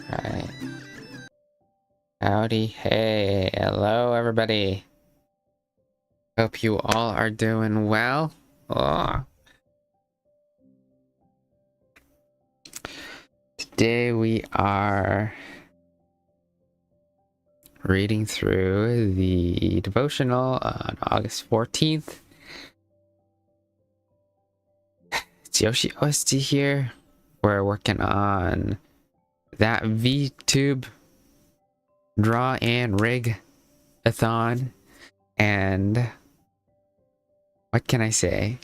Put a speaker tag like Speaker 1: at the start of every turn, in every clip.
Speaker 1: Right. Howdy, hey, hello everybody. Hope you all are doing well. Oh. Today we are reading through the devotional on August 14th. It's Yoshi OST here. We're working on that VTube draw and rig-a-thon. And what can I say?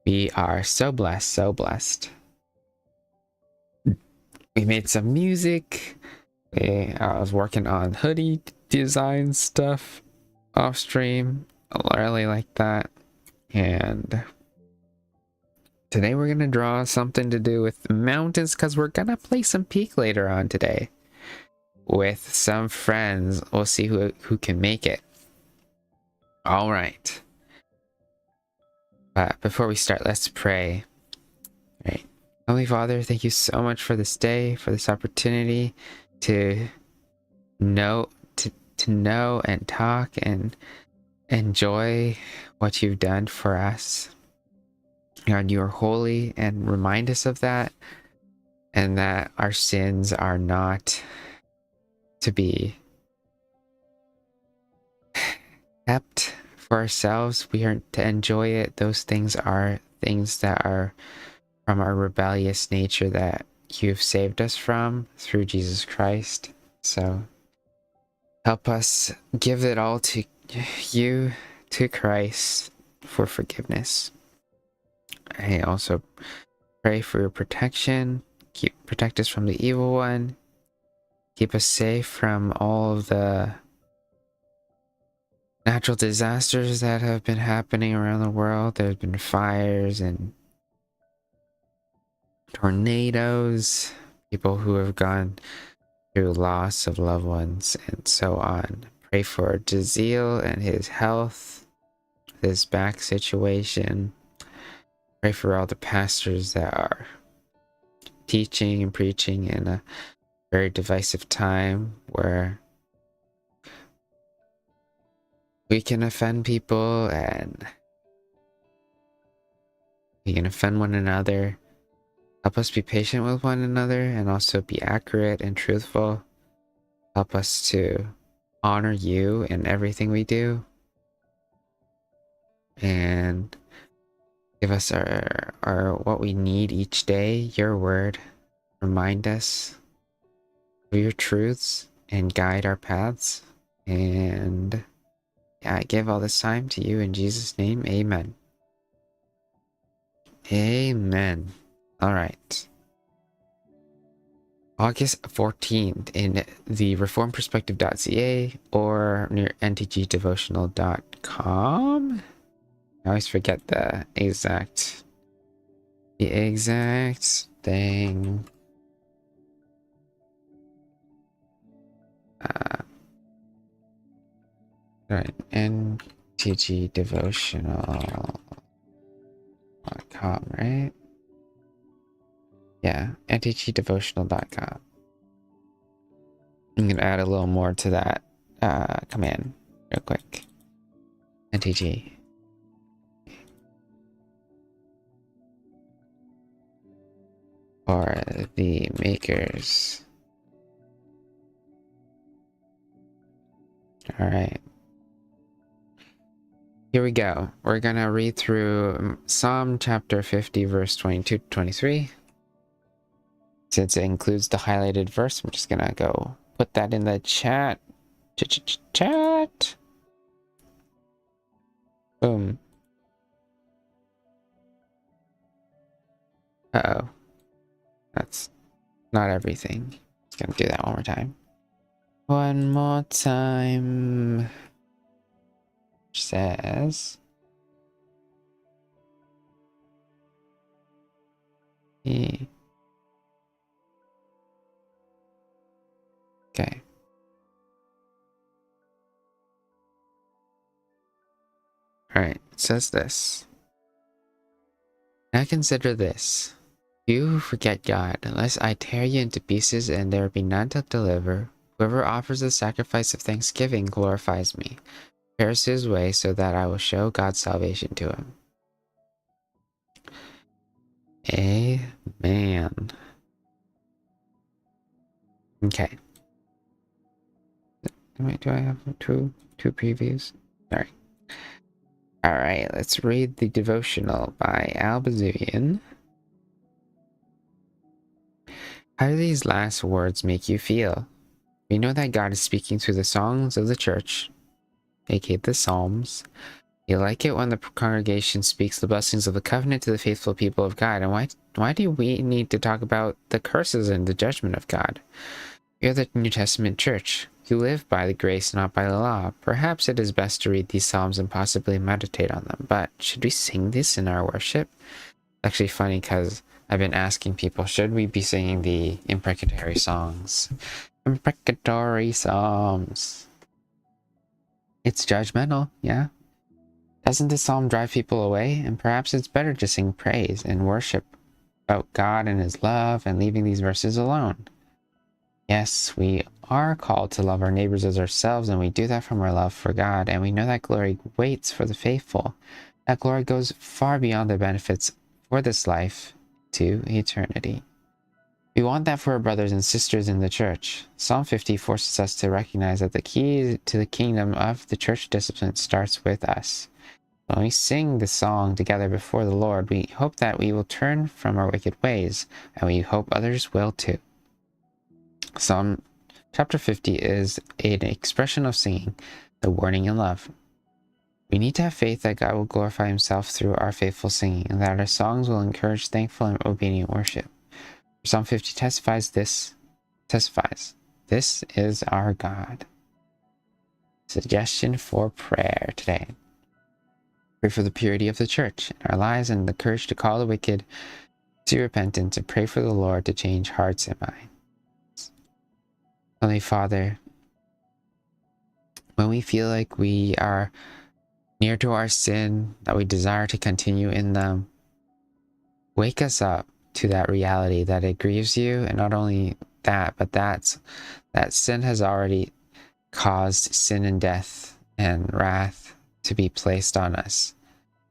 Speaker 1: We are so blessed, so blessed. We made some music. I was working on hoodie design stuff off stream. I really like that. And today we're gonna draw something to do with mountains because we're gonna play some Peak later on today with some friends. We'll see who can make it. All right. But before we start, let's pray. All right. Holy Father, thank you so much for this day, for this opportunity to know and talk and enjoy what you've done for us. God, you are holy, and remind us of that, and that our sins are not to be kept for ourselves. We are to enjoy it. Those things are things that are from our rebellious nature that you've saved us from through Jesus Christ. So help us give it all to you, to Christ, for forgiveness. I also pray for your protection. Protect us from the evil one. Keep us safe from all of the natural disasters that have been happening around the world. There's been fires and tornadoes, people who have gone through loss of loved ones, and so on. Pray for Jazeel and his health, his back situation. Pray for all the pastors that are teaching and preaching in a very divisive time where we can offend people and we can offend one another. Help us be patient with one another and also be accurate and truthful. Help us to honor you in everything we do. And give us our what we need each day, your word. Remind us of your truths and guide our paths. And yeah, I give all this time to you in Jesus' name. Amen. Amen. All right. August 14th in the reformperspective.ca or near ntgdevotional.com. I always forget the exact thing. Right, ntgdevotional.com, right? Yeah, ntgdevotional.com. I'm gonna add a little more to that command real quick. ntg. For the makers. All right. Here we go. We're gonna read through Psalm chapter 50, verse 22 to 23. Since it includes the highlighted verse, I'm just gonna go put that in the chat. Chat. Boom. Uh-oh. That's not everything. Just gonna do that one more time. One more time. Which says... Okay. Alright, it says this. Now consider this. You forget God, lest I tear you into pieces and there be none to deliver. Whoever offers the sacrifice of thanksgiving glorifies me, prepares his way so that I will show God's salvation to him. Amen. Okay. Wait, do I have two previews? Sorry. Alright, let's read the devotional by Albazuian. How do these last words make you feel? We know that God is speaking through the songs of the church, aka the Psalms. You like it when the congregation speaks the blessings of the covenant to the faithful people of God. And why do we need to talk about the curses and the judgment of God? You're the New Testament church. You live by the grace, not by the law. Perhaps it is best to read these psalms and possibly meditate on them. But should we sing this in our worship? Actually funny because I've been asking people, should we be singing the imprecatory songs? Imprecatory psalms. It's judgmental, yeah? Doesn't this psalm drive people away? And perhaps it's better to sing praise and worship about God and his love and leaving these verses alone. Yes, we are called to love our neighbors as ourselves, and we do that from our love for God, and we know that glory waits for the faithful. That glory goes far beyond the benefits for this life to eternity. We want that for our brothers and sisters in the church. Psalm 50 forces us to recognize that the key to the kingdom of the church discipline starts with us. When we sing the song together before the Lord, we hope that we will turn from our wicked ways, and we hope others will too. Psalm chapter 50 is an expression of singing, the warning and love. We need to have faith that God will glorify himself through our faithful singing, and that our songs will encourage thankful and obedient worship. Psalm 50 testifies, this is our God. Suggestion for prayer today. Pray for the purity of the church in our lives and the courage to call the wicked to repentance, and pray for the Lord to change hearts and minds. Holy Father, when we feel like we are near to our sin, that we desire to continue in them, wake us up to that reality that it grieves you, and not only that, but that sin has already caused sin and death and wrath to be placed on us,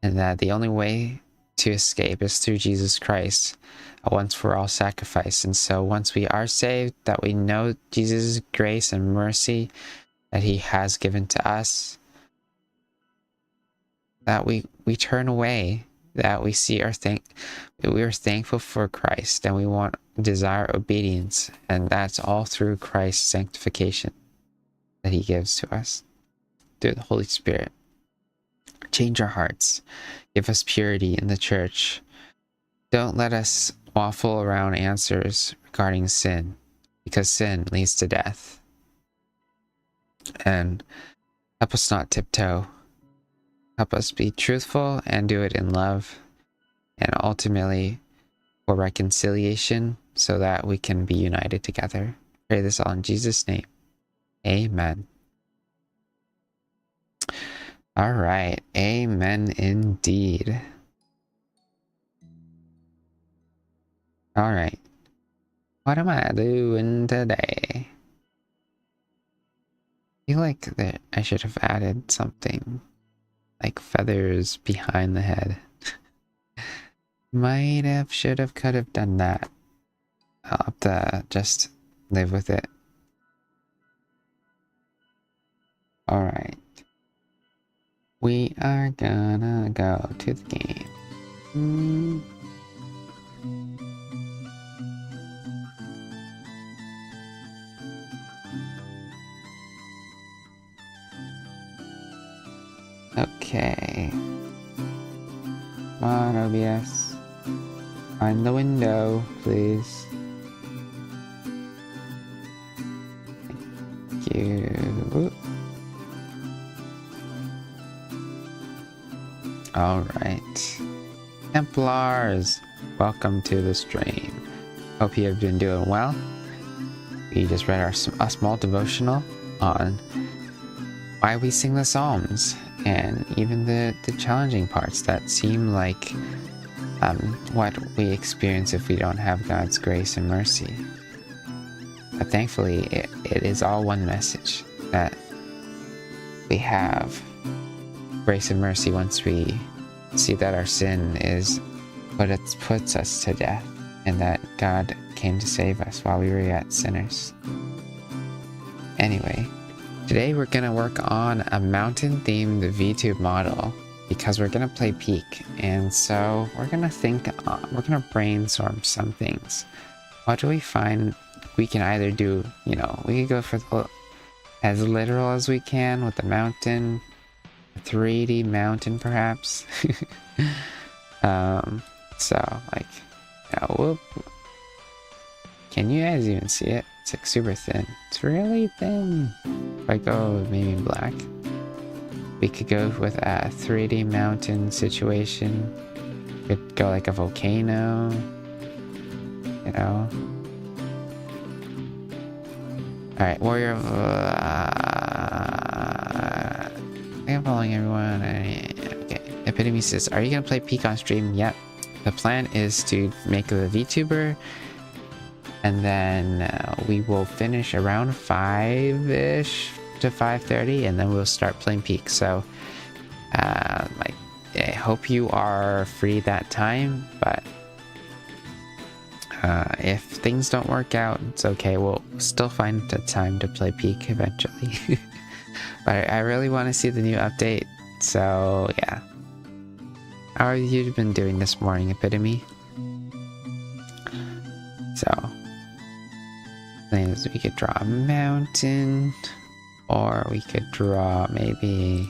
Speaker 1: and that the only way to escape is through Jesus Christ, a once for all sacrifice. And so once we are saved, that we know Jesus' grace and mercy that he has given to us, that we turn away, that we see we are thankful for Christ, and we desire obedience, and that's all through Christ's sanctification that he gives to us through the Holy Spirit. Change our hearts, give us purity in the church. Don't let us waffle around answers regarding sin, because sin leads to death. And help us not tiptoe. Help us be truthful and do it in love, and ultimately for reconciliation, so that we can be united together. Pray this all in Jesus' name. Amen. All right. Amen indeed. All right. What am I doing today? I feel like that I should have added something like feathers behind the head. Should have, could have done that. I'll have to just live with it. All right. We are gonna go to the game. Okay. Come on, OBS. Find the window, please. Thank you. Alright. Templars, welcome to the stream. Hope you have been doing well. We just read a small devotional on why we sing the Psalms, and even the challenging parts that seem like what we experience if we don't have God's grace and mercy. But thankfully, it is all one message, that we have grace and mercy once we see that our sin is what it puts us to death, and that God came to save us while we were yet sinners. Anyway, today we're gonna work on a mountain-themed VTube model because we're gonna play Peak, and so we're gonna brainstorm some things. What do we find we can either do? You know, we could go for as literal as we can with the mountain, a 3D mountain perhaps. So like, whoop. Can you guys even see it? It's like super thin. It's really thin. If I go maybe black, we could go with a 3D mountain situation. Could go like a volcano, you know. Alright, warrior. I'm following everyone. Okay. Epitome says, are you gonna play Peak on stream? Yep. The plan is to make a VTuber, and then we will finish around 5-ish to 5:30, and then we'll start playing Peak. So, like, I hope you are free that time, but if things don't work out, it's okay. We'll still find the time to play Peak eventually. But I really want to see the new update, so yeah. How have you been doing this morning, Epitome? So, things we could draw a mountain, or we could draw maybe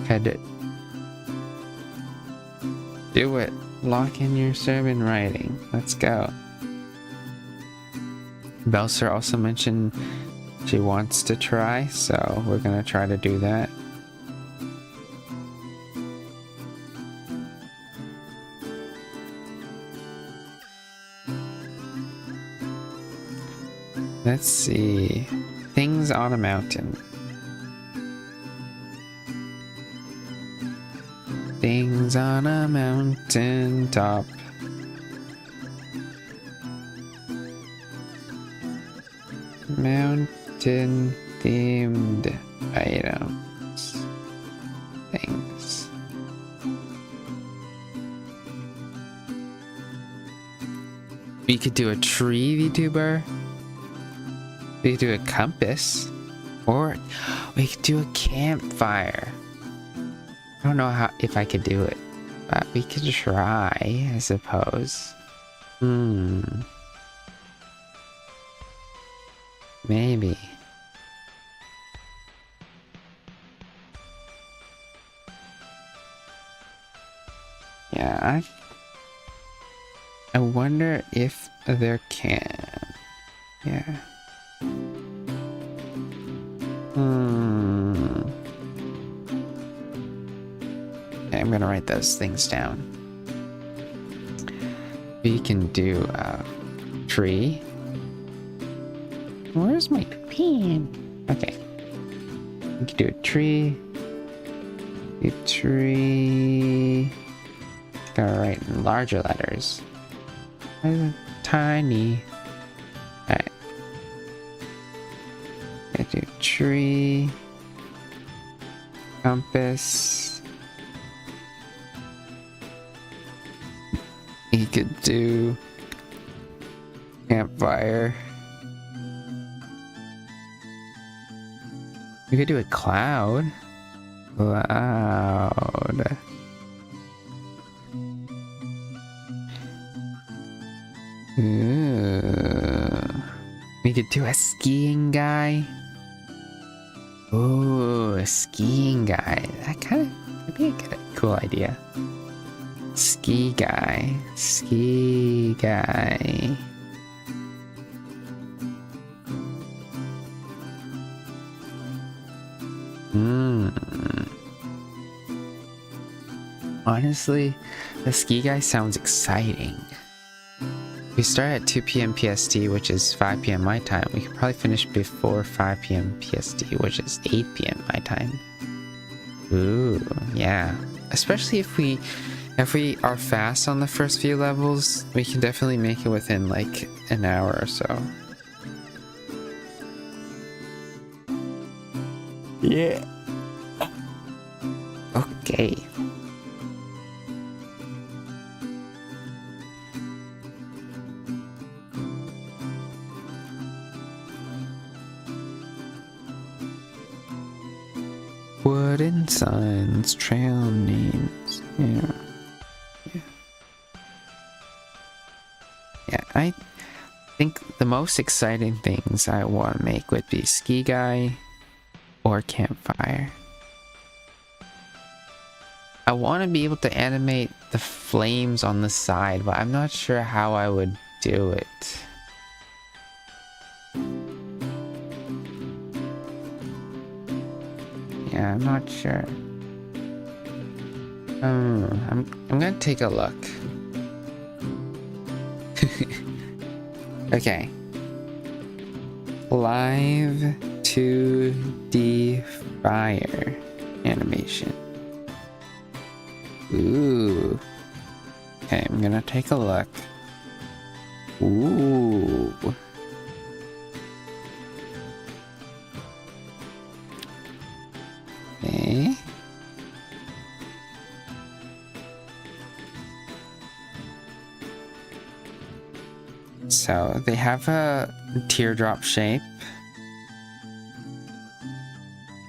Speaker 1: could do it. Lock in your sermon writing. Let's go. Belser also mentioned she wants to try, so we're gonna try to do that. Let's see. Things on a mountain. Things on a mountain top. Mountain themed items. Things. We could do a tree VTuber. We could do a compass, or we could do a campfire. I don't know if I could do it, but we could try, I suppose. Maybe. Yeah, I wonder if there can. Yeah. Okay, I'm gonna write those things down. We can do a tree. Where's my pen? Okay. We can do a tree. A tree. Gotta write in larger letters. Tiny. Alright. I do tree, compass. You could do campfire. You could do a cloud. Cloud. Ooh. We could do a skiing guy. Oh, a skiing guy. That'd be a cool idea. Ski guy. Ski guy. Honestly, the ski guy sounds exciting. We start at 2 p.m. PST, which is 5 p.m. my time. We could probably finish before 5 p.m. PST, which is 8 p.m. my time. Ooh, yeah. Especially if we If we are fast on the first few levels, we can definitely make it within like an hour or so. Yeah. Okay. Wooden signs, trail names. Yeah. Yeah, I think the most exciting things I want to make would be ski guy or campfire. I want to be able to animate the flames on the side, but I'm not sure how I would do it. Yeah, I'm not sure. I'm gonna take a look. Okay. Live 2D fire animation. Ooh. Okay, I'm gonna take a look. Ooh. Okay. So they have a teardrop shape.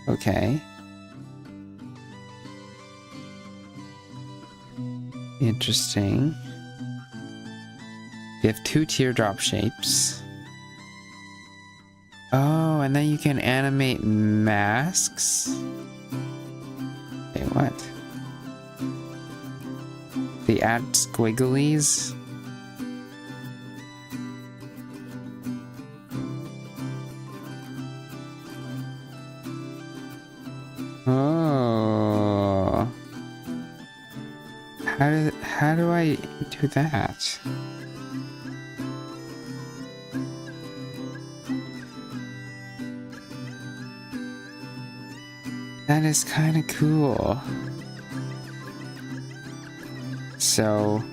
Speaker 1: Okay. Interesting. You have two teardrop shapes. Oh, and then you can animate masks. Wait, what? They add squigglies. Oh. How do I do that? That is kind of cool. So,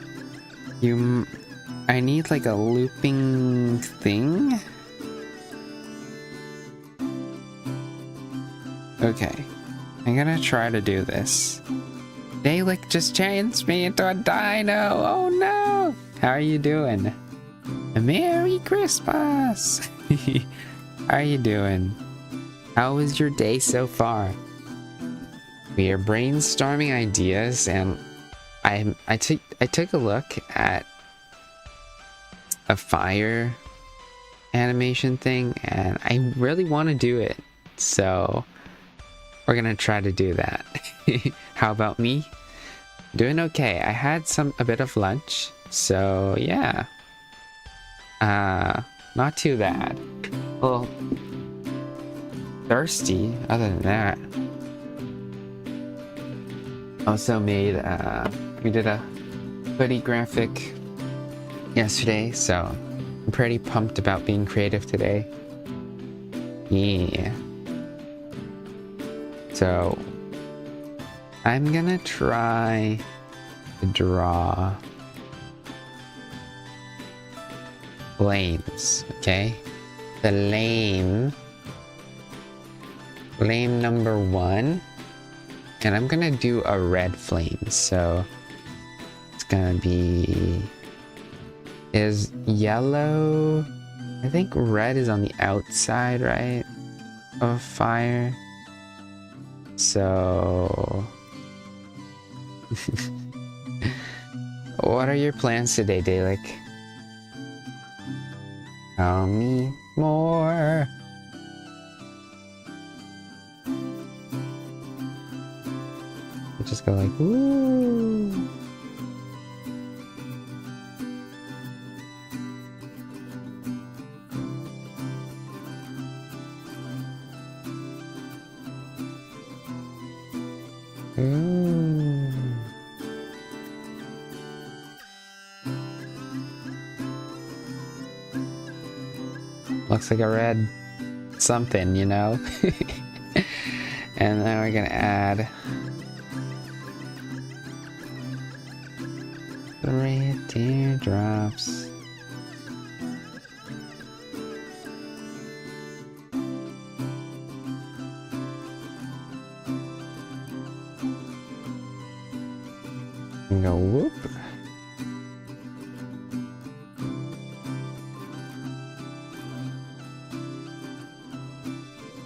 Speaker 1: I need like a looping thing? Okay, I'm gonna try to do this. They like just changed me into a dino. Oh no! How are you doing? Merry Christmas! How are you doing? How was your day so far? We are brainstorming ideas, and I took a look at a fire animation thing, and I really want to do it. So we're gonna try to do that. How about me? Doing okay. I had a bit of lunch, so yeah. Not too bad. Well, thirsty other than that. Also made we did a hoodie graphic yesterday, so I'm pretty pumped about being creative today. Yeah. So I'm gonna try to draw flames, okay? The lame number 1, and I'm gonna do a red flame, so it's gonna be is yellow. I think red is on the outside, right, of fire. So what are your plans today, Dalek? Tell me more. I just go like, woo. Ooh. Looks like I read something, you know? And then we're gonna add 3 teardrops. And go whoop.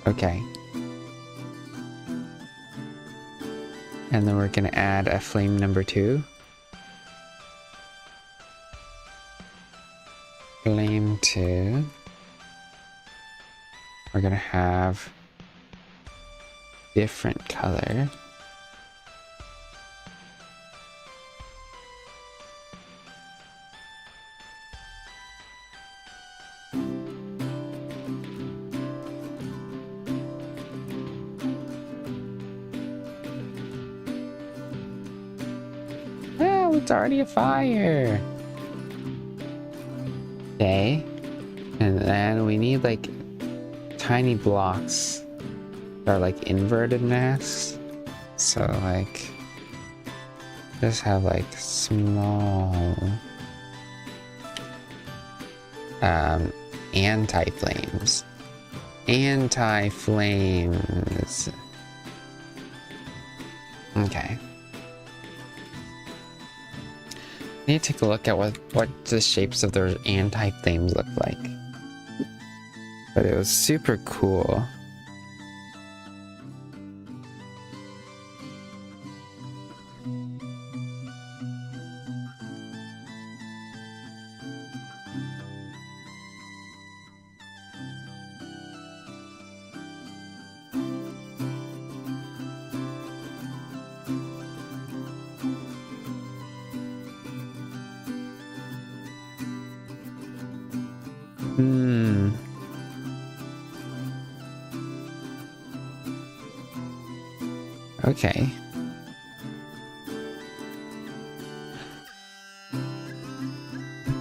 Speaker 1: Okay. And then we're gonna add a flame number 2. Flame 2. We're gonna have different color. Oh, it's already a fire. Okay. And then we need like tiny blocks that are like inverted masks. So like just have like small anti-flames. Anti-flames. Okay. I need to take a look at what the shapes of their anti-flames look like. But it was super cool. Okay.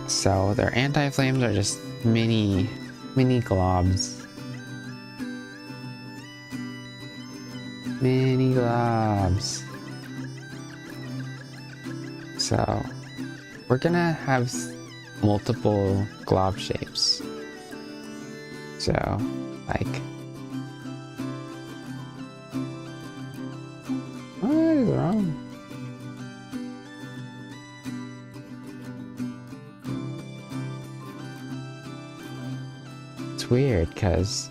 Speaker 1: So their anti-flames are just mini globs. Mini globs. So we're gonna have multiple glob shapes. So like, what is wrong? It's weird because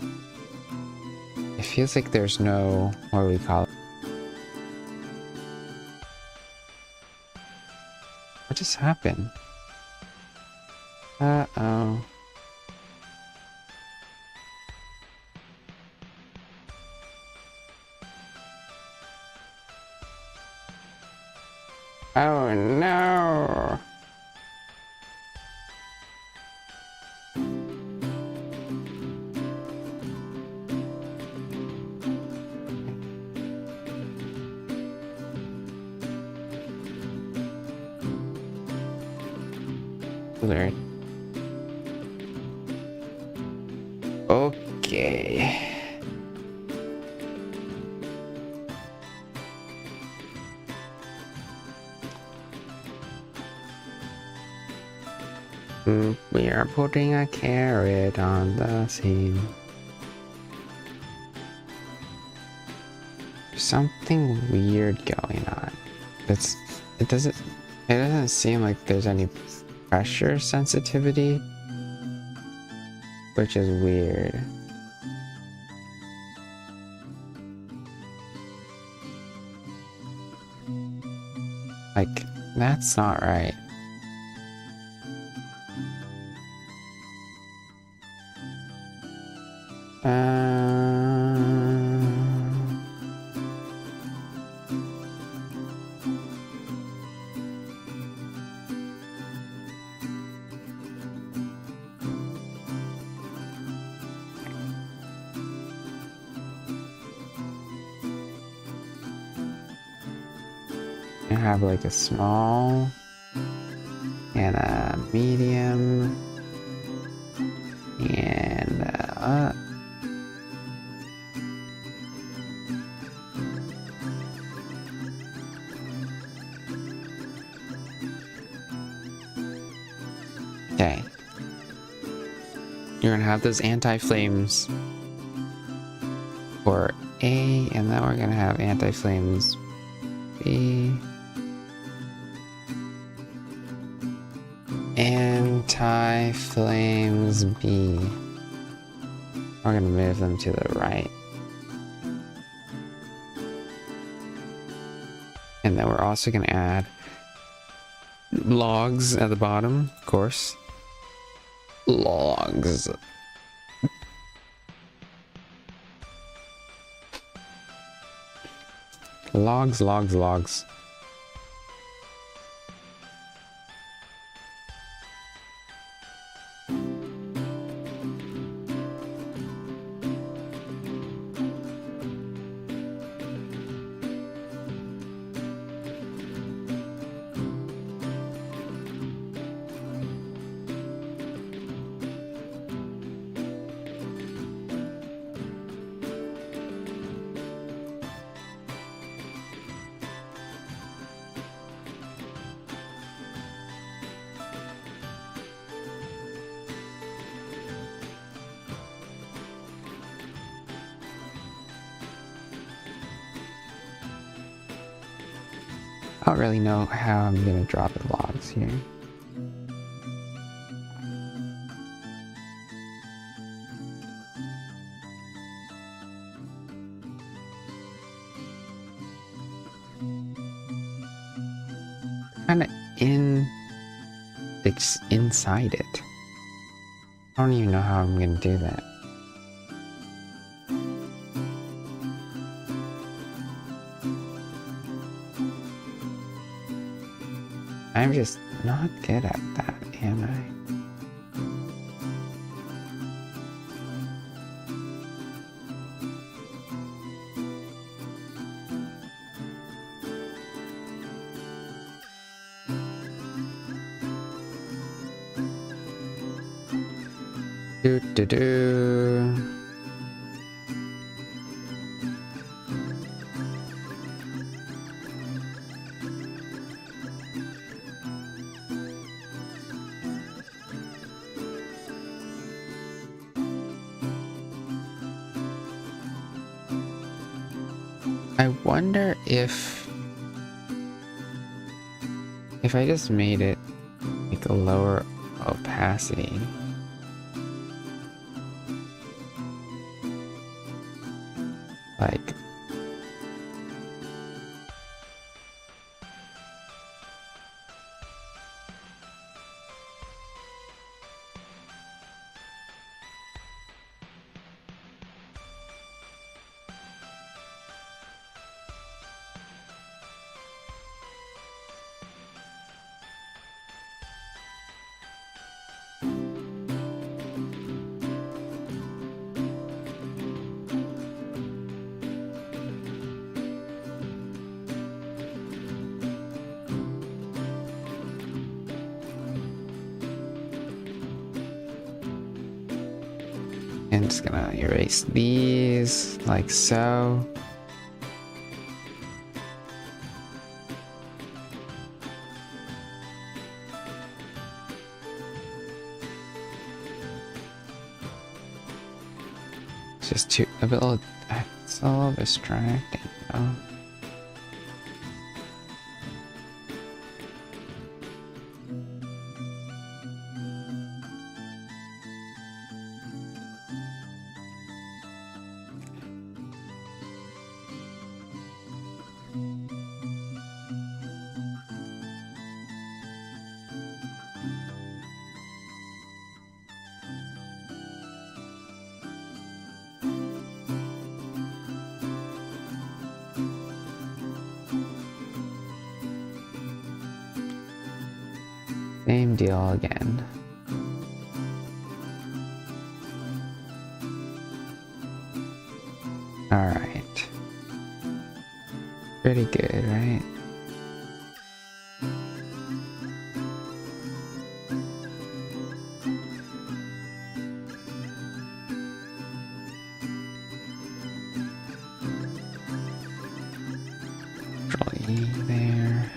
Speaker 1: it feels like there's no, what do we call it? What just happened? Uh-oh. Oh no! Weird. Okay. We are putting a carrot on the scene. There's something weird going on. It doesn't seem like there's any pressure sensitivity, which is weird. Like, that's not right. I have like a small and a medium and Okay. You're gonna have those anti-flames for A, and then we're gonna have anti-flames B. Anti-flames B. We're gonna move them to the right. And then we're also gonna add logs at the bottom, of course. Logs. Logs, logs, logs. I don't really know how I'm gonna drop the logs here. Kinda inside it. I don't even know how I'm gonna do that. I'm just not good at that, am I? Do do do. I wonder if I just made it like a lower opacity. Like I'm just gonna erase these like so. It's just too it's a little distracting, though. Same deal again. Alright. Pretty good, right? Control E there.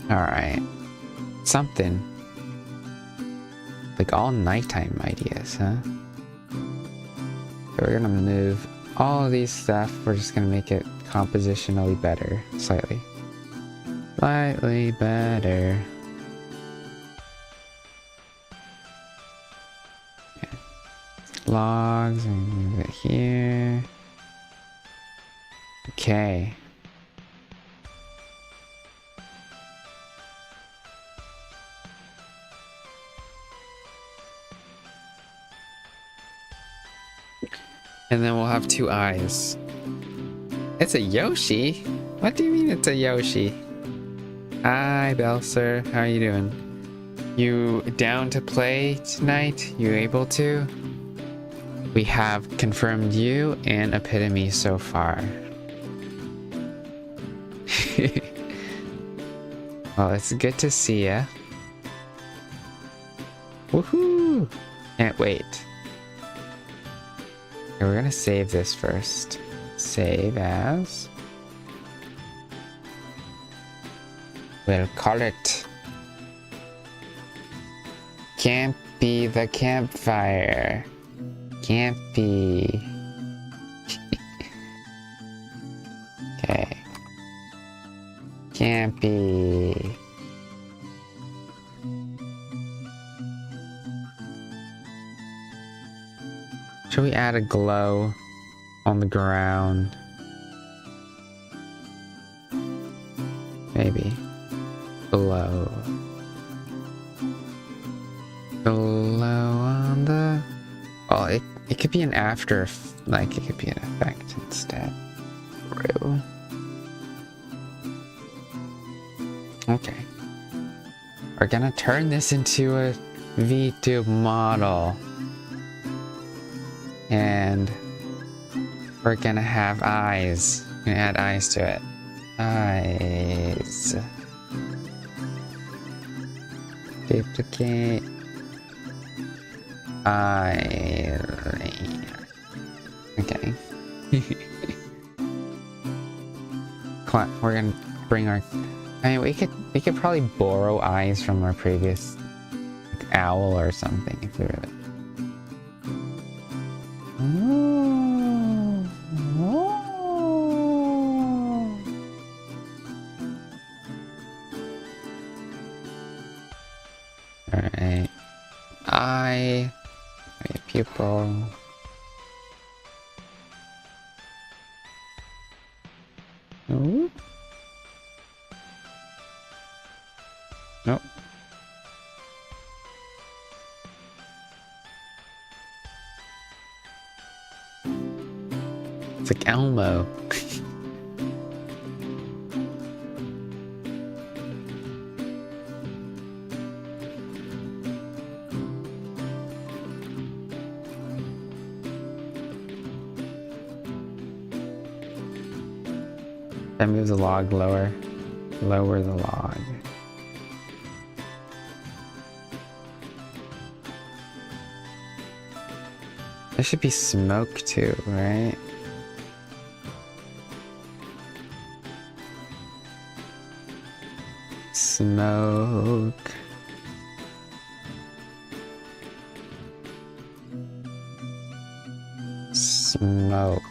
Speaker 1: Alright. Something. Like all nighttime ideas, huh? So we're gonna move all of these stuff. We're just gonna make it compositionally better. Slightly. Slightly better. Okay. Logs, we move it here. Okay. And then we'll have 2 eyes. It's a Yoshi? What do you mean it's a Yoshi? Hi, Belser. How are you doing? You down to play tonight? You able to? We have confirmed you and Epitome so far. Well, it's good to see ya. Woohoo! Can't wait. Okay, we're gonna save this first. Save as. We'll call it Can't Be the Campfire. Can't be. Okay. Can't be. Should we add a glow on the ground? Maybe. Glow. Glow on the... Well, it could be an after... Like, it could be an effect instead. True. Okay. We're gonna turn this into a VTube model. And we're gonna have eyes. We're gonna add eyes to it. Eyes. Duplicate. Eye. Okay. We're gonna bring our... I mean, we could probably borrow eyes from our previous owl or something if we really... Alright. Eye. Pupil. Ooh. Nope. It's like Elmo. I move the log lower. Lower the log. There should be smoke too, right? Smoke. Smoke.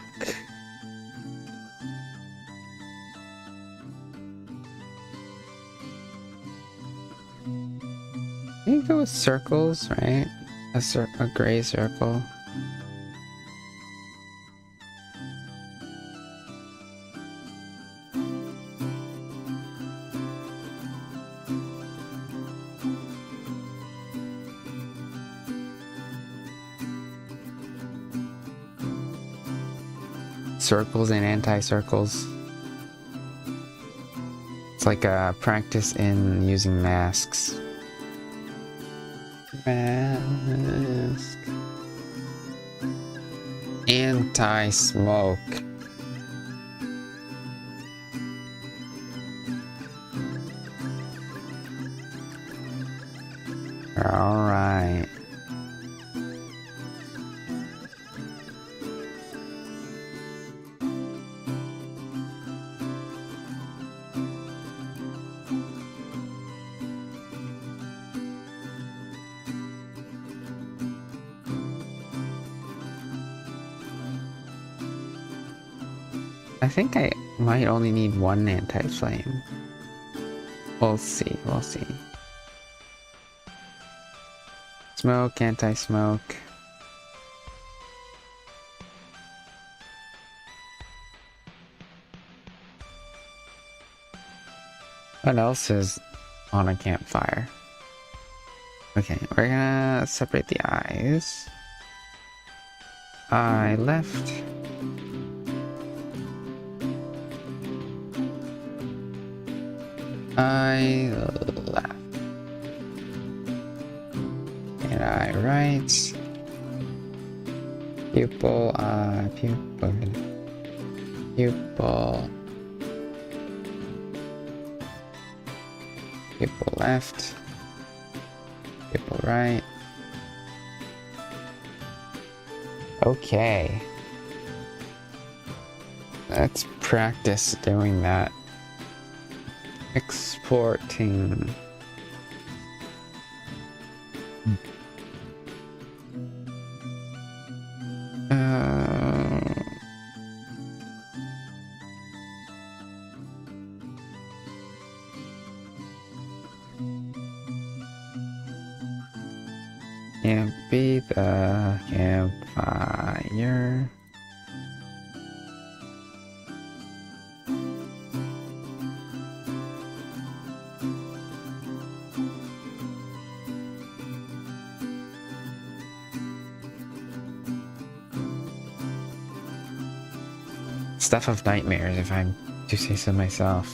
Speaker 1: You go with circles, right? A gray circle. Circles and anti-circles. It's like a practice in using masks. Mask. Anti-smoke. Alright. I think I might only need one anti-flame. We'll see, we'll see. Smoke, anti-smoke. What else is on a campfire? Okay, we're gonna separate the eyes. Eye left. Eye left. And eye right. Pupil, pupil. Pupil. Pupil left. Pupil right. Okay. Let's practice doing that. Exporting. Can't be the campfire. Stuff of nightmares, if I do say so myself.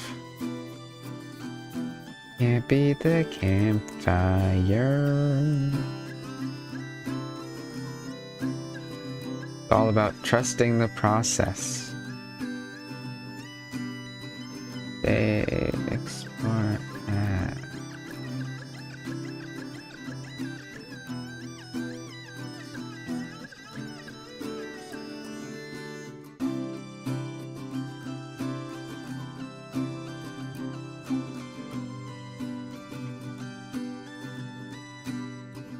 Speaker 1: Can't be the campfire. It's all about trusting the process. Save, export, add.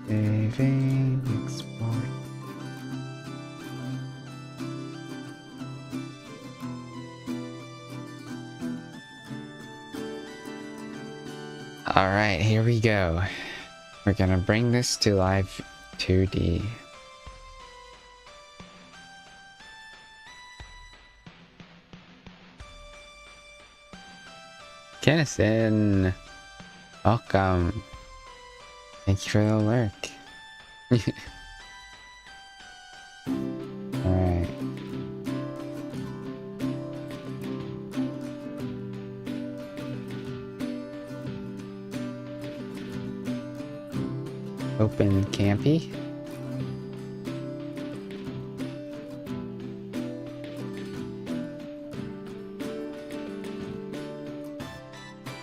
Speaker 1: Saving, export. Alright, here we go. We're gonna bring this to live 2D. Kennison! Welcome. Thank you for the lurk. Alright. Open Campy.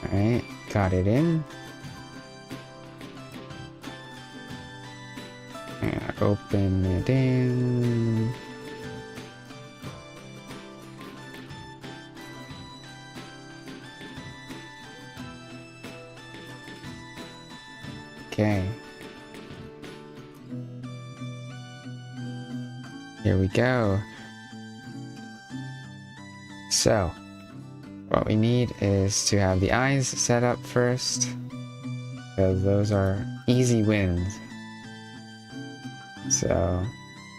Speaker 1: Alright, got it in. And open it in. Okay. Here we go. So, what we need is to have the eyes set up first, because those are easy wins. So,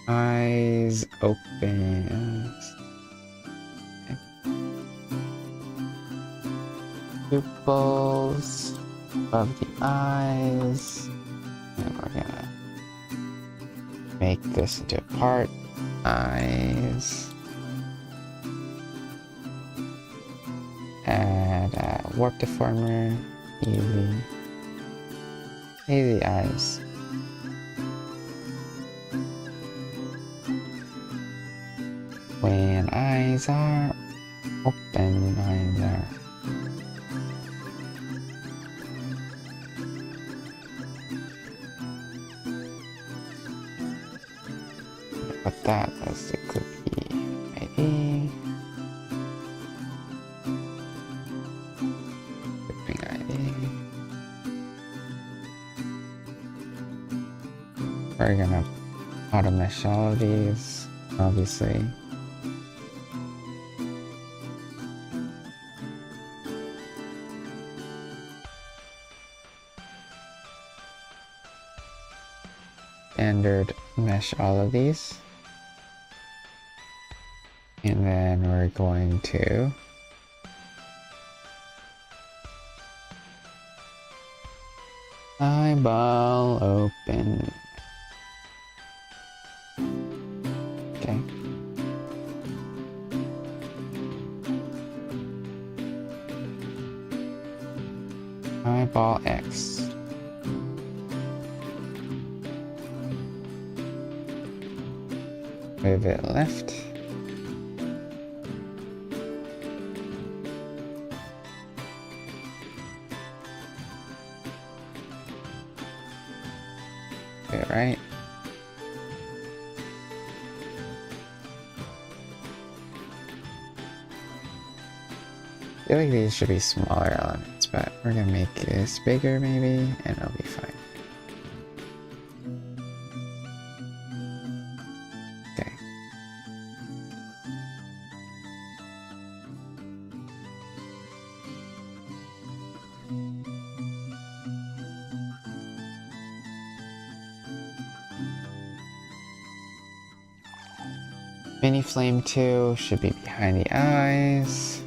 Speaker 1: eyes open. Pupils above the eyes. And we're gonna make this into a part. Eyes. Add a warp deformer. Easy. Easy eyes. When eyes are open, eyes are. Put that as the cookie ID. Clipping ID. We're gonna auto mesh all of these, obviously. standard mesh all of these. And then we're going to eyeball open. Okay. Eyeball X. Move it left. Okay, right. I feel like these should be smaller elements, but we're gonna make this bigger maybe, and it'll be fine. Okay. Mini Flame 2 should be behind the eyes.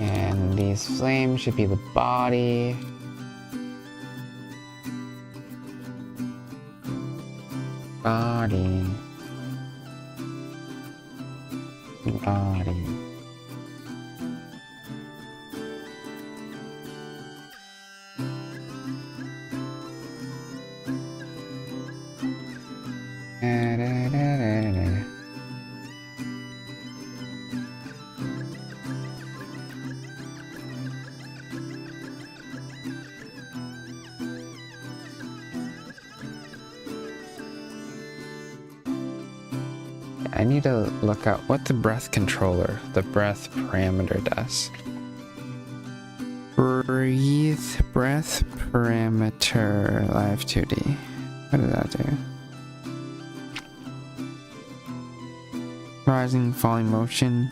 Speaker 1: And these flames should be the body. Body. Body. I need to look up what the breath controller, the breath parameter does. Breathe breath parameter live 2D. What does that do? Rising, falling motion.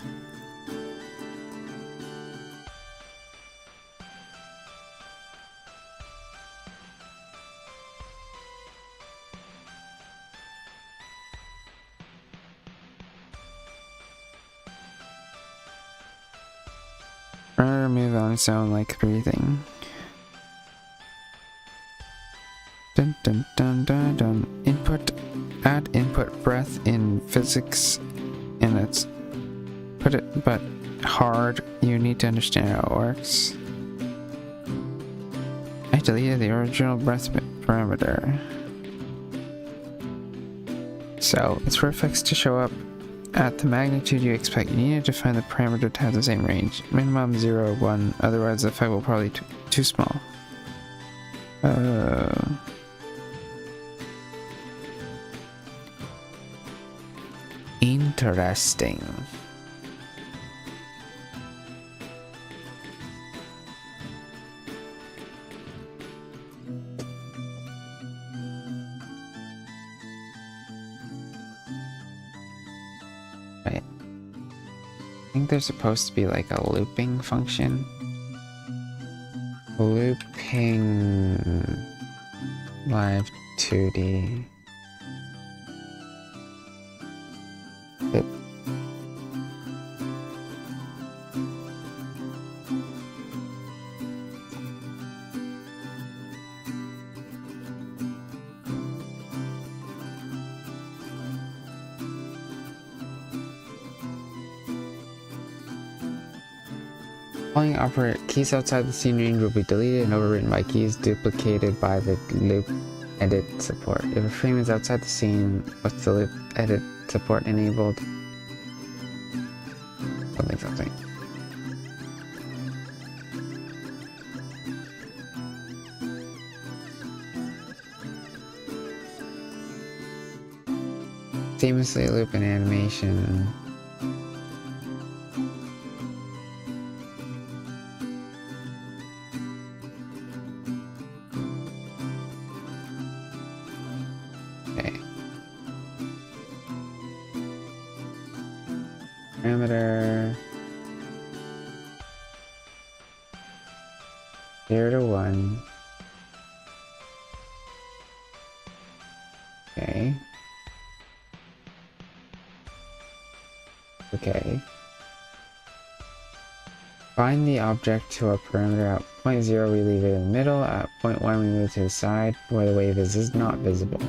Speaker 1: Move on its own like breathing. Dun dun dun dun dun. Input, add input breath in physics, and let's put it, but hard. You need to understand how it works. I deleted the original breath parameter. So it's for effects to show up at the magnitude you expect. You need to define the parameter to have the same range. Minimum 0, 1, otherwise the effect will probably be too small. Interesting. Right. I think there's supposed to be like a looping function. Looping live 2D. Loop. Following operate keys outside the scene range will be deleted and overwritten by keys duplicated by the loop edit support. If a frame is outside the scene with the loop edit support enabled, something. Seamlessly loop an animation. Parameter 0 to 1. Okay. Okay. Find the object to a perimeter. At point 0 we leave it in the middle. At point 1 we move to the side where the wave is not visible.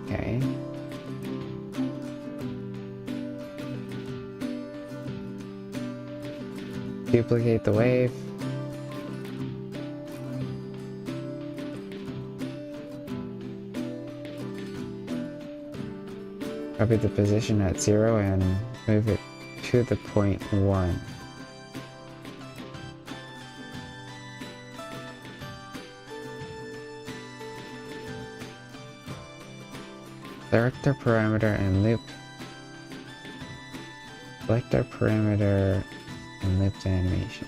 Speaker 1: Okay. Duplicate the wave. Copy the position at 0 and move it to the point 1. Select the parameter and loop. Select our parameter and loop the animation.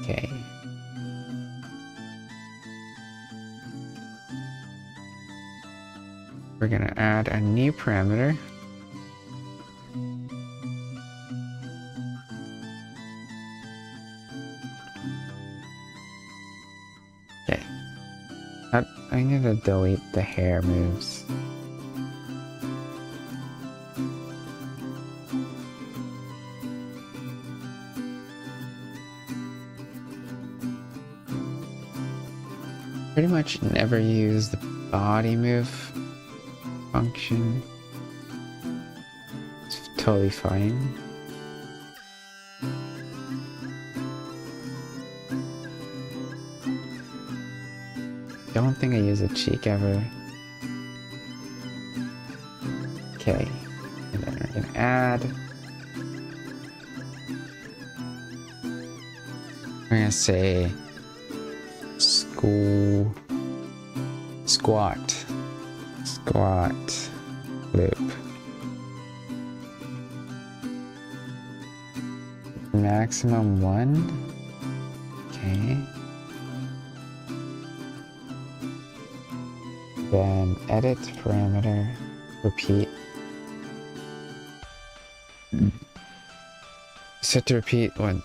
Speaker 1: Okay. We're gonna add a new parameter. Okay. I'm gonna delete the hair moves. Pretty much never use the body move function. It's totally fine. Don't think I use a cheek ever. Okay. And then we're gonna add. We're gonna say squat loop. Maximum 1. Okay. Then edit parameter, repeat. Set to repeat when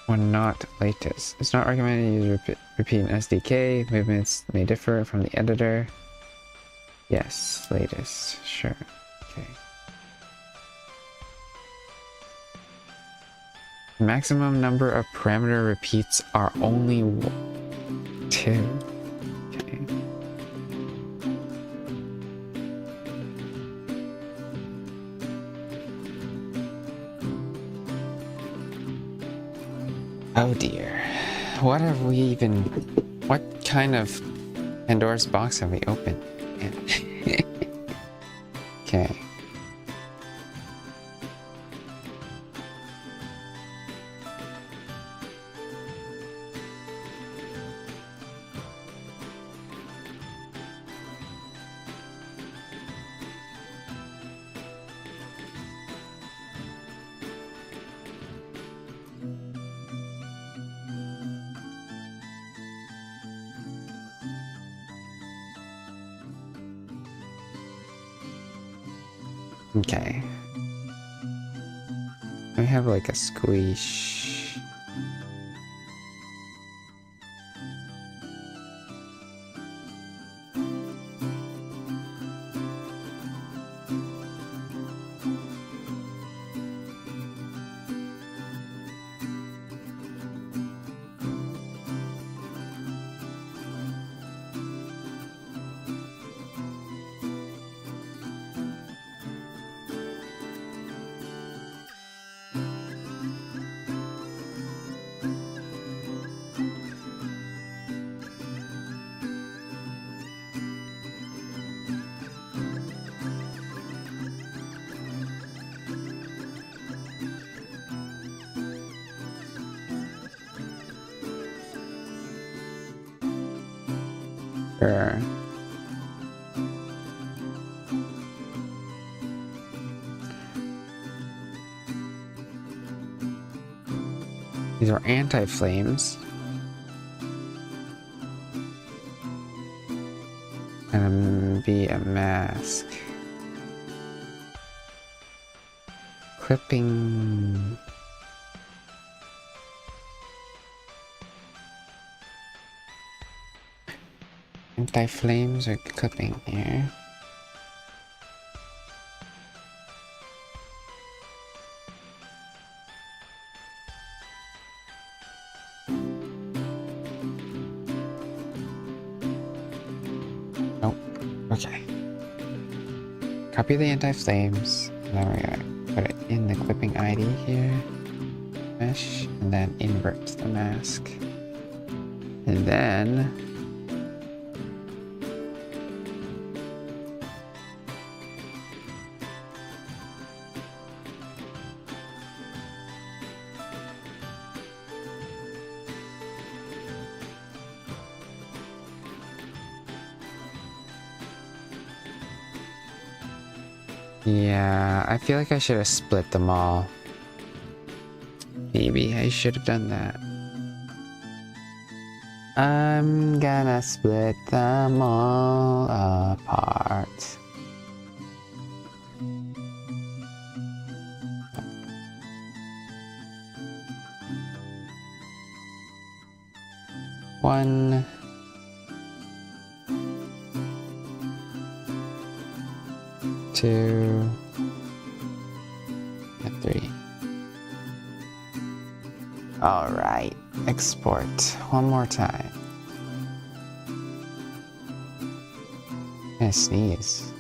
Speaker 1: not latest. It's not recommended to use repeat in SDK. Movements may differ from the editor. Yes, latest. Sure. Okay. Maximum number of parameter repeats are only 2. Okay. Oh dear. What have we even... What kind of Pandora's box have we opened? Okay. Okay. We have like a squish. Sure. These are anti-flames. And be a mask. Clipping. anti-flames are clipping here. Nope. Okay. Copy the anti-flames, and then we're gonna put it in the clipping ID here. Mesh, and then invert the mask. And then yeah, I feel like I should have split them all. Maybe I should have done that. I'm gonna split them all apart. One. Two. And three. All right, export one more time. I'm gonna sneeze.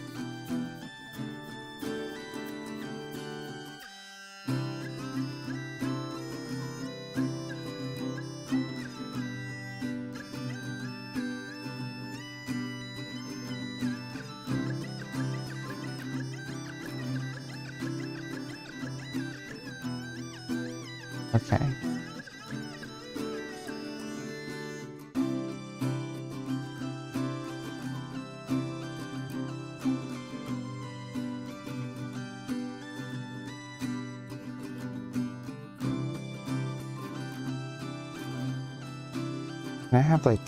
Speaker 1: Okay. Can I have like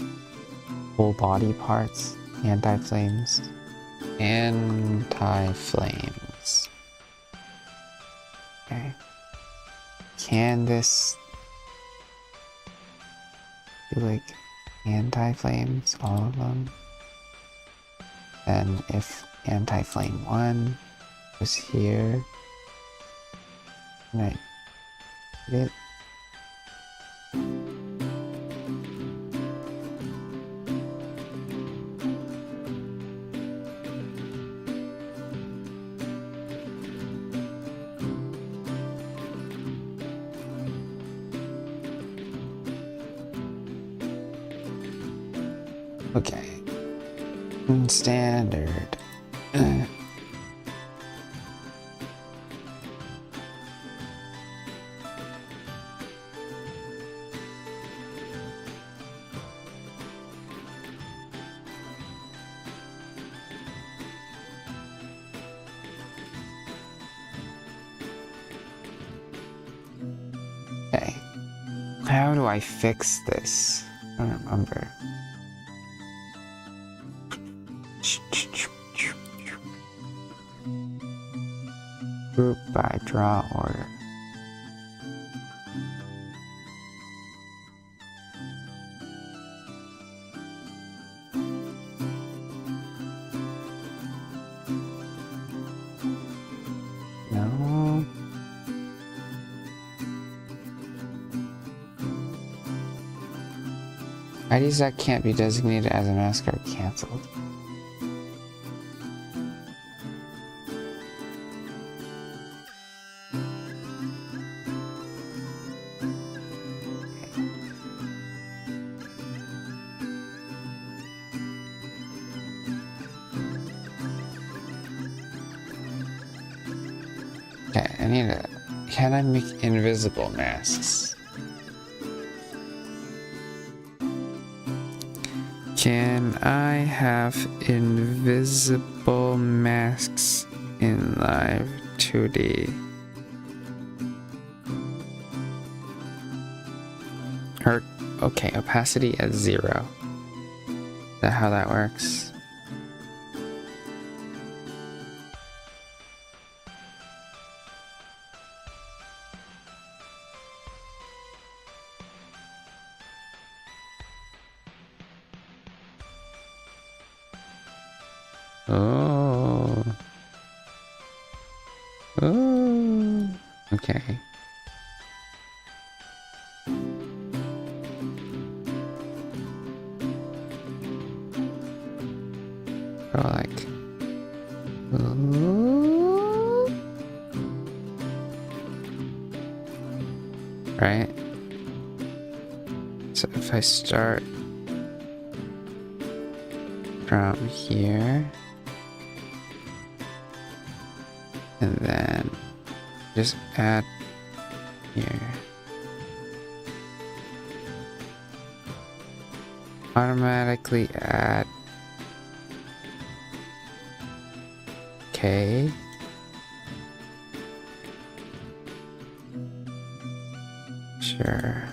Speaker 1: full body parts? Anti-flames. Anti-flames. Okay. Can this do like anti-flames? All of them? And if anti-flame 1 was here, can I get it? Okay. Standard. Okay. How do I fix this? I don't remember. Group by draw order. No. IDs that can't be designated as a mask are cancelled. Okay, I need a... Can I make invisible masks? Can I have invisible masks in Live 2D? Or, okay, opacity at 0. Is that how that works? Oh. Oh. Okay. Go like. Oh. Right. So if I start from here and then just add here. Automatically add K. Sure.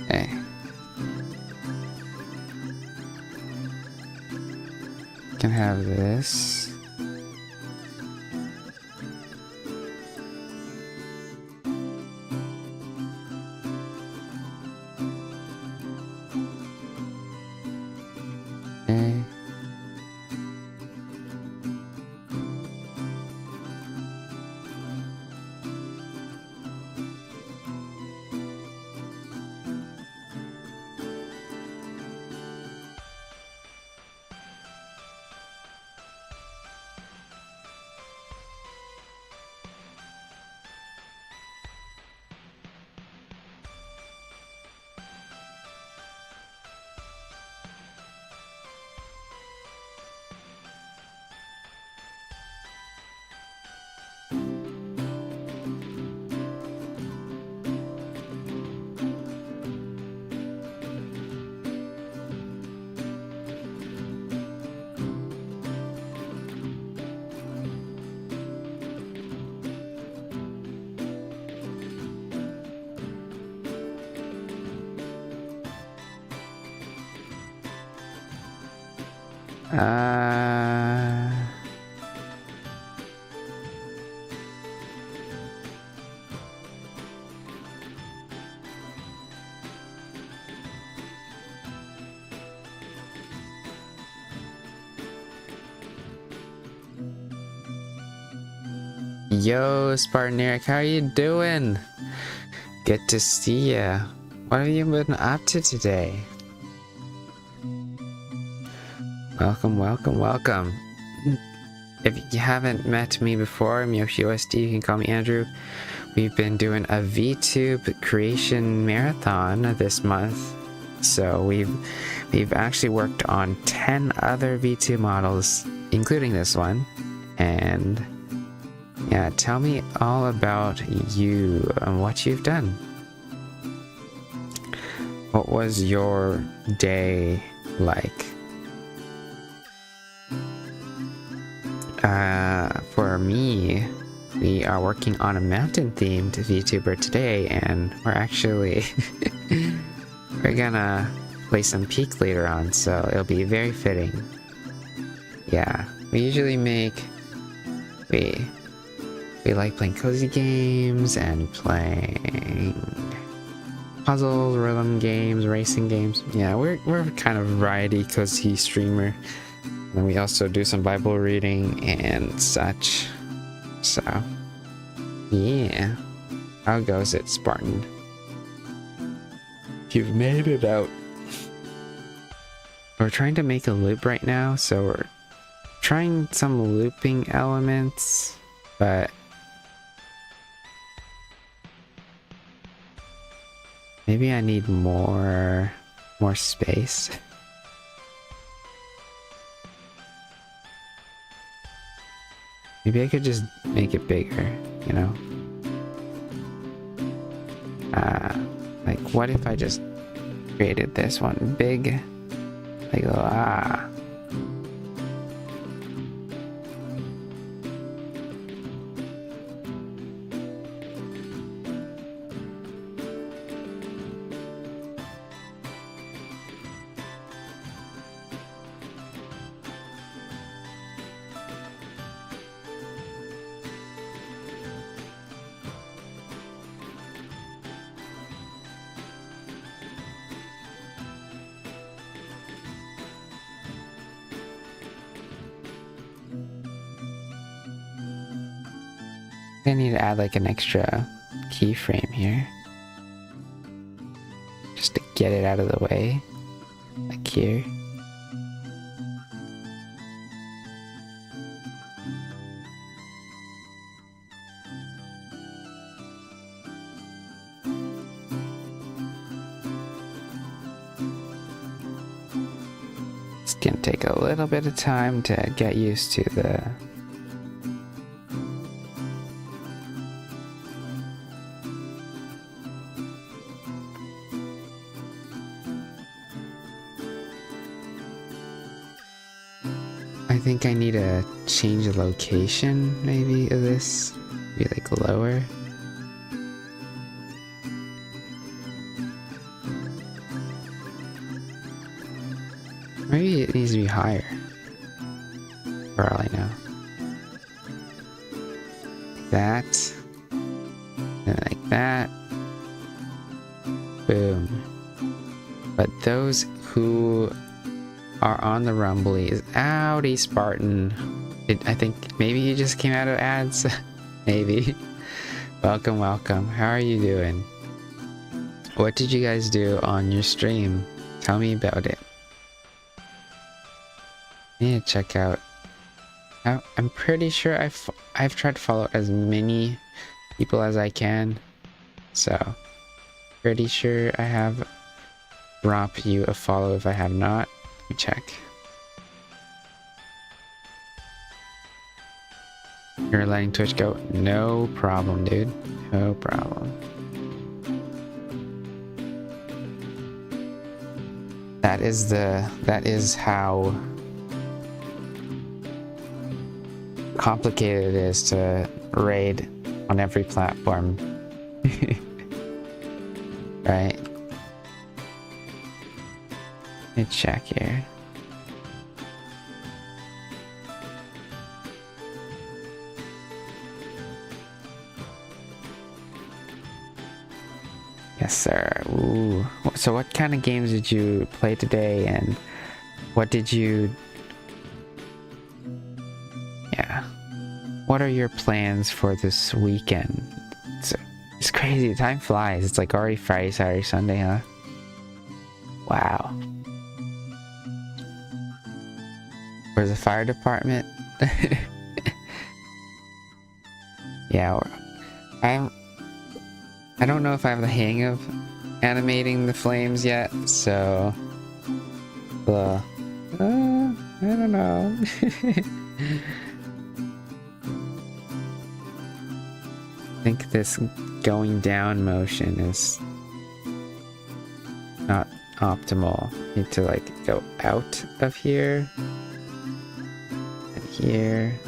Speaker 1: Okay. Can have this. Okay. Uh... Yo, Spartan Eric, how are you doing? Good to see ya. What have you been up to today? Welcome, welcome, welcome. If you haven't met me before, I'm YoshiOSD, you can call me Andrew. We've been doing a VTube creation marathon this month. So we've actually worked on 10 other VTube models, including this one. And yeah, tell me all about you and what you've done. What was your day like? For me, we are working on a mountain-themed VTuber today, and we're actually we're gonna play some Peak later on, so it'll be very fitting. Yeah, we usually make we like playing cozy games and playing puzzles, rhythm games, racing games. Yeah, we're kind of variety cozy streamer. And we also do some Bible reading and such. So, yeah. How goes it, Spartan? You've made it out. We're trying to make a loop right now, so we're trying some looping elements, but maybe I need more more space. Maybe I could just make it bigger, you know? Like, what if I just created this one big? Like, I need to add like an extra keyframe here. Just to get it out of the way. Like here. It's gonna take a little bit of time to get used to the I think I need to change the location, maybe, of this. Be like lower. Maybe it needs to be higher. For all I know. That. And like that. Boom. But those who are on the Rumblies. Howdy, Spartan. I think maybe you just came out of ads. Maybe. Welcome, welcome. How are you doing? What did you guys do on your stream? Tell me about it. I need to check out. I'm pretty sure I've tried to follow as many people as I can. So, pretty sure I have dropped you a follow if I have not. Check. You're letting Twitch go? No problem, dude. No problem. That is how complicated it is to raid on every platform. Right? Let me check here. Yes, sir. Ooh. So what kind of games did you play today, and what did you... Yeah. What are your plans for this weekend? It's crazy. Time flies. It's like already Friday, Saturday, Sunday, huh? Wow. Where's the fire department? Yeah, I don't know if I have the hang of animating the flames yet, so I don't know. I think this going down motion is not optimal. Need to like go out of here and here.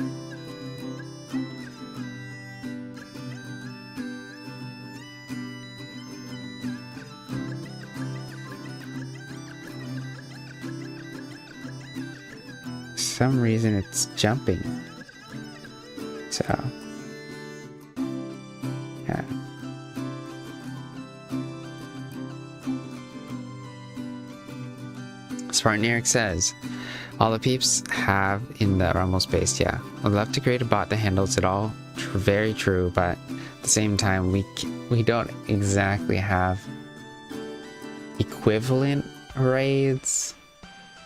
Speaker 1: For some reason it's jumping. So yeah. Spartan Eric says, all the peeps have in the Rumble space. Yeah, I'd love to create a bot that handles it all. Very true, but at the same time, we don't exactly have equivalent raids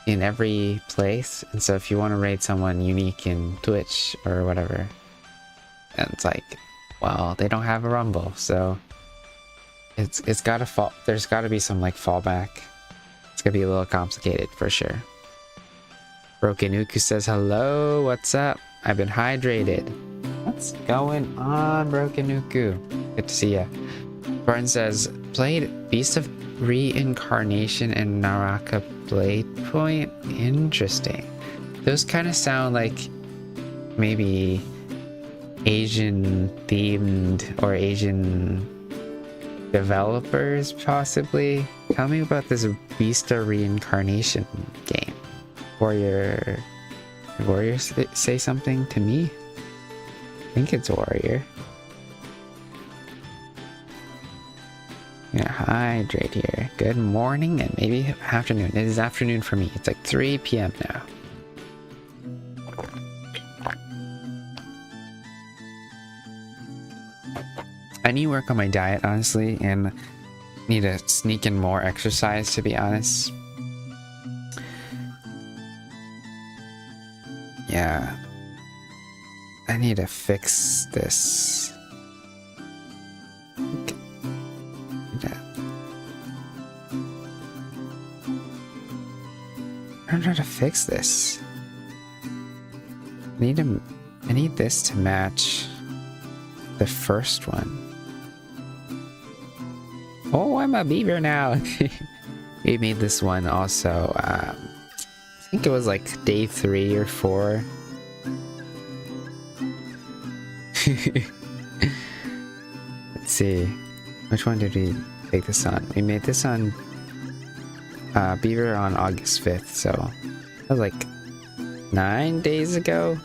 Speaker 1: in every place, and so if you want to raid someone unique in Twitch or whatever, and it's like, well, they don't have a Rumble, so it's gotta fall. There's gotta be some like fallback It's gonna be a little complicated for sure. Brokenuku says hello, what's up? I've been hydrated. What's going on, Brokenuku? Good to see ya. Barton says, played Beast of Reincarnation and Naraka Blade Point? Interesting. Those kind of sound like maybe Asian themed or Asian developers, possibly. Tell me about this Beast of Reincarnation game. Warrior say something to me? I think it's Warrior. Yeah, hydrate here. Good morning and maybe afternoon. It is afternoon for me. It's like 3 p.m. now. I need to work on my diet, honestly, and need to sneak in more exercise, to be honest. Yeah. I need to fix this. Okay. I don't know how to fix this. I need this to match the first one. Oh, I'm a beaver now. We made this one also. I think it was like day 3 or 4. Let's see. Which one did we take this on? We made this on Beaver on August 5th, so that was like 9 days ago.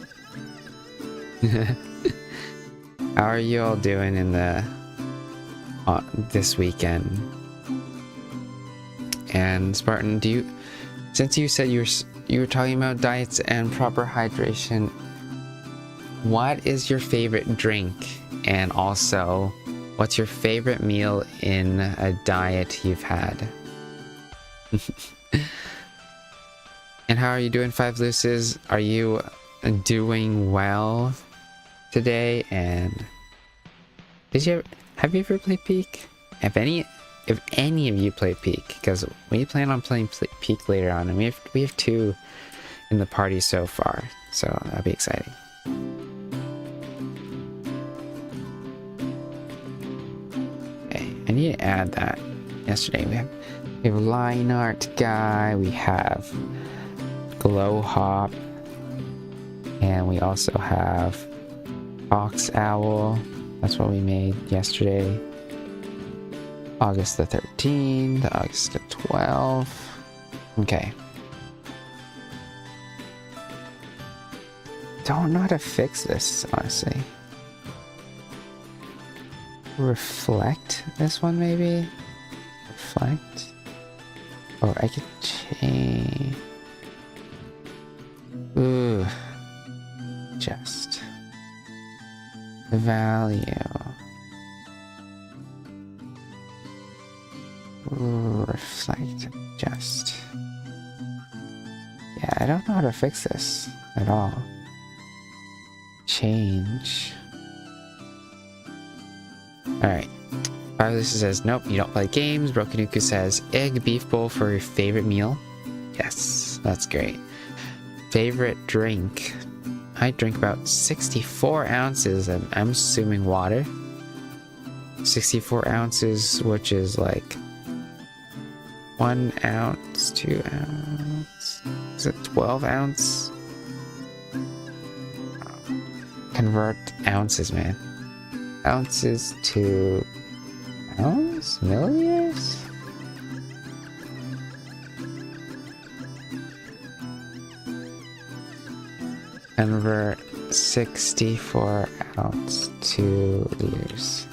Speaker 1: How are you all doing in the this weekend? And Spartan, since you said you were talking about diets and proper hydration, what is your favorite drink? And also, what's your favorite meal in a diet you've had? And how are you doing, Five Luces? Are you doing well today? And have you ever played Peak? If any of you play Peak, because we plan on playing Peak later on, and we have 2 in the party so far, so that'll be exciting. Okay, I need to add that. Yesterday we have Line Art Guy, we have Glow Hop, and we also have Fox Owl. That's what we made yesterday. August the 13th, August the 12th. Okay. Don't know how to fix this, honestly. Reflect this one, maybe? Reflect? Oh, I could change. Ooh. Just. Value. Reflect. Just. Yeah, I don't know how to fix this at all. Change. Alright. This says, nope, you don't play games. Brokenuku says, egg beef bowl for your favorite meal. Yes, that's great. Favorite drink. I drink about 64 ounces, and I'm assuming water. 64 ounces, which is like 1 ounce, 2 ounce. Is it 12 ounce? Convert ounces, man. Ounces to pounds? Milliliters? Convert 64 ounce to liters.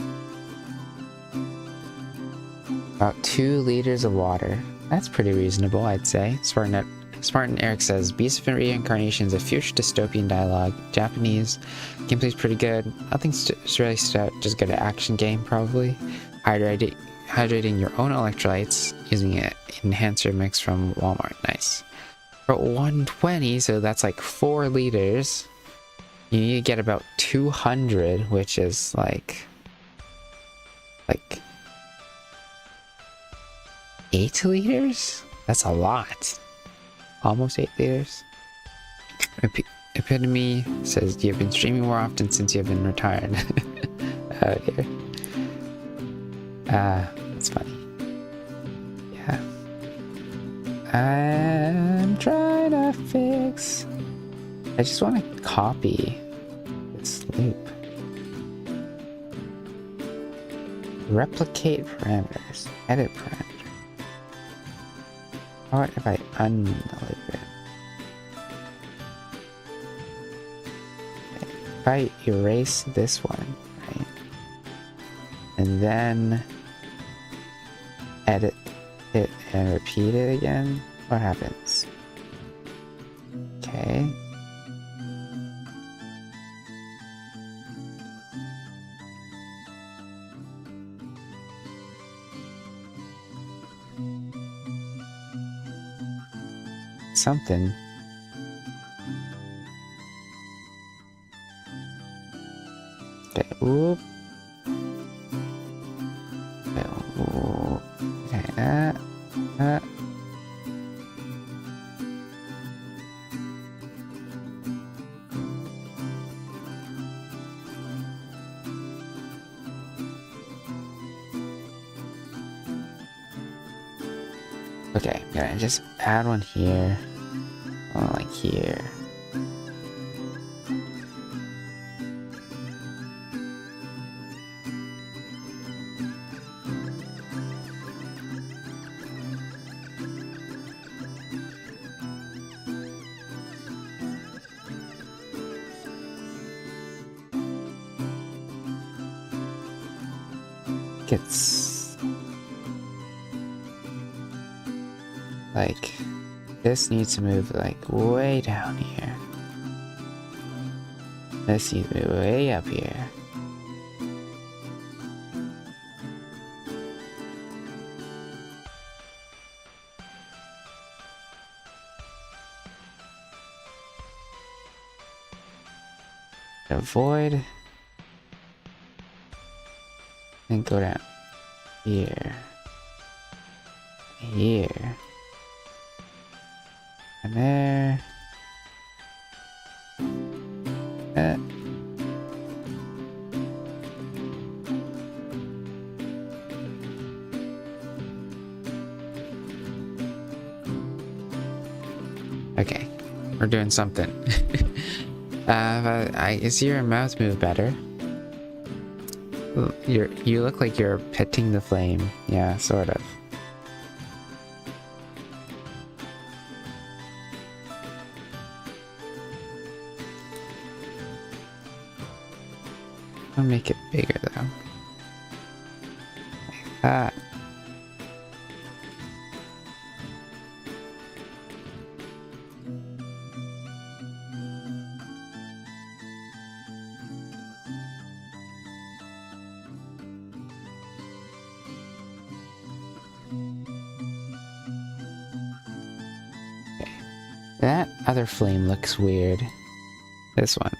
Speaker 1: About 2 liters of water. That's pretty reasonable, I'd say. Spartan Eric says, Beast of Reincarnation is a future dystopian dialogue. Japanese. Gameplay's pretty good. Nothing's really just good at action game, probably. Hydrating your own electrolytes using an enhancer mix from Walmart. Nice. For 120, so that's like 4 liters. You need to get about 200, which is like 8 liters? That's a lot. Almost 8 liters. Epitome says you've been streaming more often since you've been retired. Oh dear. That's funny. Yeah. I'm trying to fix. I just want to copy this loop. Replicate parameters. Edit parameters. What if I unloop it? If I erase this one, right? And then edit it and repeat it again, what happens? Okay. Something. Okay, whoop. Okay, whoop. Okay, Okay, I'm gonna just add one here. Oh, like here. It's like this needs to move like way down here. This needs to move way up here. Avoid and go down here, here, and there. Okay, we're doing something. Is your mouth move better? You look like you're petting the flame. Yeah, sort of. I'll make it bigger though. Like that. That other flame looks weird. This one.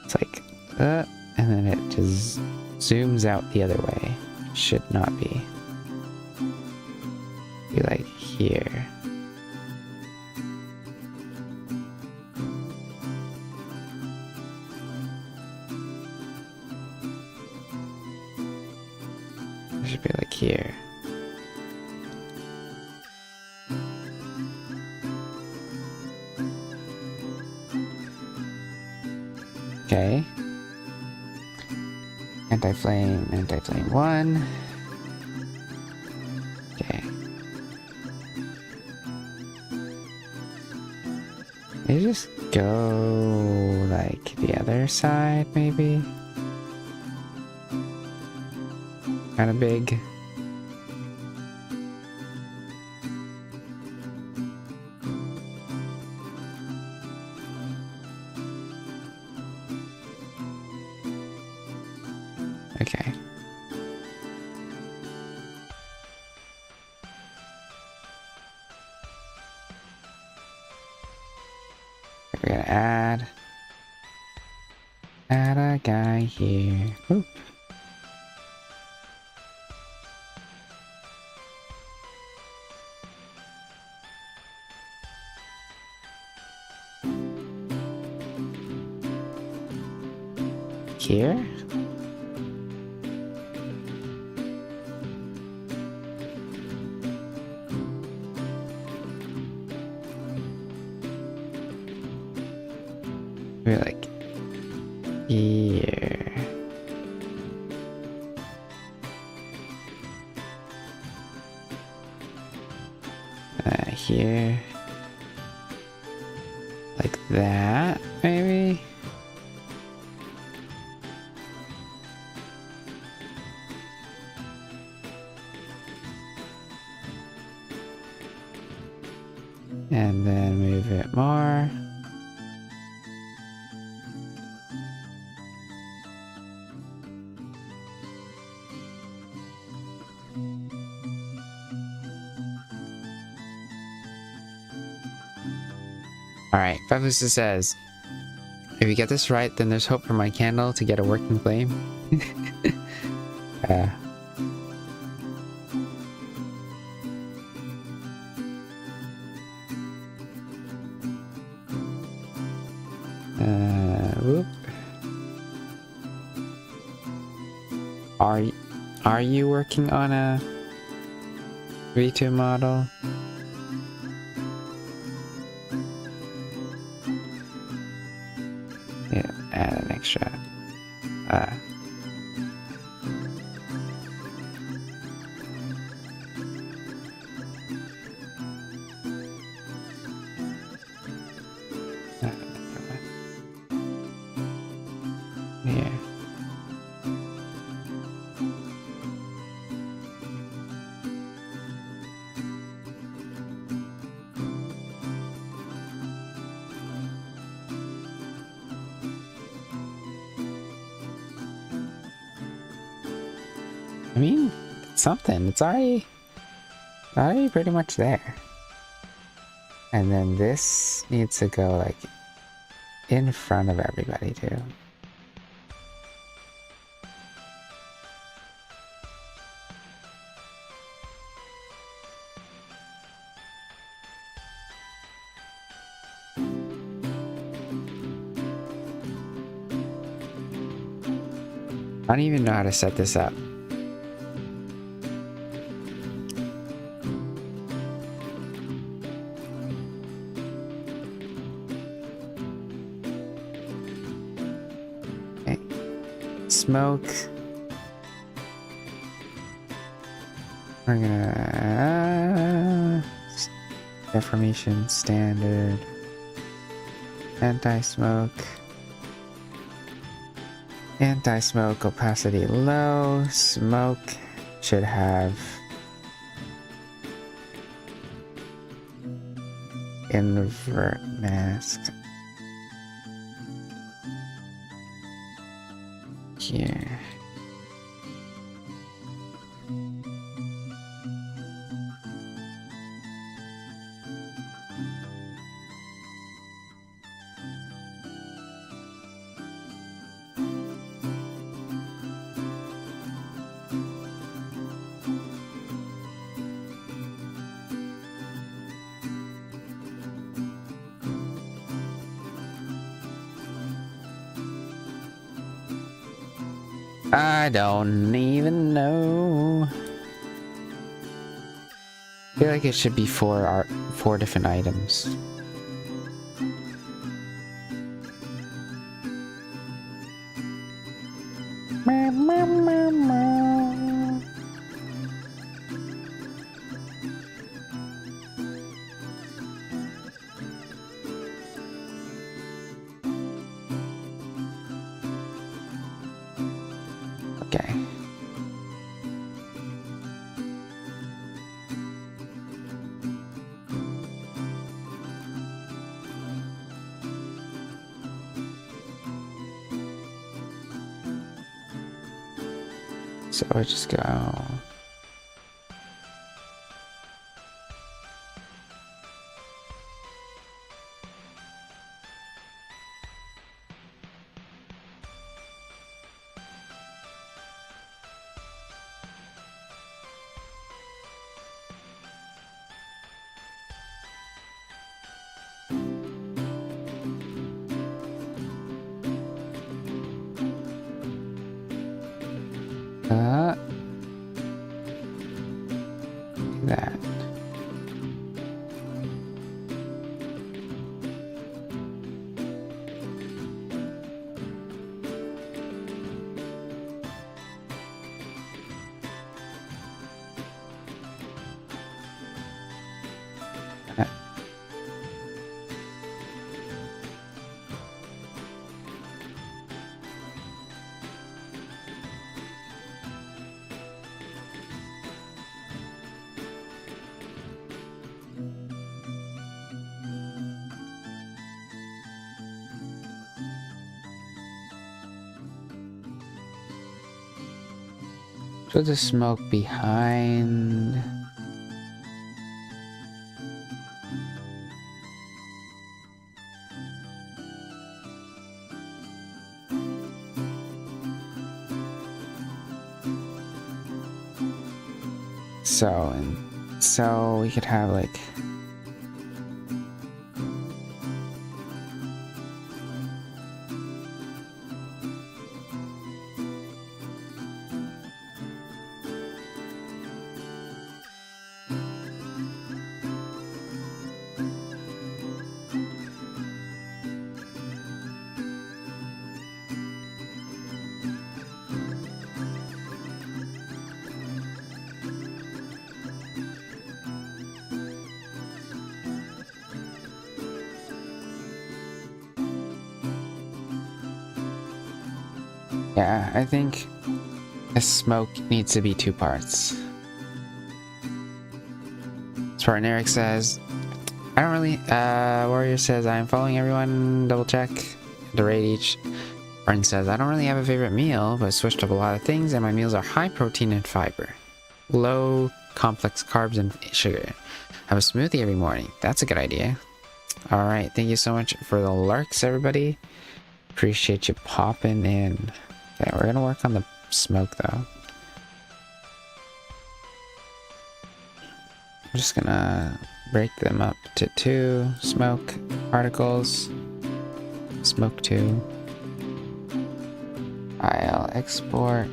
Speaker 1: It's like, and then it just zooms out the other way. Should not be. Be like here. It should be like here. Okay. Anti-flame 1. Okay. Maybe just go like the other side, maybe? Kind of big. Okay. We're gonna add a guy here. Oop. here? Maybe like here. Here. Like that, maybe? And then move it more. Alright, Febusa says, if you get this right, then there's hope for my candle to get a working flame. Whoop. Are you working on a V2 model? Yeah, add an extra. Here. I mean, it's something. It's already pretty much there. And then this needs to go like in front of everybody too. I don't even know how to set this up. Okay. Smoke. We're gonna deformation standard, anti-smoke. Anti-smoke opacity low. Smoke should have invert mask here. I don't even know. I feel like it should be four different items. Okay. So I just go. Put the smoke behind. So we could have like yeah, I think the smoke needs to be 2 parts. Spartan Eric says, I don't really, Warrior says, I'm following everyone, double check, the rate each. Spartan says, I don't really have a favorite meal, but switched up a lot of things, and my meals are high protein and fiber. Low complex carbs and sugar. Have a smoothie every morning. That's a good idea. Alright, thank you so much for the larks, everybody. Appreciate you popping in. Okay, we're gonna work on the smoke, though. I'm just gonna break them up to 2 smoke particles. Smoke 2. I'll export.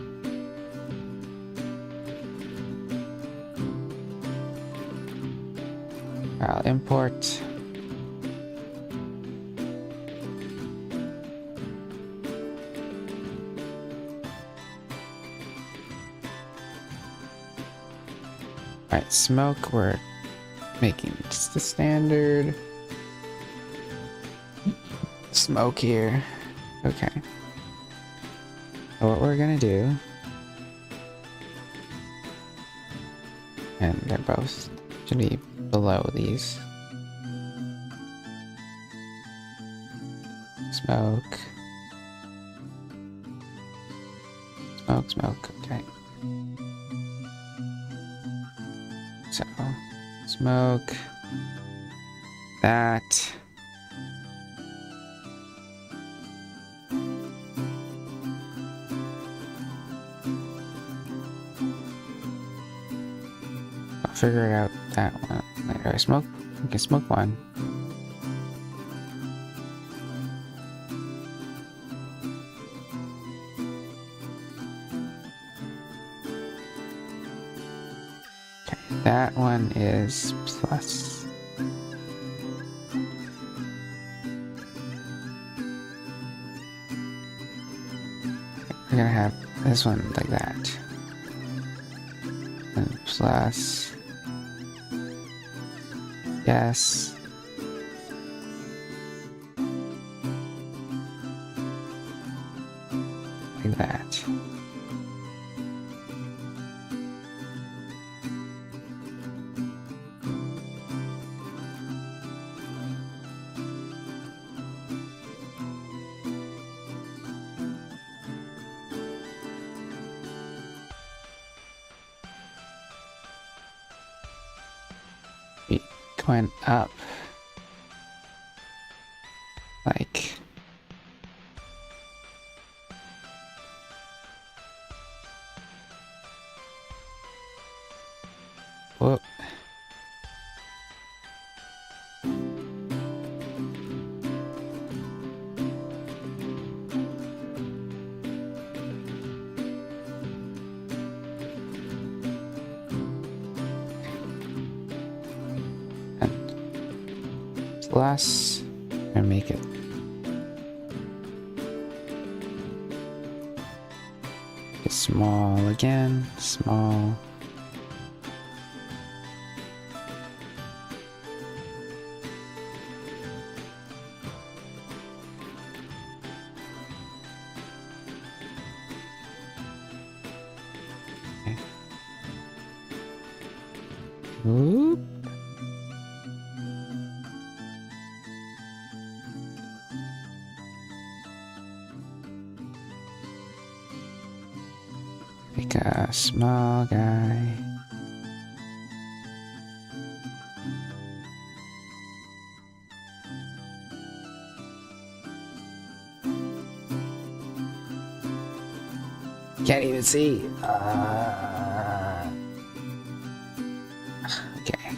Speaker 1: I'll import. Alright, smoke, we're making just the standard smoke here. Okay. So what we're gonna do, and they're both should be below these. Smoke. Smoke, smoke, okay. So, smoke, that. I'll figure it out that one later. Smoke, we can smoke one. That one is plus. We're gonna have this one like that. And plus. Yes. Like that. Went up like whoop. Plus, and make it small again, small. Oop. Like a small guy. Can't even see. Okay.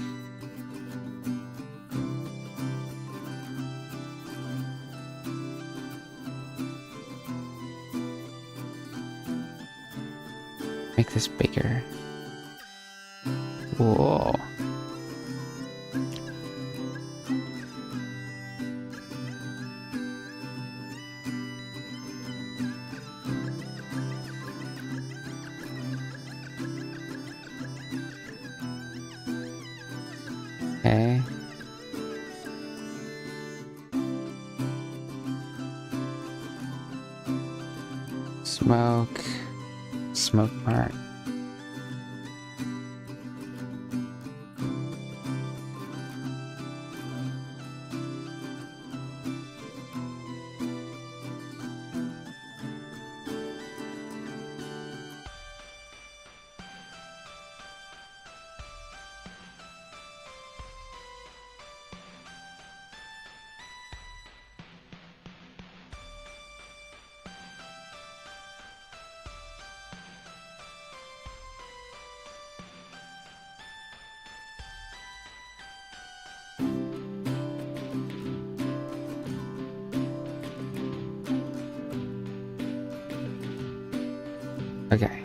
Speaker 1: Make this bigger. Whoa. Okay. Smoke mark. Okay.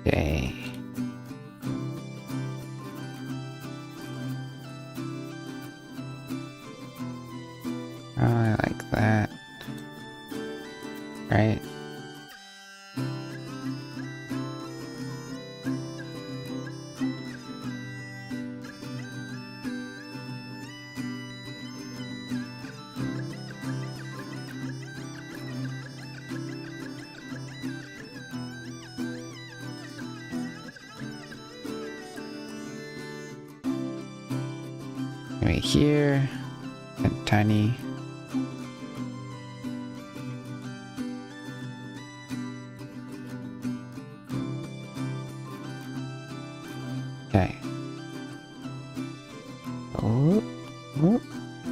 Speaker 1: Okay. Oh, I like that. Right? Right here. And tiny. Okay. Oh, oh,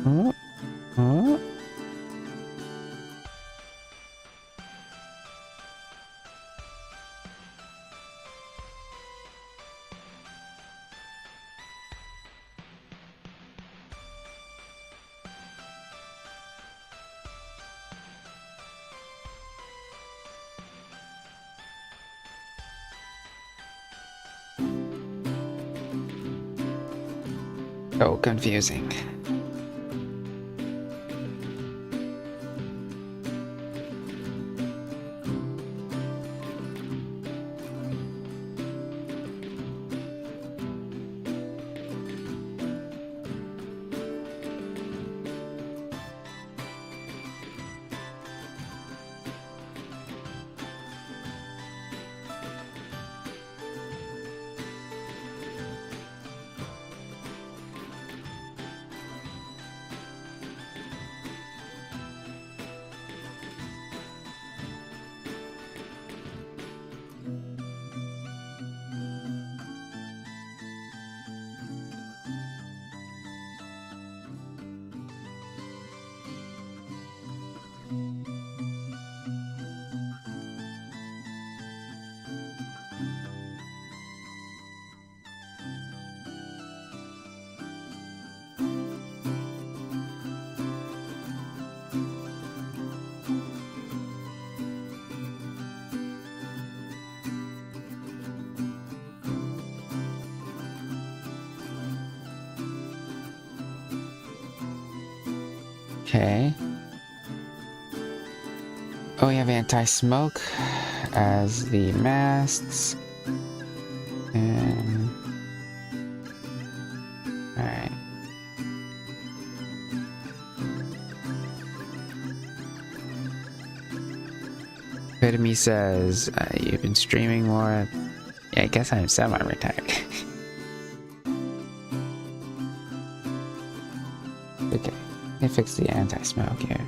Speaker 1: oh, oh. So confusing. Okay. Oh, we have anti-smoke as the masts. And... Alright. VTUBE-A-THON says, you've been streaming more. Yeah, I guess I'm semi-retired. Okay, let me fix the anti-smoke here.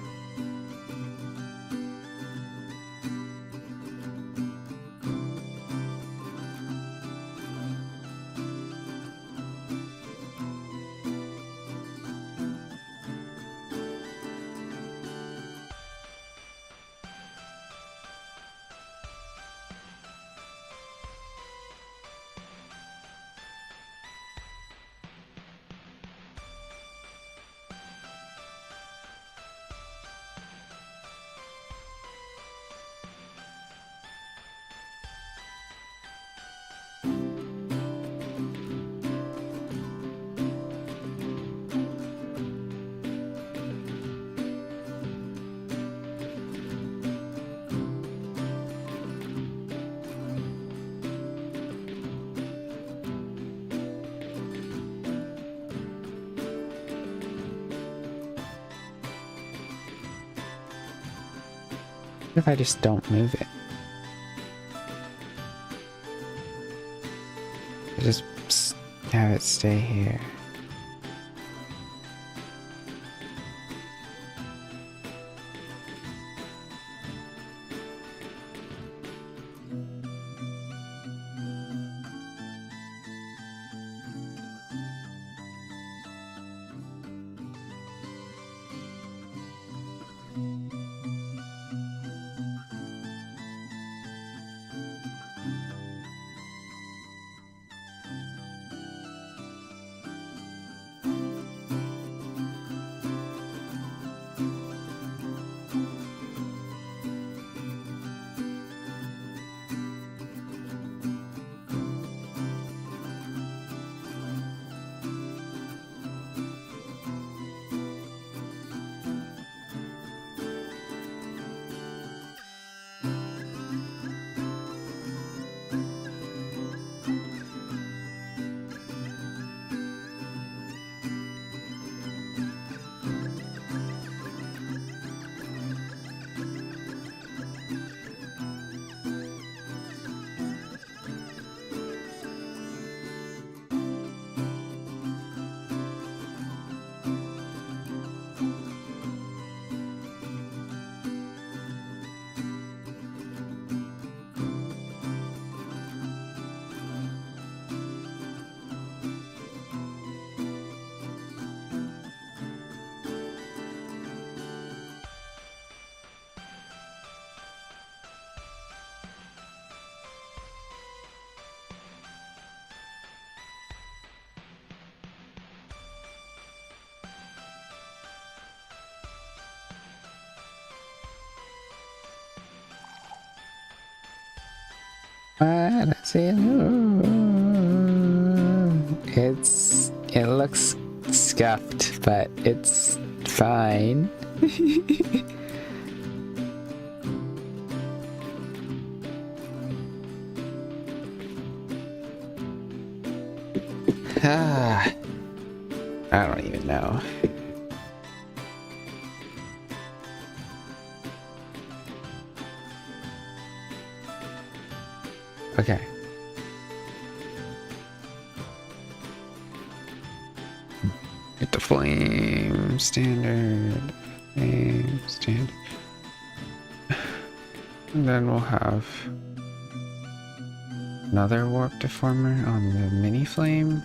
Speaker 1: What if I just don't move it? I just have it stay here. Let's see. It looks scuffed, but it's fine. I don't even know. Okay. Get the flame standard. Flame standard. And then we'll have another warp deformer on the mini flame.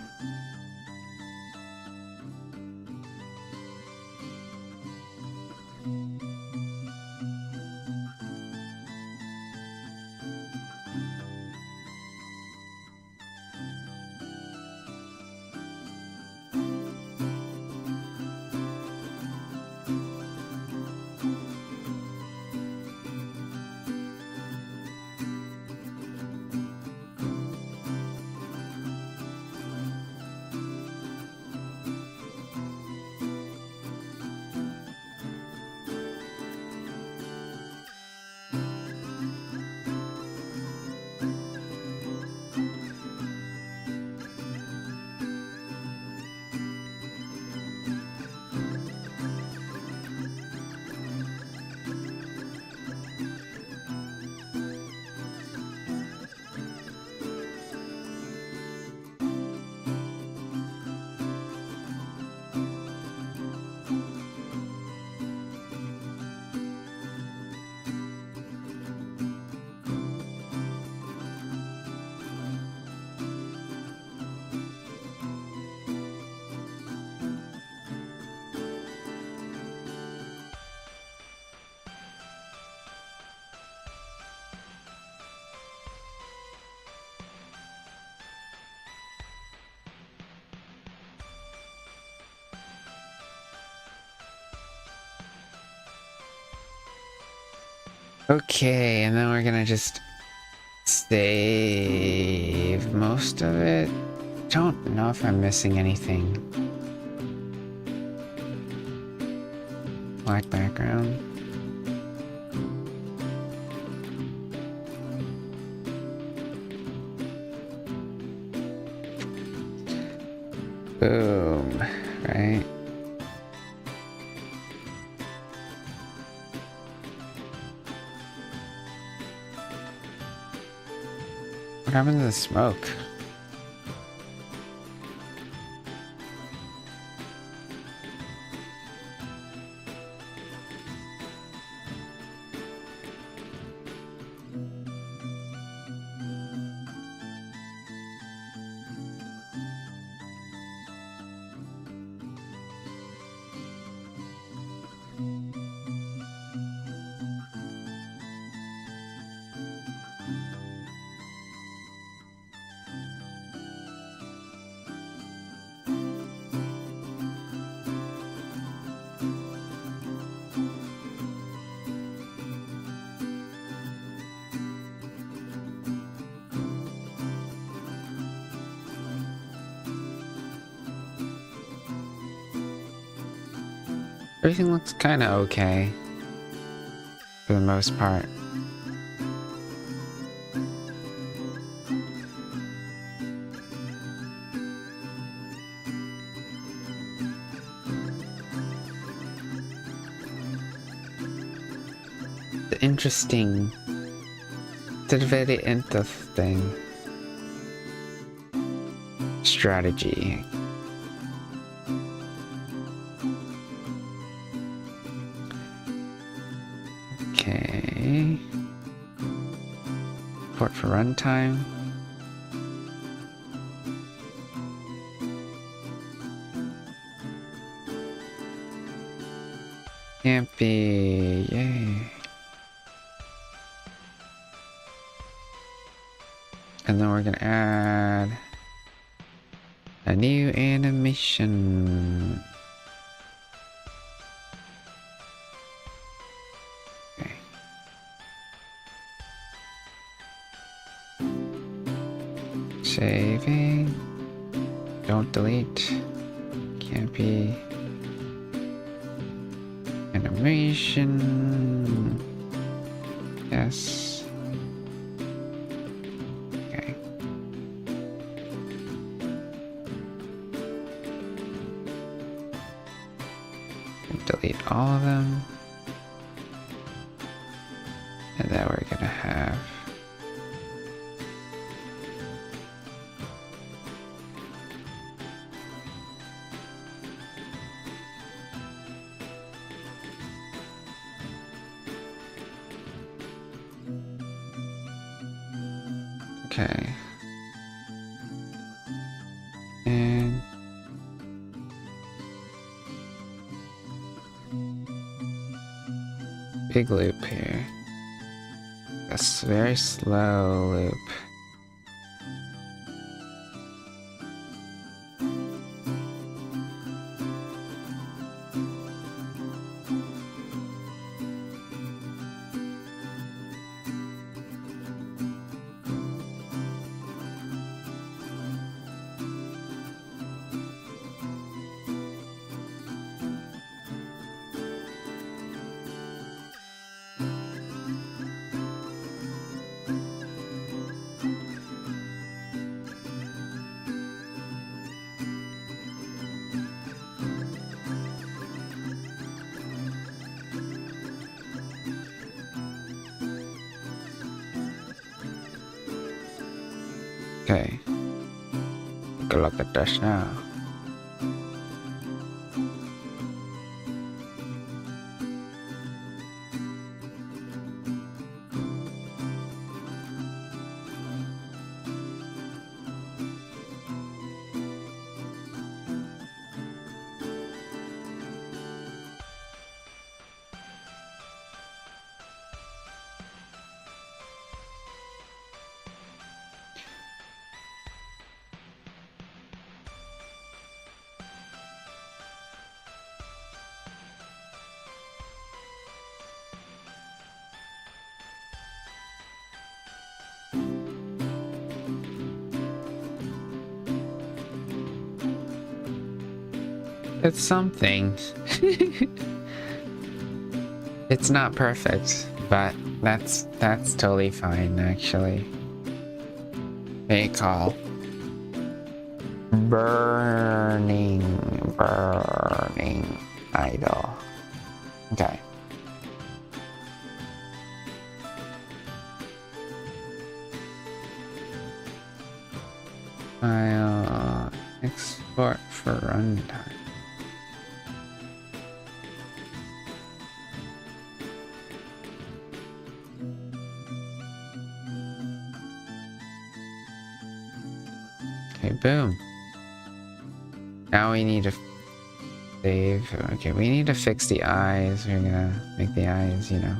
Speaker 1: Okay, and then we're gonna just save most of it. Don't know if I'm missing anything. Black background. Boom, right? What happened to the smoke? Everything looks kind of okay for the most part. The interesting, it's a very interesting strategy. Okay. Port for runtime. Can't be. Yay. And then we're gonna add a new animation. Okay. Saving. Don't delete. Can't be. Animation. Yes. Okay. Delete all of them. And then we're gonna have okay. And big loop here. A very slow loop. Okay. Take a look at this now. It's something. It's not perfect, but that's totally fine, actually. Hey, call. Burning idol. Okay. File export for runtime. Okay, boom. Now we need to save. Okay, we need to fix the eyes. We're gonna make the eyes, you know,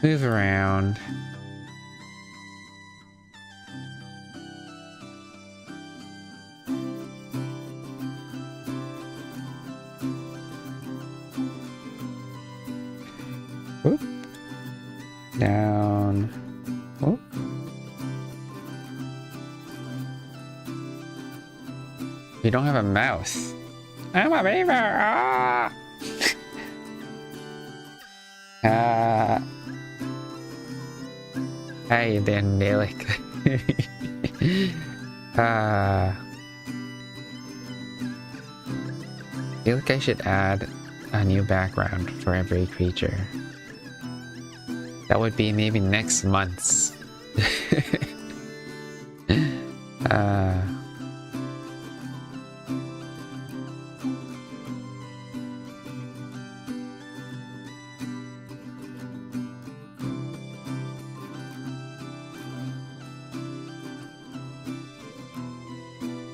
Speaker 1: move around. Whoop. Down. Whoop. You don't have a mouse. I'm a beaver! Ah! How you doing, Dalek? I feel like I should add a new background for every creature. That would be maybe next month's.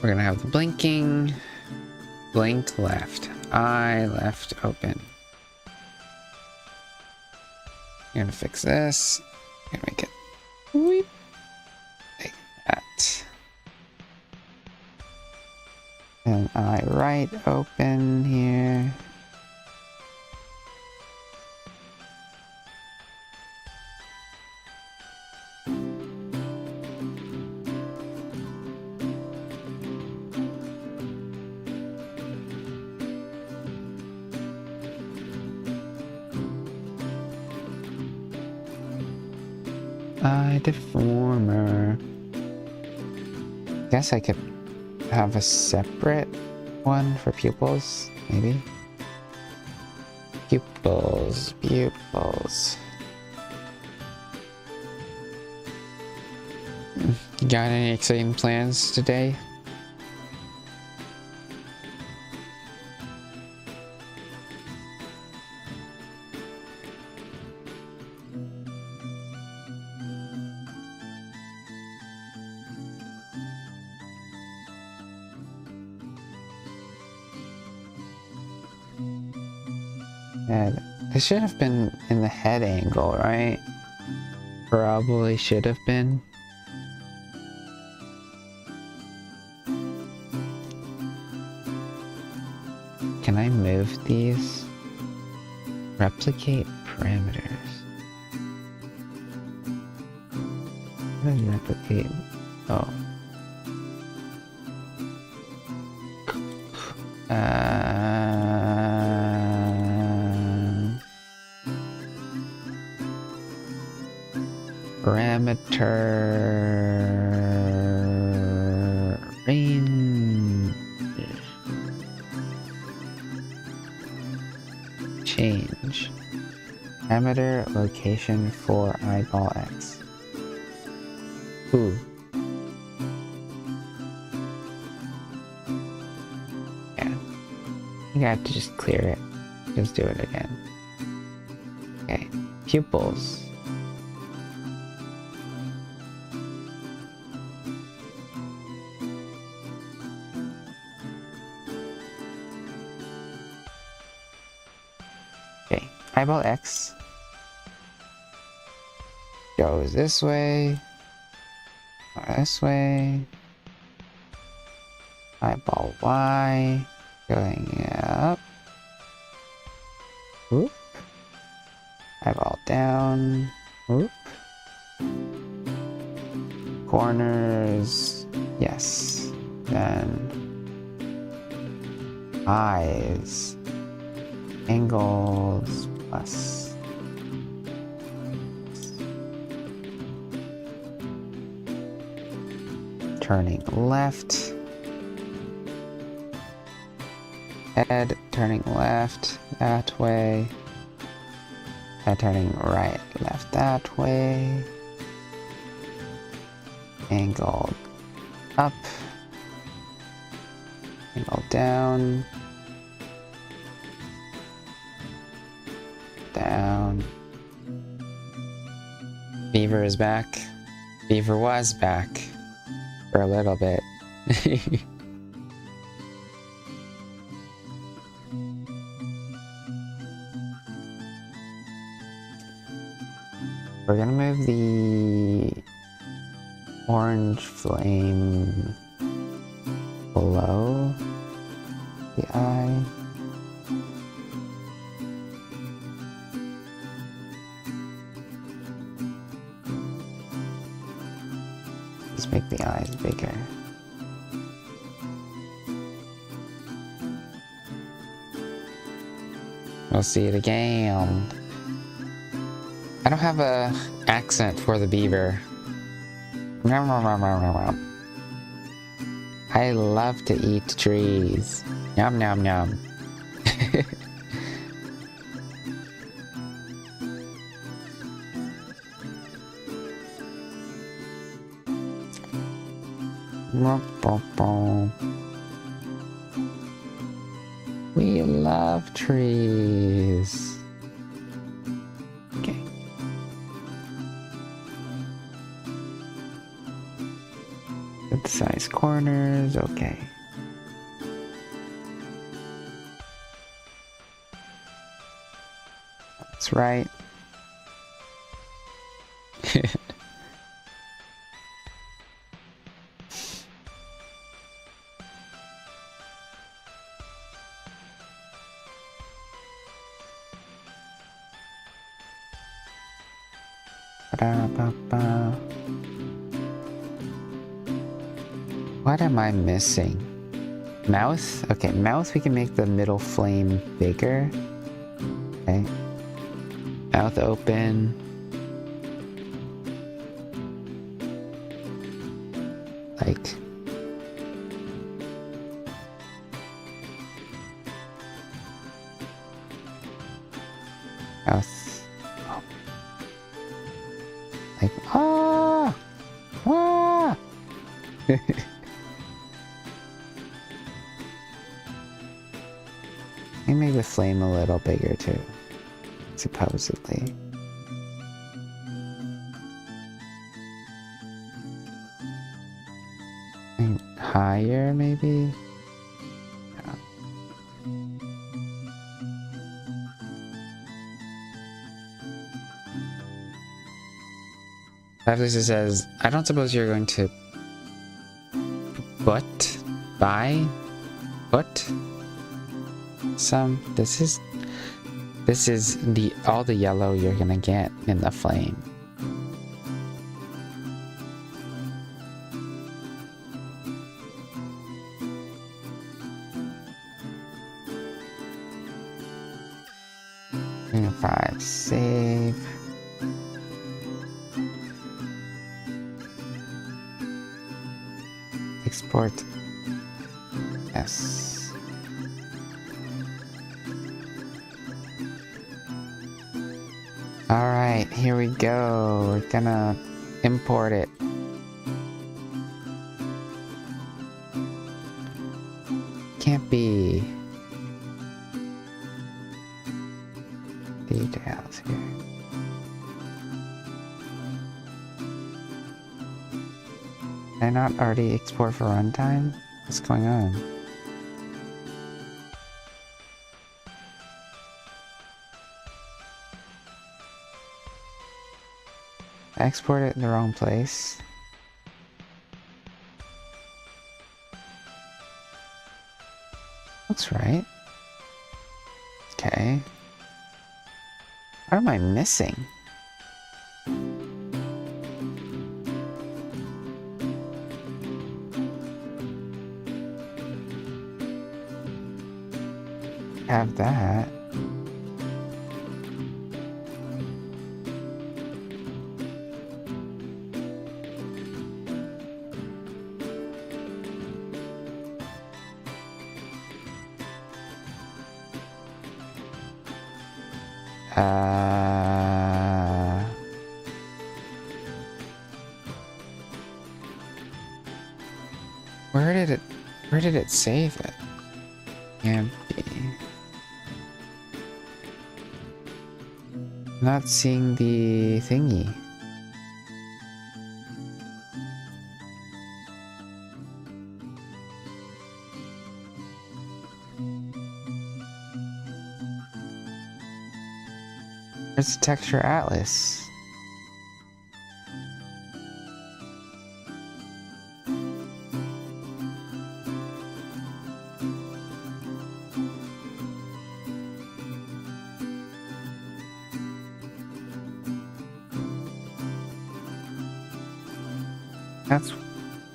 Speaker 1: We're gonna have the blinking, blink left, eye left open. I'm gonna fix this. I'm gonna make it whoop, like that. And eye right open here. Eye deformer. Guess I could have a separate one for pupils, maybe. Pupils. Got any exciting plans today? Head. It should have been in the head angle, right? Probably should have been. Can I move these? Replicate parameters. What is replicate? Oh. Parameter range change parameter location for eyeball X. Ooh. Yeah. I think I have to just clear it. Just do it again. Okay. Pupils. Eyeball X goes this way, or this way. Eyeball Y going up. Whoop. Eyeball down. Whoop. Corners. Yes. Then eyes. Angles plus. Turning left. Head turning left that way. Head turning right, left that way. Angle up. Angle down. Down. Beaver is back. Beaver was back for a little bit. We're gonna move the orange flame below the eye. Just make the eyes bigger. We'll see it again. I don't have a accent for the beaver. I love to eat trees. Yum yum yum. We love trees. Okay. Good size corners, okay. That's right. What am I missing? Mouth? Okay, mouth we can make the middle flame bigger. Okay. Mouth open. Like... mouth. Like, ah! Ah! I made the flame a little bigger too, supposedly. And higher, maybe? Yeah. Lisa says, I don't suppose you're going to buy some. This is all the yellow you're gonna get in the flame. And 5, save. Export. Yes. Alright, here we go. We're gonna import it. Can't be. Details here. Did I not already export for runtime? What's going on? I exported it in the wrong place. Looks right. Okay. What am I missing? have that. Where did it save it? Can't be. Not seeing the thingy. Where's the texture atlas? That's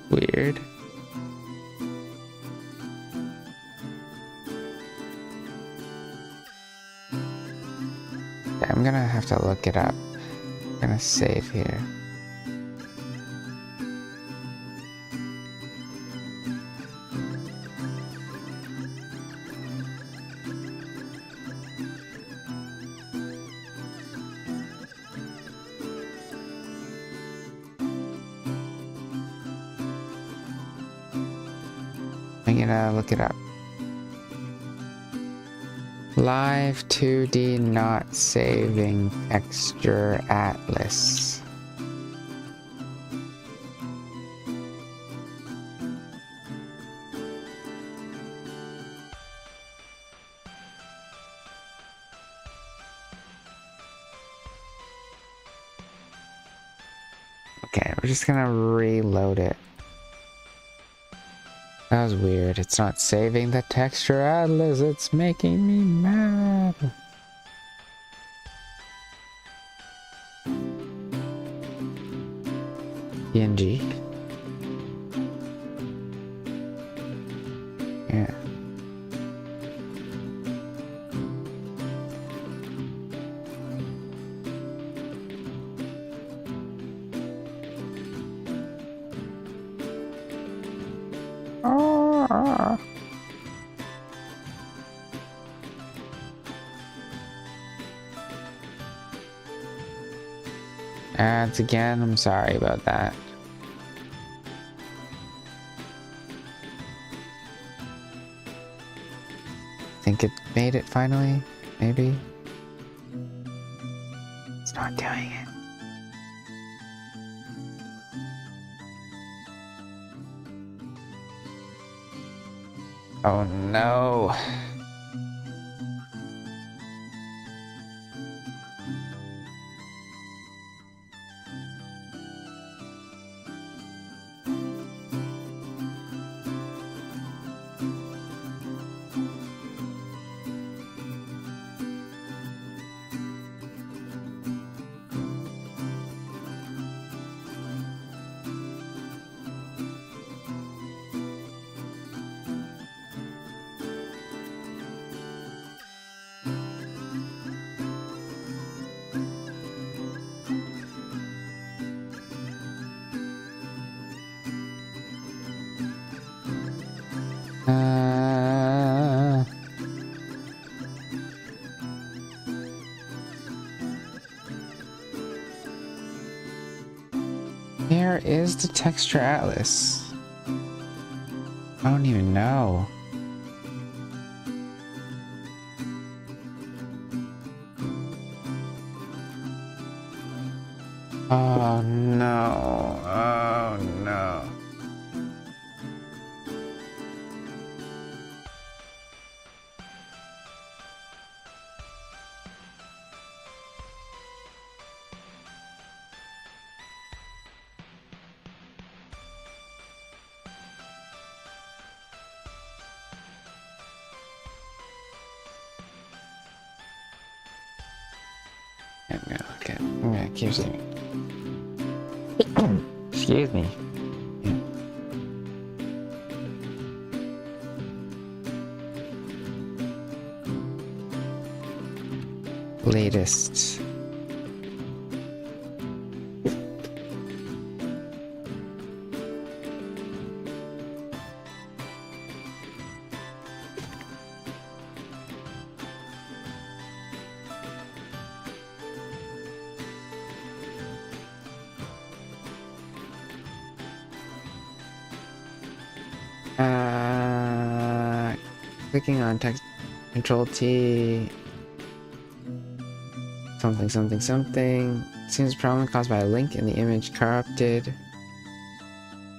Speaker 1: weird. Okay, I'm gonna have to look it up. I'm gonna save here. I'm gonna look it up. Live 2D not saving texture atlas. Okay, we're just gonna reload it. That was weird. It's not saving the texture atlas. It's making me mad. PNG. Yeah. Ads again, I'm sorry about that. Think it made it finally? Maybe? It's not doing it. Oh no. Where is the texture atlas? I don't even know. Oh no. Oh no. I'm gonna keep saying it. Excuse me. Yeah. latest. Clicking on text Control T. Something, something, something. Seems a problem caused by a link in the image corrupted.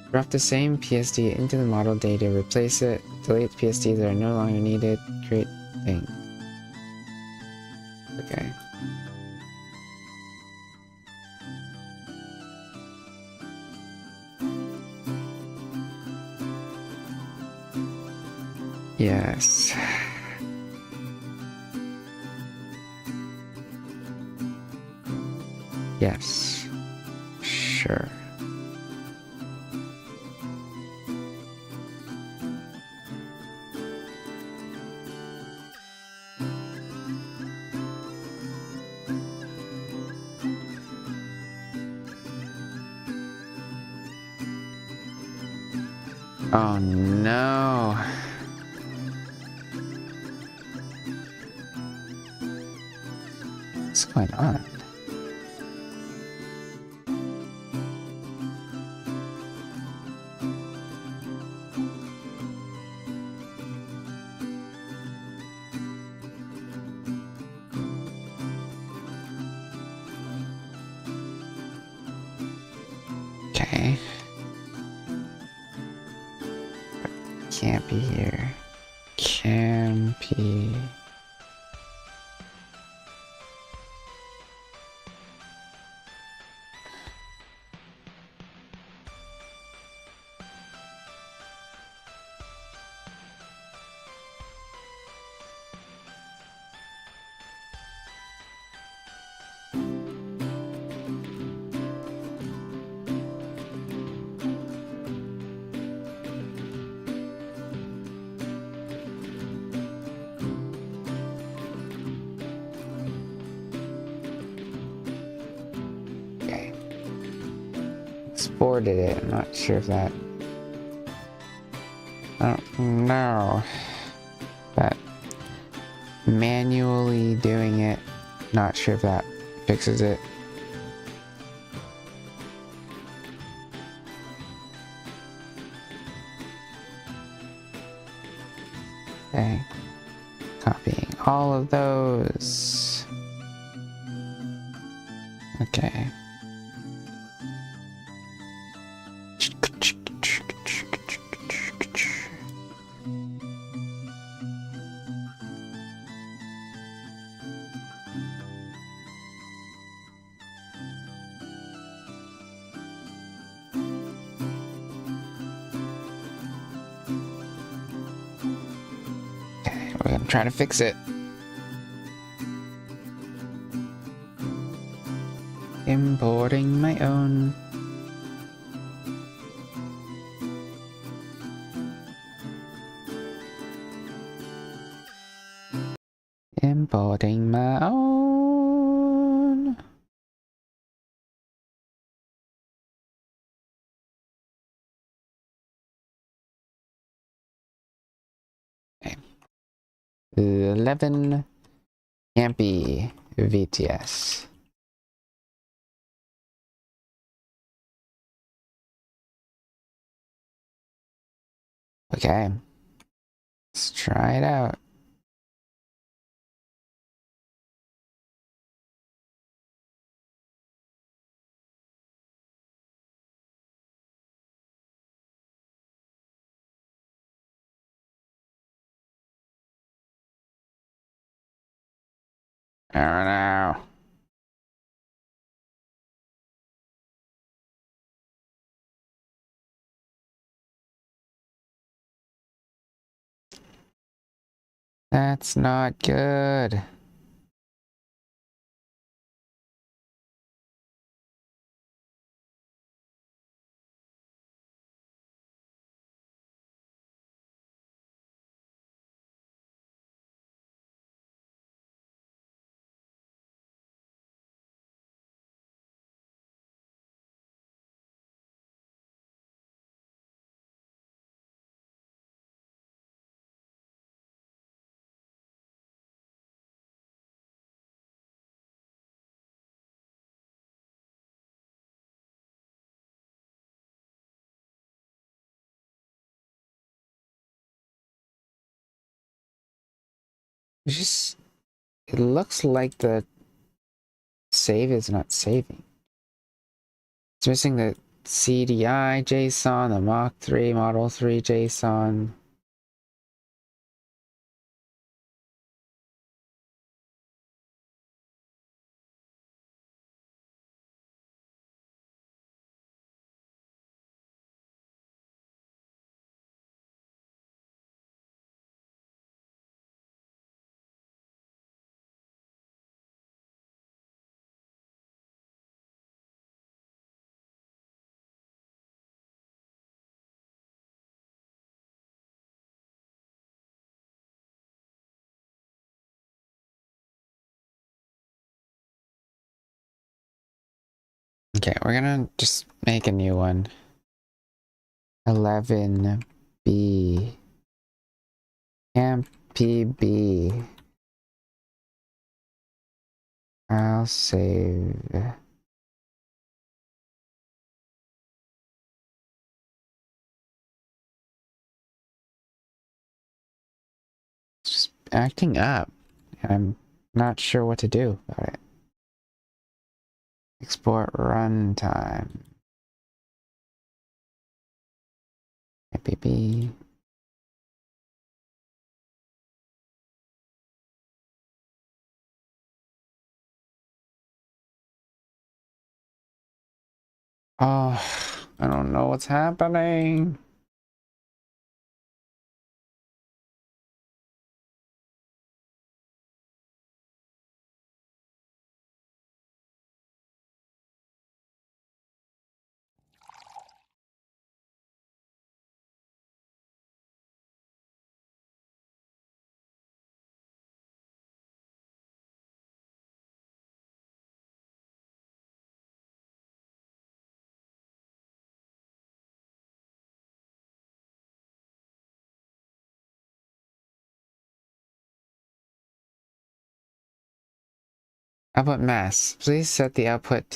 Speaker 1: Drop the same PSD into the model data, replace it, delete PSDs that are no longer needed, create thing. Okay. Yes. Yes. Sure. Oh no. What's going on? Okay. Can't be here. Can be. Okay. Exported it. I'm not sure if that. I don't know. But manually doing it, not sure if that fixes it. Okay. Copying all of those. Okay. Okay, we're gonna try to fix it. Importing my own. Importing my own. Okay. 11 can't be VTS. Okay. Let's try it out. I don't know. That's not good. It's just, it looks like the save is not saving. It's missing the CDI JSON, the Mach 3, Model 3 JSON. Okay, we're gonna just make a new one. 11B. Camp PB. I'll save. It's just acting up. I'm not sure what to do about it. Export runtime. PB. Oh, I don't know what's happening. Output mass. Please set to output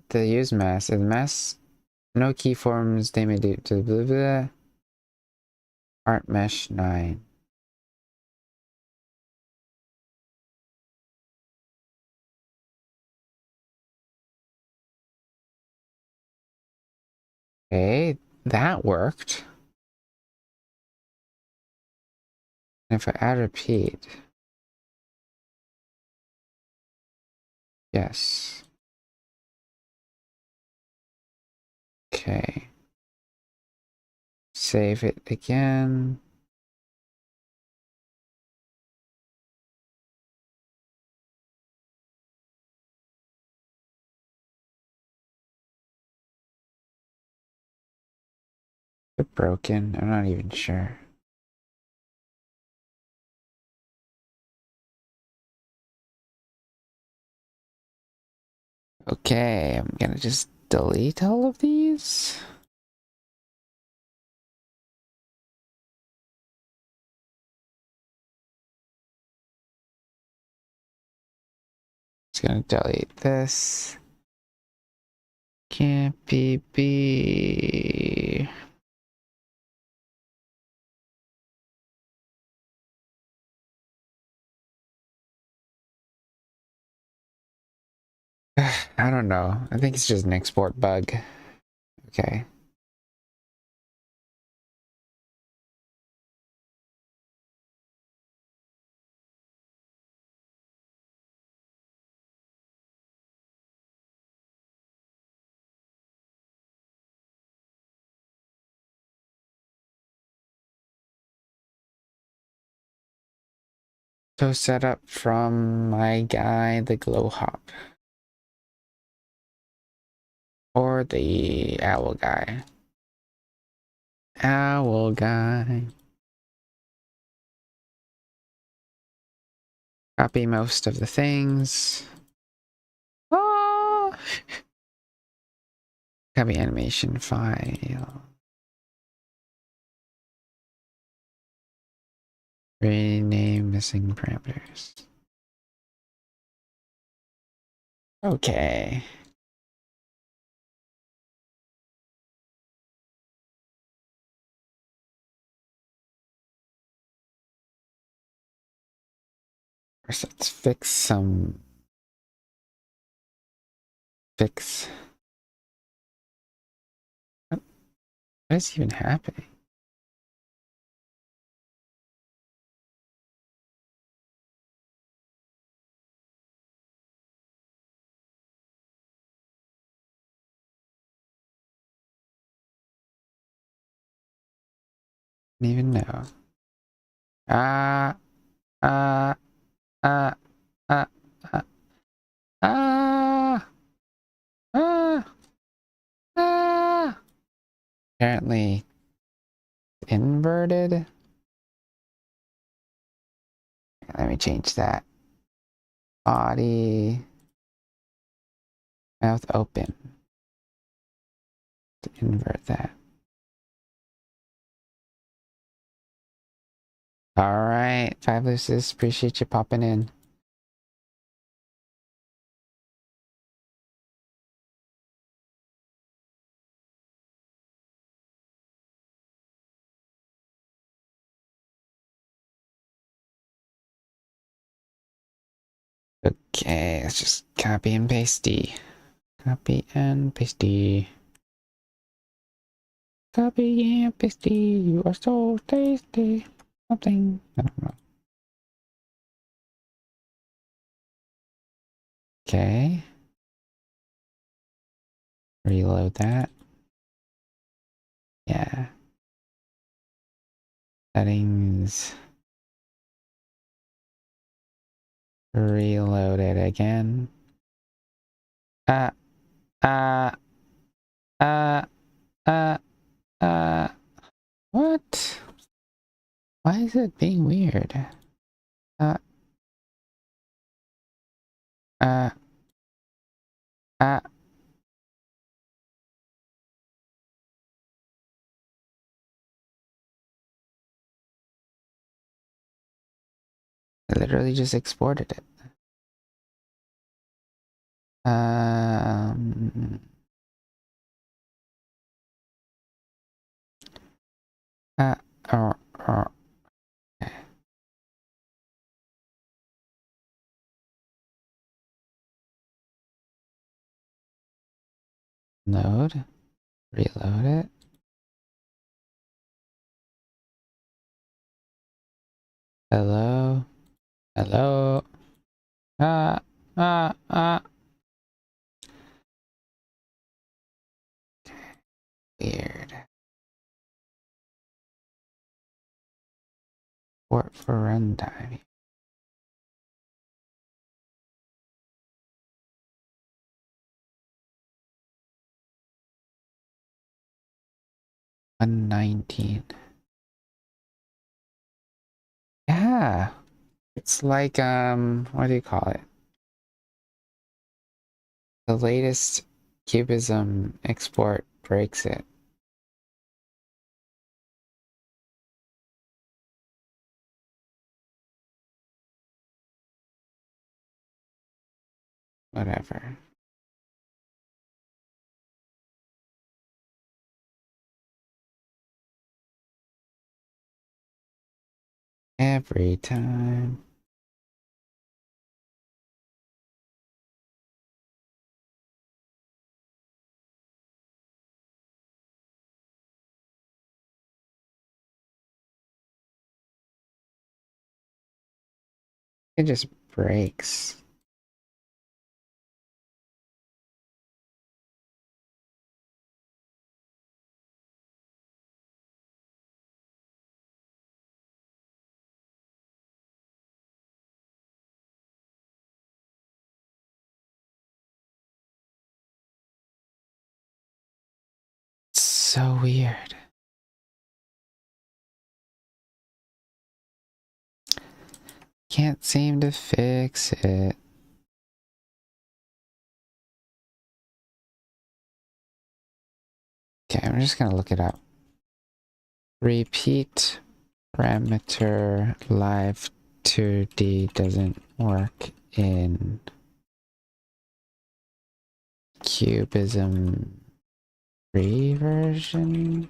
Speaker 1: the use mass. If the mass no keyforms they may do to blah blah. Art mesh 9. Okay, that worked. And if I add repeat. Yes. Okay. Save it again. They're broken. I'm not even sure. Okay, I'm gonna just delete all of these. Just gonna delete this. Can't be. I don't know. I think it's just an export bug. Okay. So set up from my guy, the glow hop. Or the owl guy. Owl guy. Copy most of the things. Ah! Copy animation file. Rename missing parameters. Okay. First, let's fix some... What is even happening? I don't even know. Ah, ah, ah, ah, ah, ah, ah, ah. Apparently inverted. Let me change that. Body, mouth open. To invert that. All right, Five Lucis, appreciate you popping in. Okay, let's just copy and pasty. Copy and pasty. Copy and pasty. You are so tasty. Something. I don't know. Okay. Reload that. Yeah. Settings. Reload it again. Uh, uh, uh, uh, what? Why is it being weird? Uh, uh, uh. I literally just exported it. Um. Uh, uh, uh. Load. Reload it. Hello. Hello. Ah, ah, ah. Weird. Port for runtime. $119. Yeah. It's like, what do you call it? The latest Cubism export breaks it. Whatever. Every time. It just breaks. It's so weird. Can't seem to fix it. Okay, I'm just gonna look it up. Repeat parameter live 2D doesn't work in Cubism 3 version.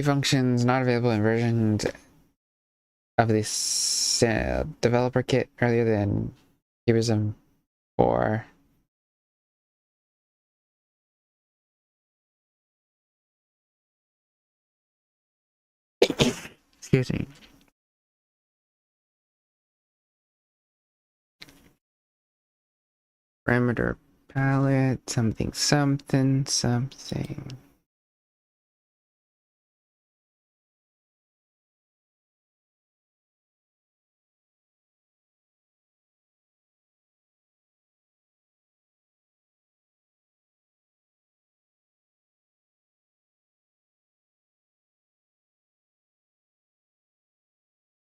Speaker 1: functions not available in versions of this developer kit earlier than Cubism 4. Excuse me. Parameter palette, something, something, something.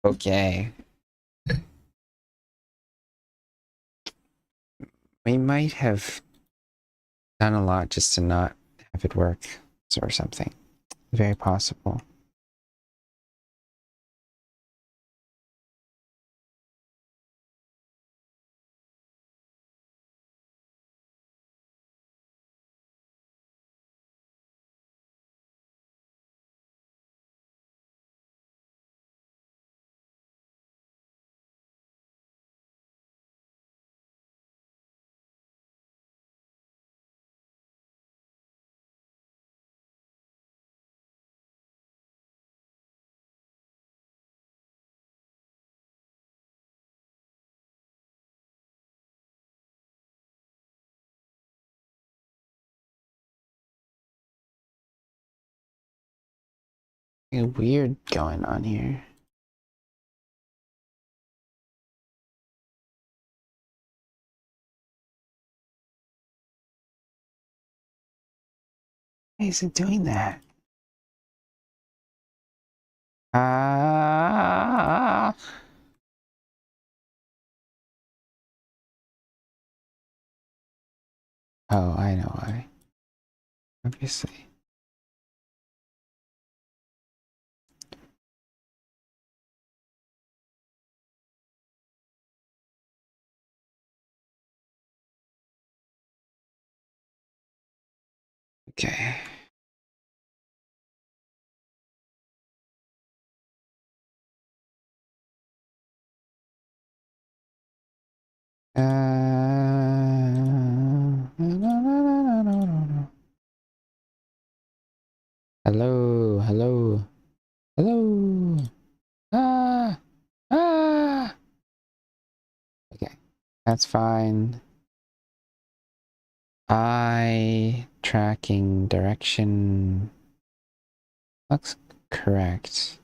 Speaker 1: Okay. We might have done a lot just to not have it work or something. Very possible. Something weird going on here. Why is it doing that? Ah. Oh, I know why. Obviously. Okay. Hello, hello, hello. Ah, ah. Okay, that's fine. Eye tracking direction looks correct.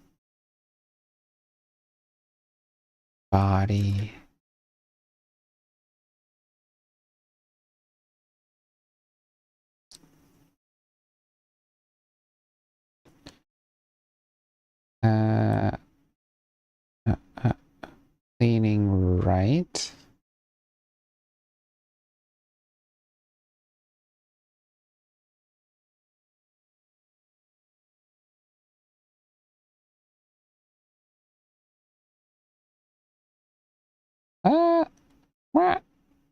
Speaker 1: Body. Uh, uh, uh, leaning right. What?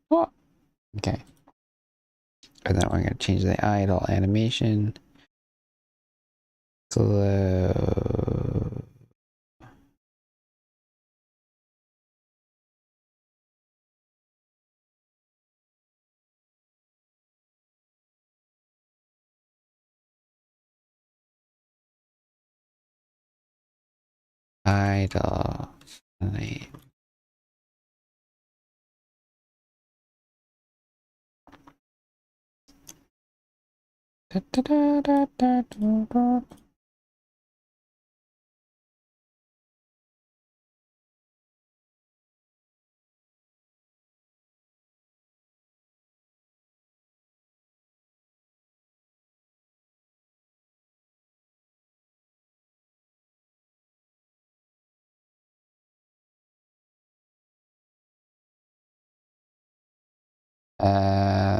Speaker 1: What? Okay. And then we're gonna change the idle animation. Glow. Idle flame. Da, da, da, da, da, da, da.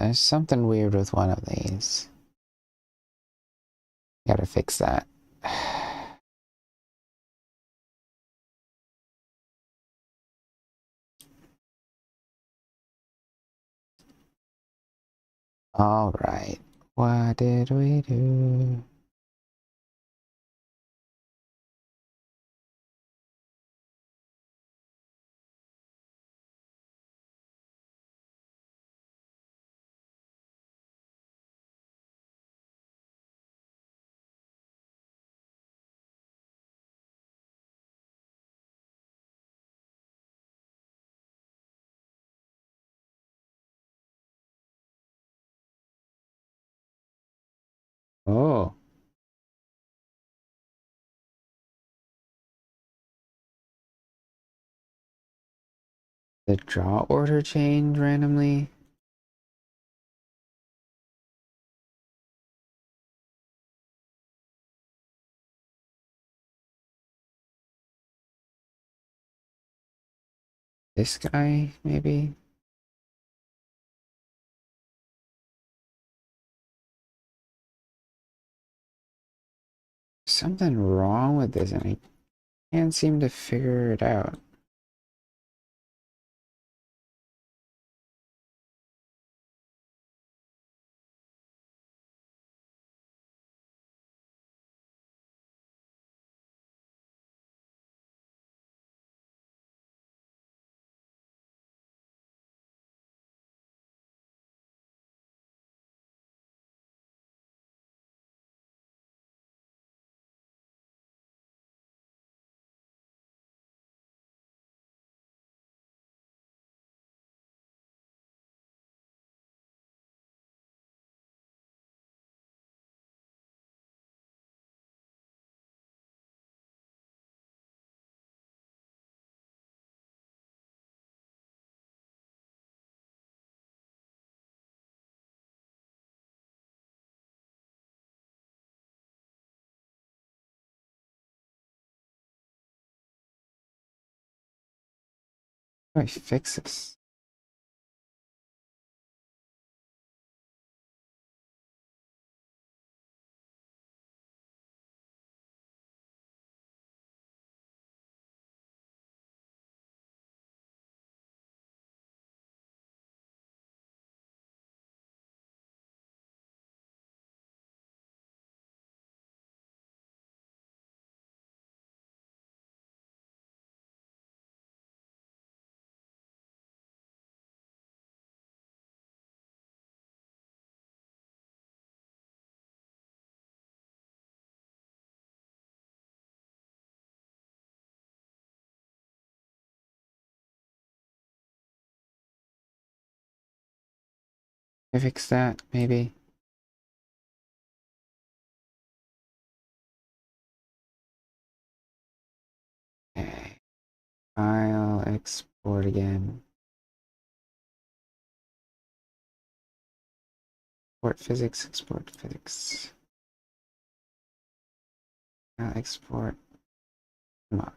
Speaker 1: There's something weird with one of these. Gotta fix that. All right. What did we do? Oh. The draw order change randomly? This guy, maybe? Something wrong with this and I can't seem to figure it out. How do I fix this? Can I fix that, maybe? Okay. File, export again. Export physics, export physics. File, export. Mock.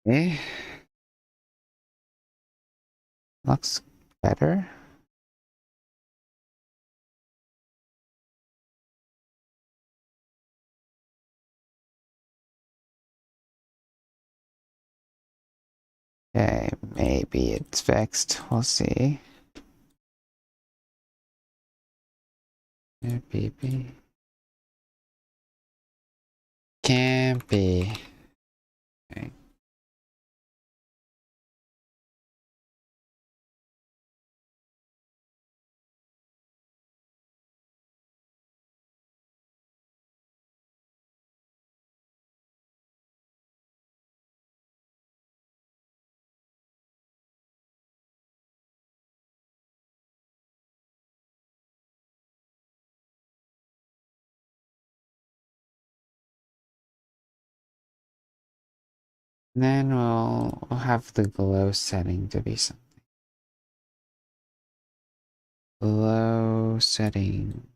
Speaker 1: Okay. Looks better. Okay, maybe it's fixed. We'll see. Maybe. Can't be. Okay. And then we'll have the glow setting to be something. Glow setting.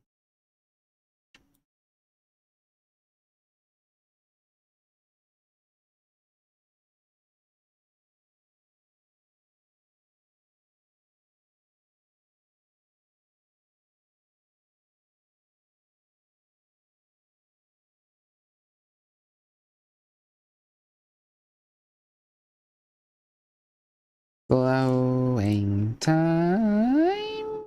Speaker 1: Glowing time.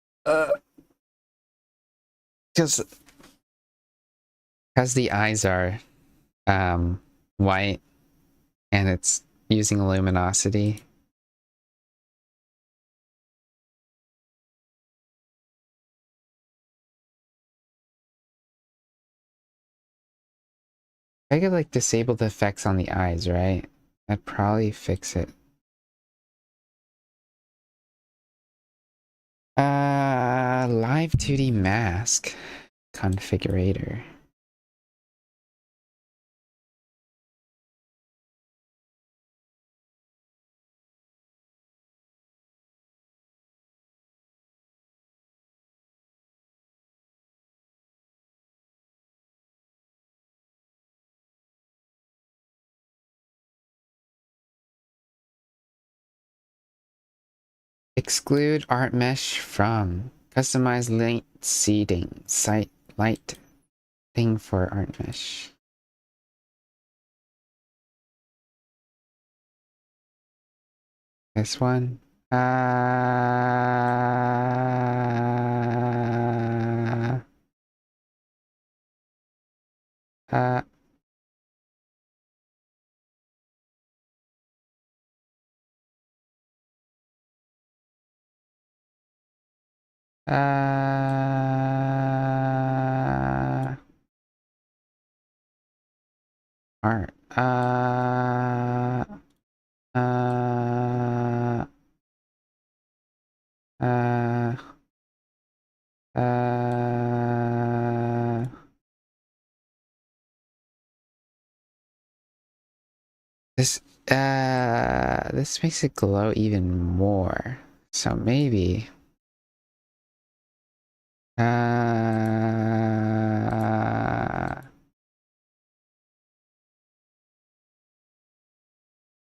Speaker 1: Because the eyes are white and it's using luminosity. I could like disable the effects on the eyes, right? I'd probably fix it. Live 2D mask configurator. Exclude art mesh from customize light seeding site light thing for art mesh. This one. Uh, uh, art. Uh, uh, uh, this, this makes it glow even more. So maybe,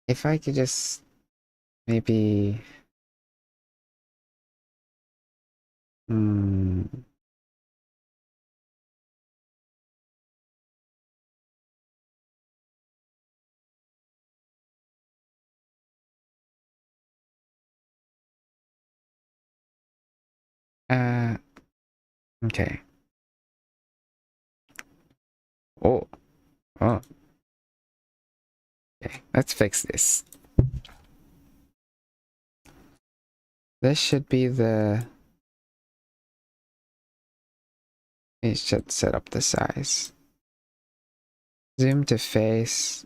Speaker 1: if I could just maybe, uh, okay. Oh, oh, okay. Let's fix this. This should be the, it should set up the size. Zoom to face.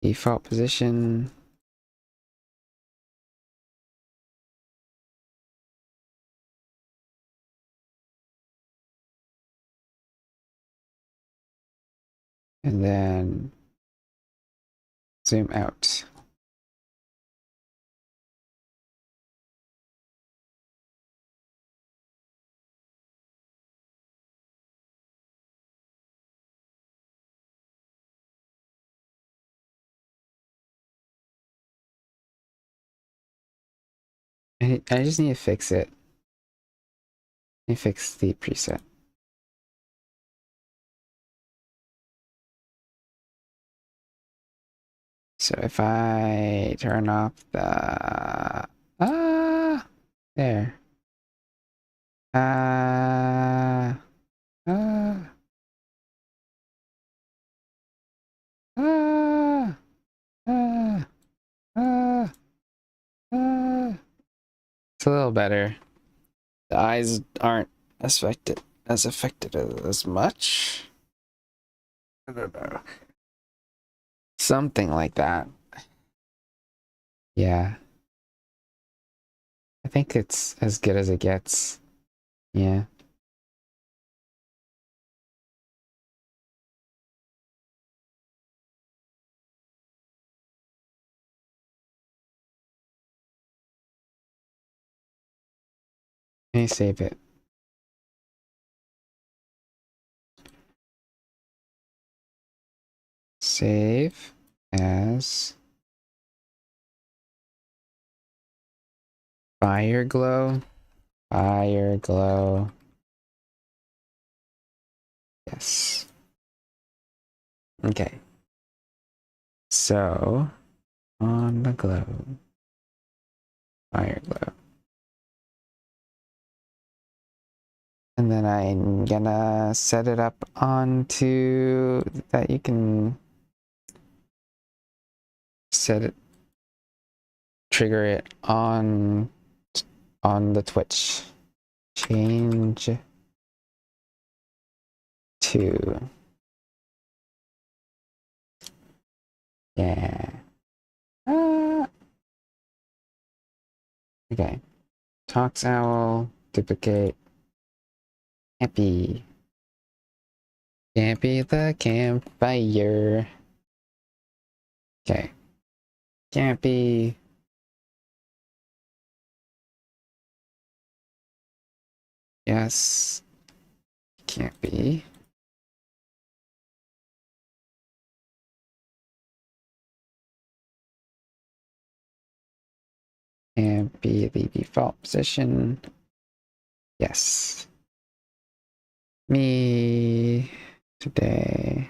Speaker 1: Default position. And then zoom out. I just need to fix it. Let me fix the preset. So if I turn off the there. Uh uh uh uh uh It's a little better. The eyes aren't affected as much. I don't know. Something like that. Yeah. I think it's as good as it gets. Yeah. Let me save it. Save as fire glow. Fire glow. Yes. Okay. So on the globe. Fire globe. And then I'm gonna set it up onto that you can set it, trigger it on the Twitch. Change to, yeah. Okay. Talks owl, duplicate. Happy. Happy the campfire. Okay. Can't be. Yes. Can't be. Can't be the default position. Yes. Me today.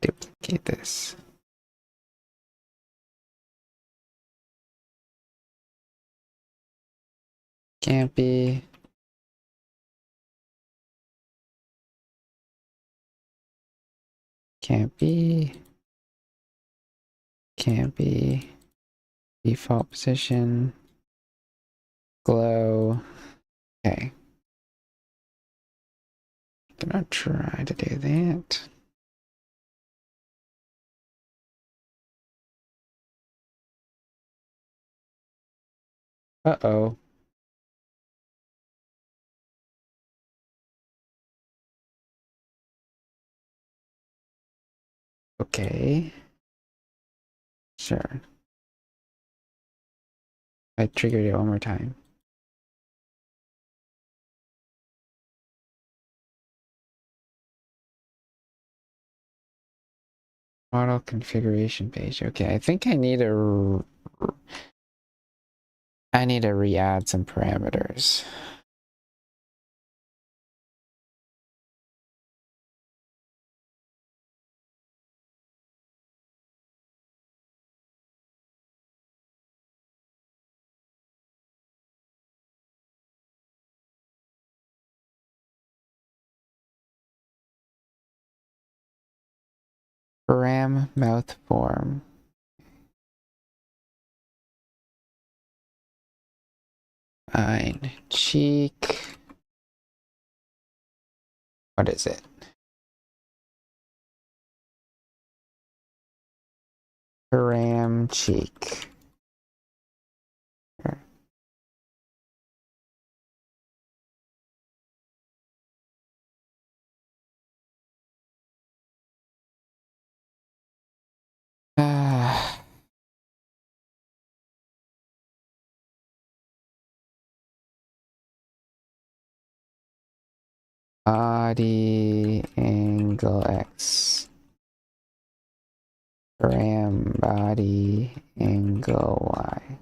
Speaker 1: Duplicate this. Can't be. Can't be. Can't be. Default position. Glow. Okay. Gonna try to do that. Uh-oh. Okay. Sure. I triggered it one more time. Model configuration page. Okay, I think I need to re-add some parameters. Param mouth form. Fine. Cheek. What is it? Param cheek. Body angle X. Param body angle Y.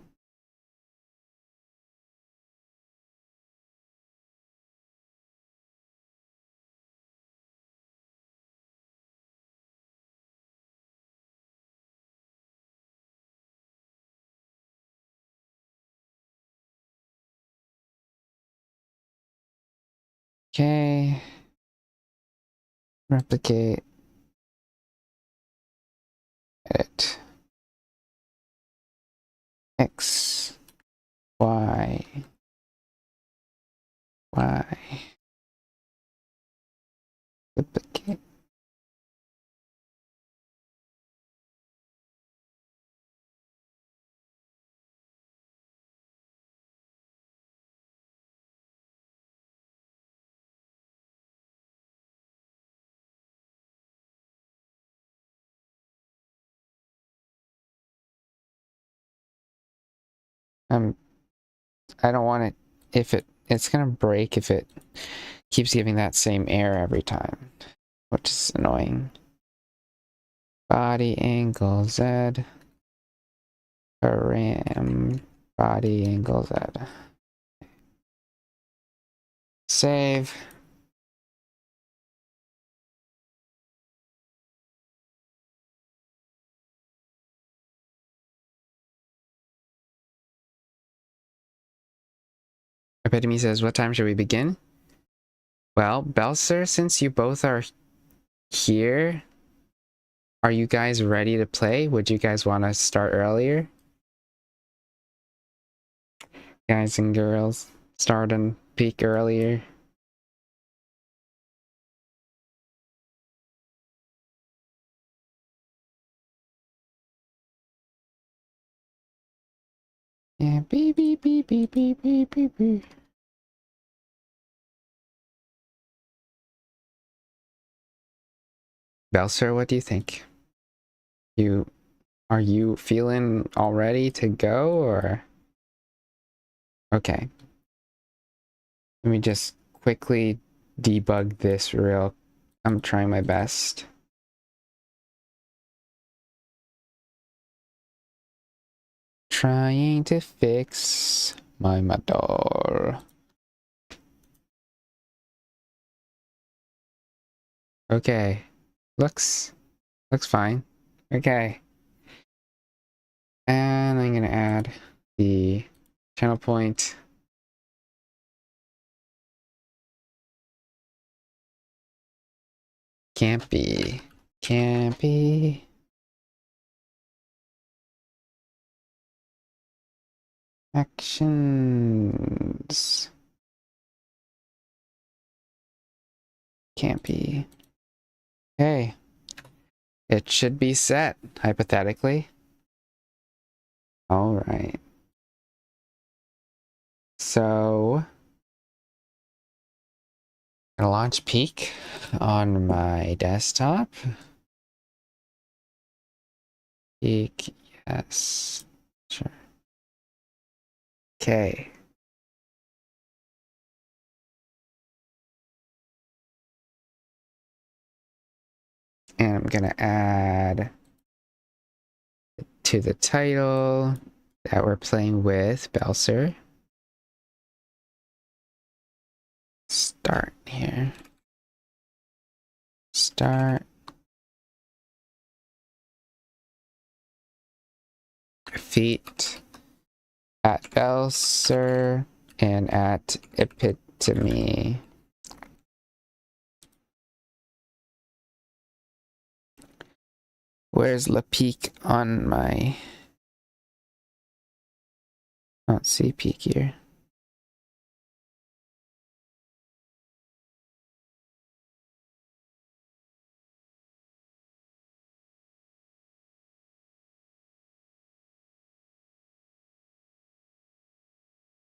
Speaker 1: Okay. Replicate. Edit. X. Y. Y. Duplicate. I don't want it if it's gonna break if it keeps giving that same error every time, which is annoying. Body angle Z. Param body angle Z. Save. Epitome says, what time should we begin? Well, Belser, since you both are here, are you guys ready to play? Would you guys want to start earlier? Guys and girls, start and peak earlier. Yeah, beep, beep, beep, beep, beep, beep, beep, beep. Belser, what do you think? Are you feeling all ready to go, or? Okay. Let me just quickly debug this real. I'm trying my best. Trying to fix my model. Okay. Looks fine. Okay. And I'm gonna add the channel point. Can't be. Can't be. Actions. Can't be. Okay. It should be set, hypothetically. All right. So, I'm gonna launch Peak on my desktop. Peak, yes. Sure. Okay. And I'm gonna add to the title that we're playing with Belser. Start here. Start. Feet at Belser and at Epitome. Where's La Peak on my... I don't see Peak here.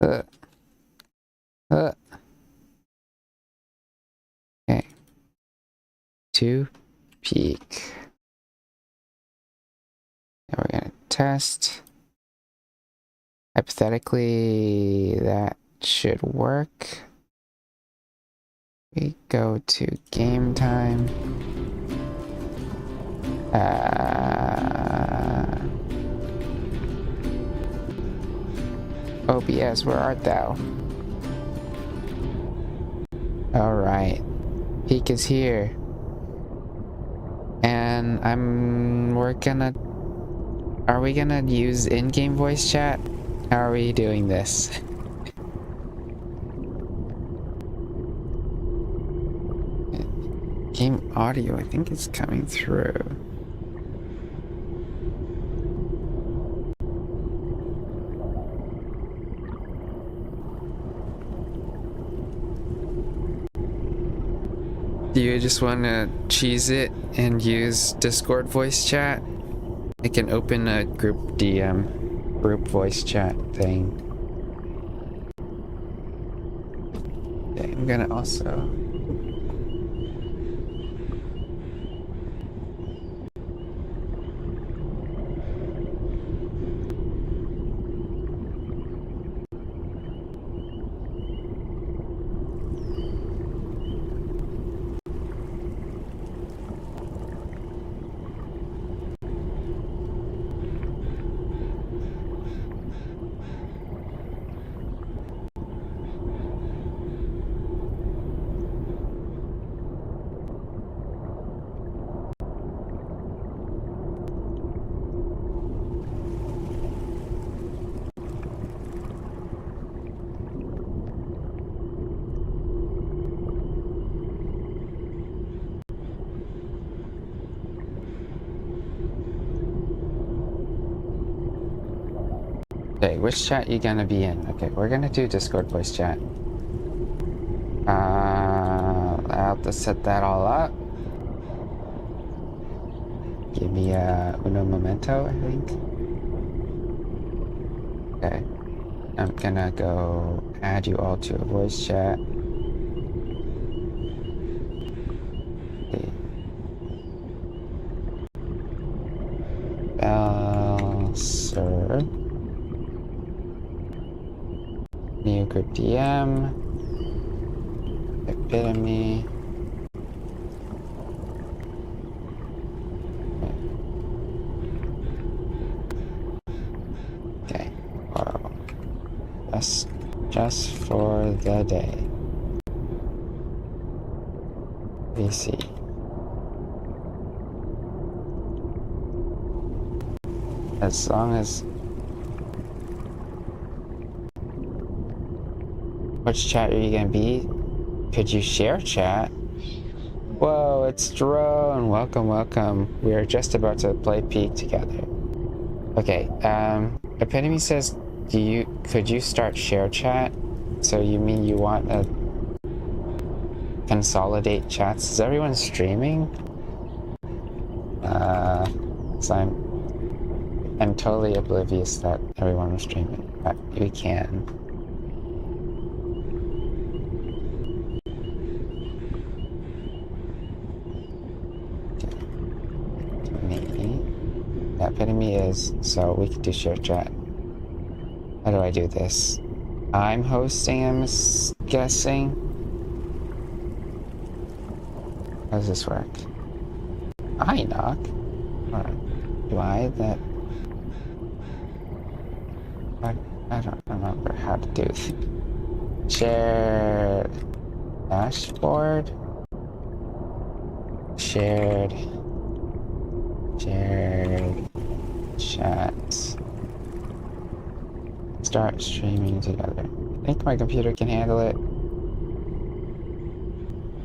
Speaker 1: Okay. To Peak. And we're gonna test. Hypothetically, that should work. We go to game time. OBS, where art thou? Alright. Peak is here. And are we gonna use in-game voice chat? How are we doing this? Game audio, I think it's coming through. Do you just want to cheese it and use Discord voice chat? I can open a group DM, group voice chat thing. Okay, I'm gonna also... Okay, which chat you gonna be in? Okay, we're gonna do Discord voice chat. I'll have to set that all up. Give me a uno momento, I think. Okay, I'm gonna go add you all to a voice chat. Bell, sir. New group DM. Epitome. Okay. Horrible. Just for the day. VC. As long as... Which chat are you gonna be? Could you share chat? Whoa, it's Drone. Welcome, welcome. We are just about to play Peak together. Okay, Epitome says, could you start share chat? So you mean you want to consolidate chats? Is everyone streaming? So I'm totally oblivious that everyone was streaming, but we can. Yeah, Epitome is, so we can do share chat. How do I do this? I'm hosting, I'm guessing. How does this work? I knock? Or do I that? I don't remember how to do it. Share dashboard. Shared chat. Start streaming together. I think my computer can handle it.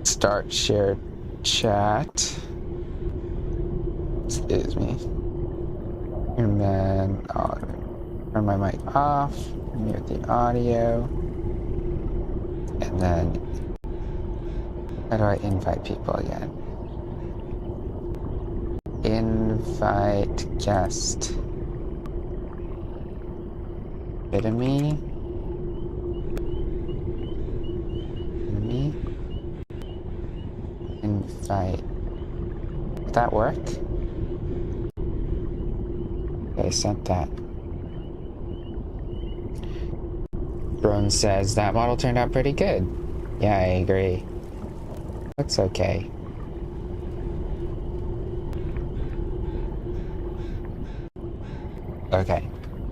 Speaker 1: Start shared chat. Excuse me. And then I'll turn my mic off, mute the audio. And then how do I invite people again? Invite guest. Epitome. Invite. Did that work? Okay, sent that. Drone says that model turned out pretty good. Yeah, I agree. Looks okay. Okay.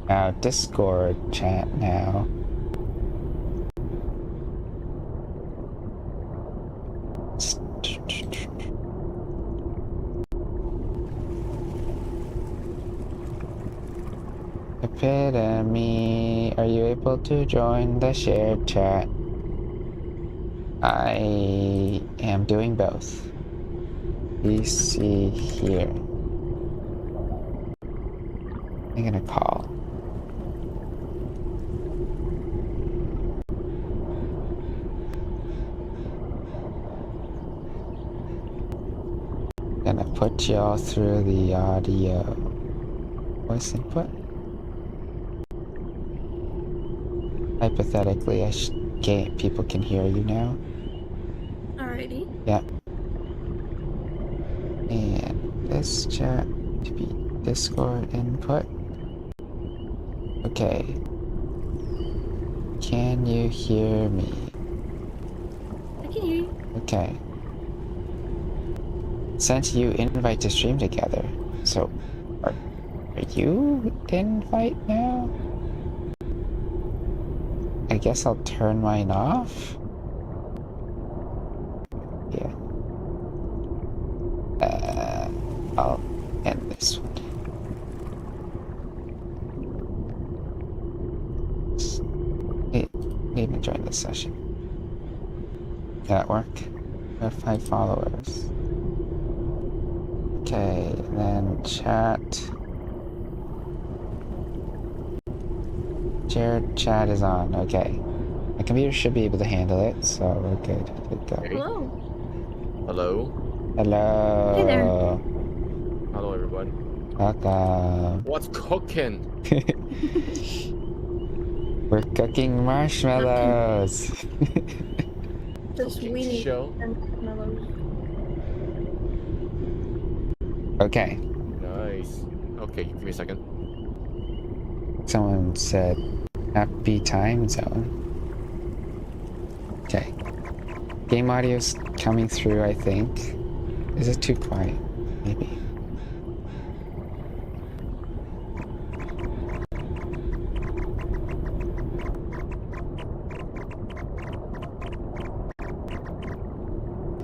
Speaker 1: Now Discord chat now. Epitome, are you able to join the shared chat? I am doing both. Please see here. I'm gonna call. Gonna put y'all through the audio. Voice input. Hypothetically, people can hear you now.
Speaker 2: Alrighty.
Speaker 1: Yeah. And this chat to be Discord input. Okay. Can you hear me?
Speaker 2: I can hear you.
Speaker 1: Okay. Sent you invite to stream together. So, are you invite now? I guess I'll turn mine off. Yeah. I'll end this one. Need to join this session. Did that work? We have 5 followers. Okay, then chat. Jared chat is on. Okay. My computer should be able to handle it, so we're good. Good go.
Speaker 3: Okay.
Speaker 2: Hello.
Speaker 3: Hello.
Speaker 1: Hello.
Speaker 2: Hey there.
Speaker 3: Hello, everyone.
Speaker 1: Welcome.
Speaker 3: What's cooking?
Speaker 1: We're cooking marshmallows.
Speaker 2: This
Speaker 3: Cooking
Speaker 2: weenie
Speaker 3: show.
Speaker 2: and marshmallows.
Speaker 1: Okay.
Speaker 3: Nice. Okay, give me a second.
Speaker 1: Someone said happy time zone. Okay. Game audio's coming through, I think. Is it too quiet? Maybe.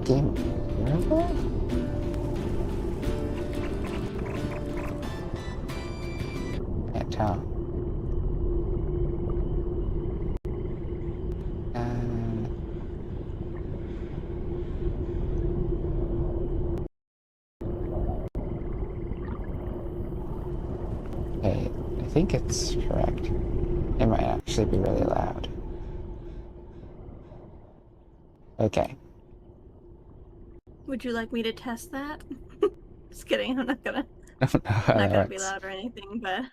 Speaker 1: Game. Can't tell. Okay, I think it's correct. It might actually be really loud. Okay.
Speaker 2: Would you like me to test that? Just kidding. I'm not gonna.
Speaker 1: I don't know how
Speaker 2: Not
Speaker 1: that
Speaker 2: gonna be
Speaker 1: works.
Speaker 2: loud or anything, but.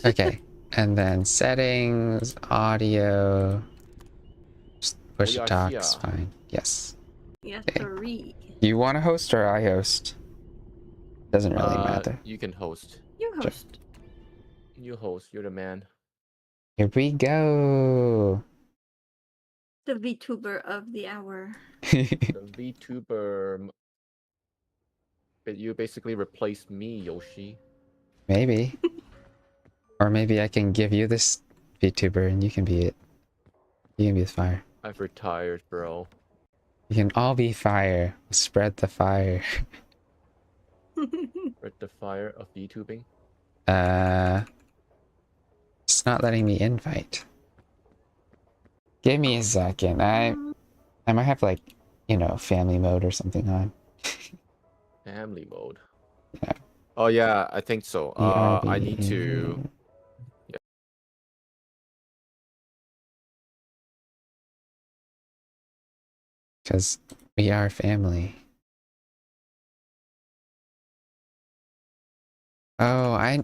Speaker 1: Okay, and then settings, audio, just push to talk is fine. Yes.
Speaker 2: Yes,
Speaker 1: Okay.
Speaker 2: three.
Speaker 1: Do you want to host or I host? Doesn't really matter.
Speaker 3: You can host.
Speaker 2: You host.
Speaker 3: You host. You're the man.
Speaker 1: Here we go.
Speaker 2: The VTuber of the hour.
Speaker 3: The VTuber. But you basically replaced me, Yoshi.
Speaker 1: Maybe. Or maybe I can give you this VTuber and you can be it. You can be the fire.
Speaker 3: I've retired, bro.
Speaker 1: You can all be fire. Spread the fire.
Speaker 3: Spread the fire of VTubing.
Speaker 1: It's not letting me invite. Give me a second. I might have like, you know, family mode or something on.
Speaker 3: Family mode.
Speaker 1: Yeah.
Speaker 3: Oh yeah, I think so. I need to. Yeah.
Speaker 1: Because we are family. Oh, I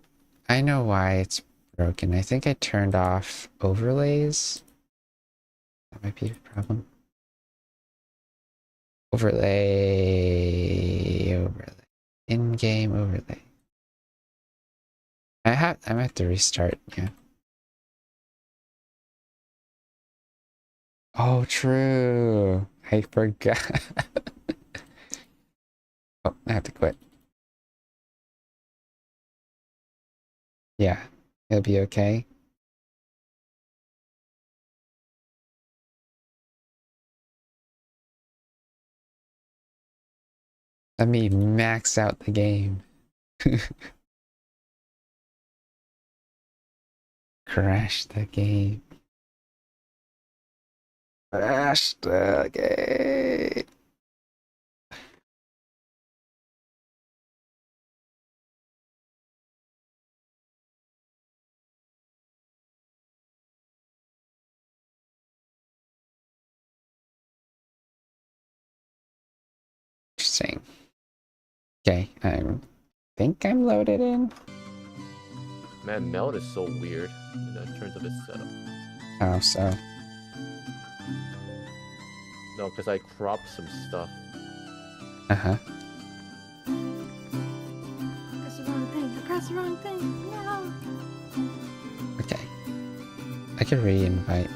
Speaker 1: know why it's broken. I think I turned off overlays. That might be a problem. Overlay. In-game overlay. I might have to restart, yeah. Oh, true. I forgot. Oh, I have to quit. Yeah, it'll be okay. Let me max out the game. Crash the game. Crash the game. Interesting. Okay, I think I'm loaded in.
Speaker 3: Man, meld is so weird in terms of its setup.
Speaker 1: Oh, so.
Speaker 3: No, because I cropped some stuff.
Speaker 1: Uh-huh.
Speaker 2: Press the wrong thing. I pressed the wrong thing. No.
Speaker 1: Okay. I can re-invite.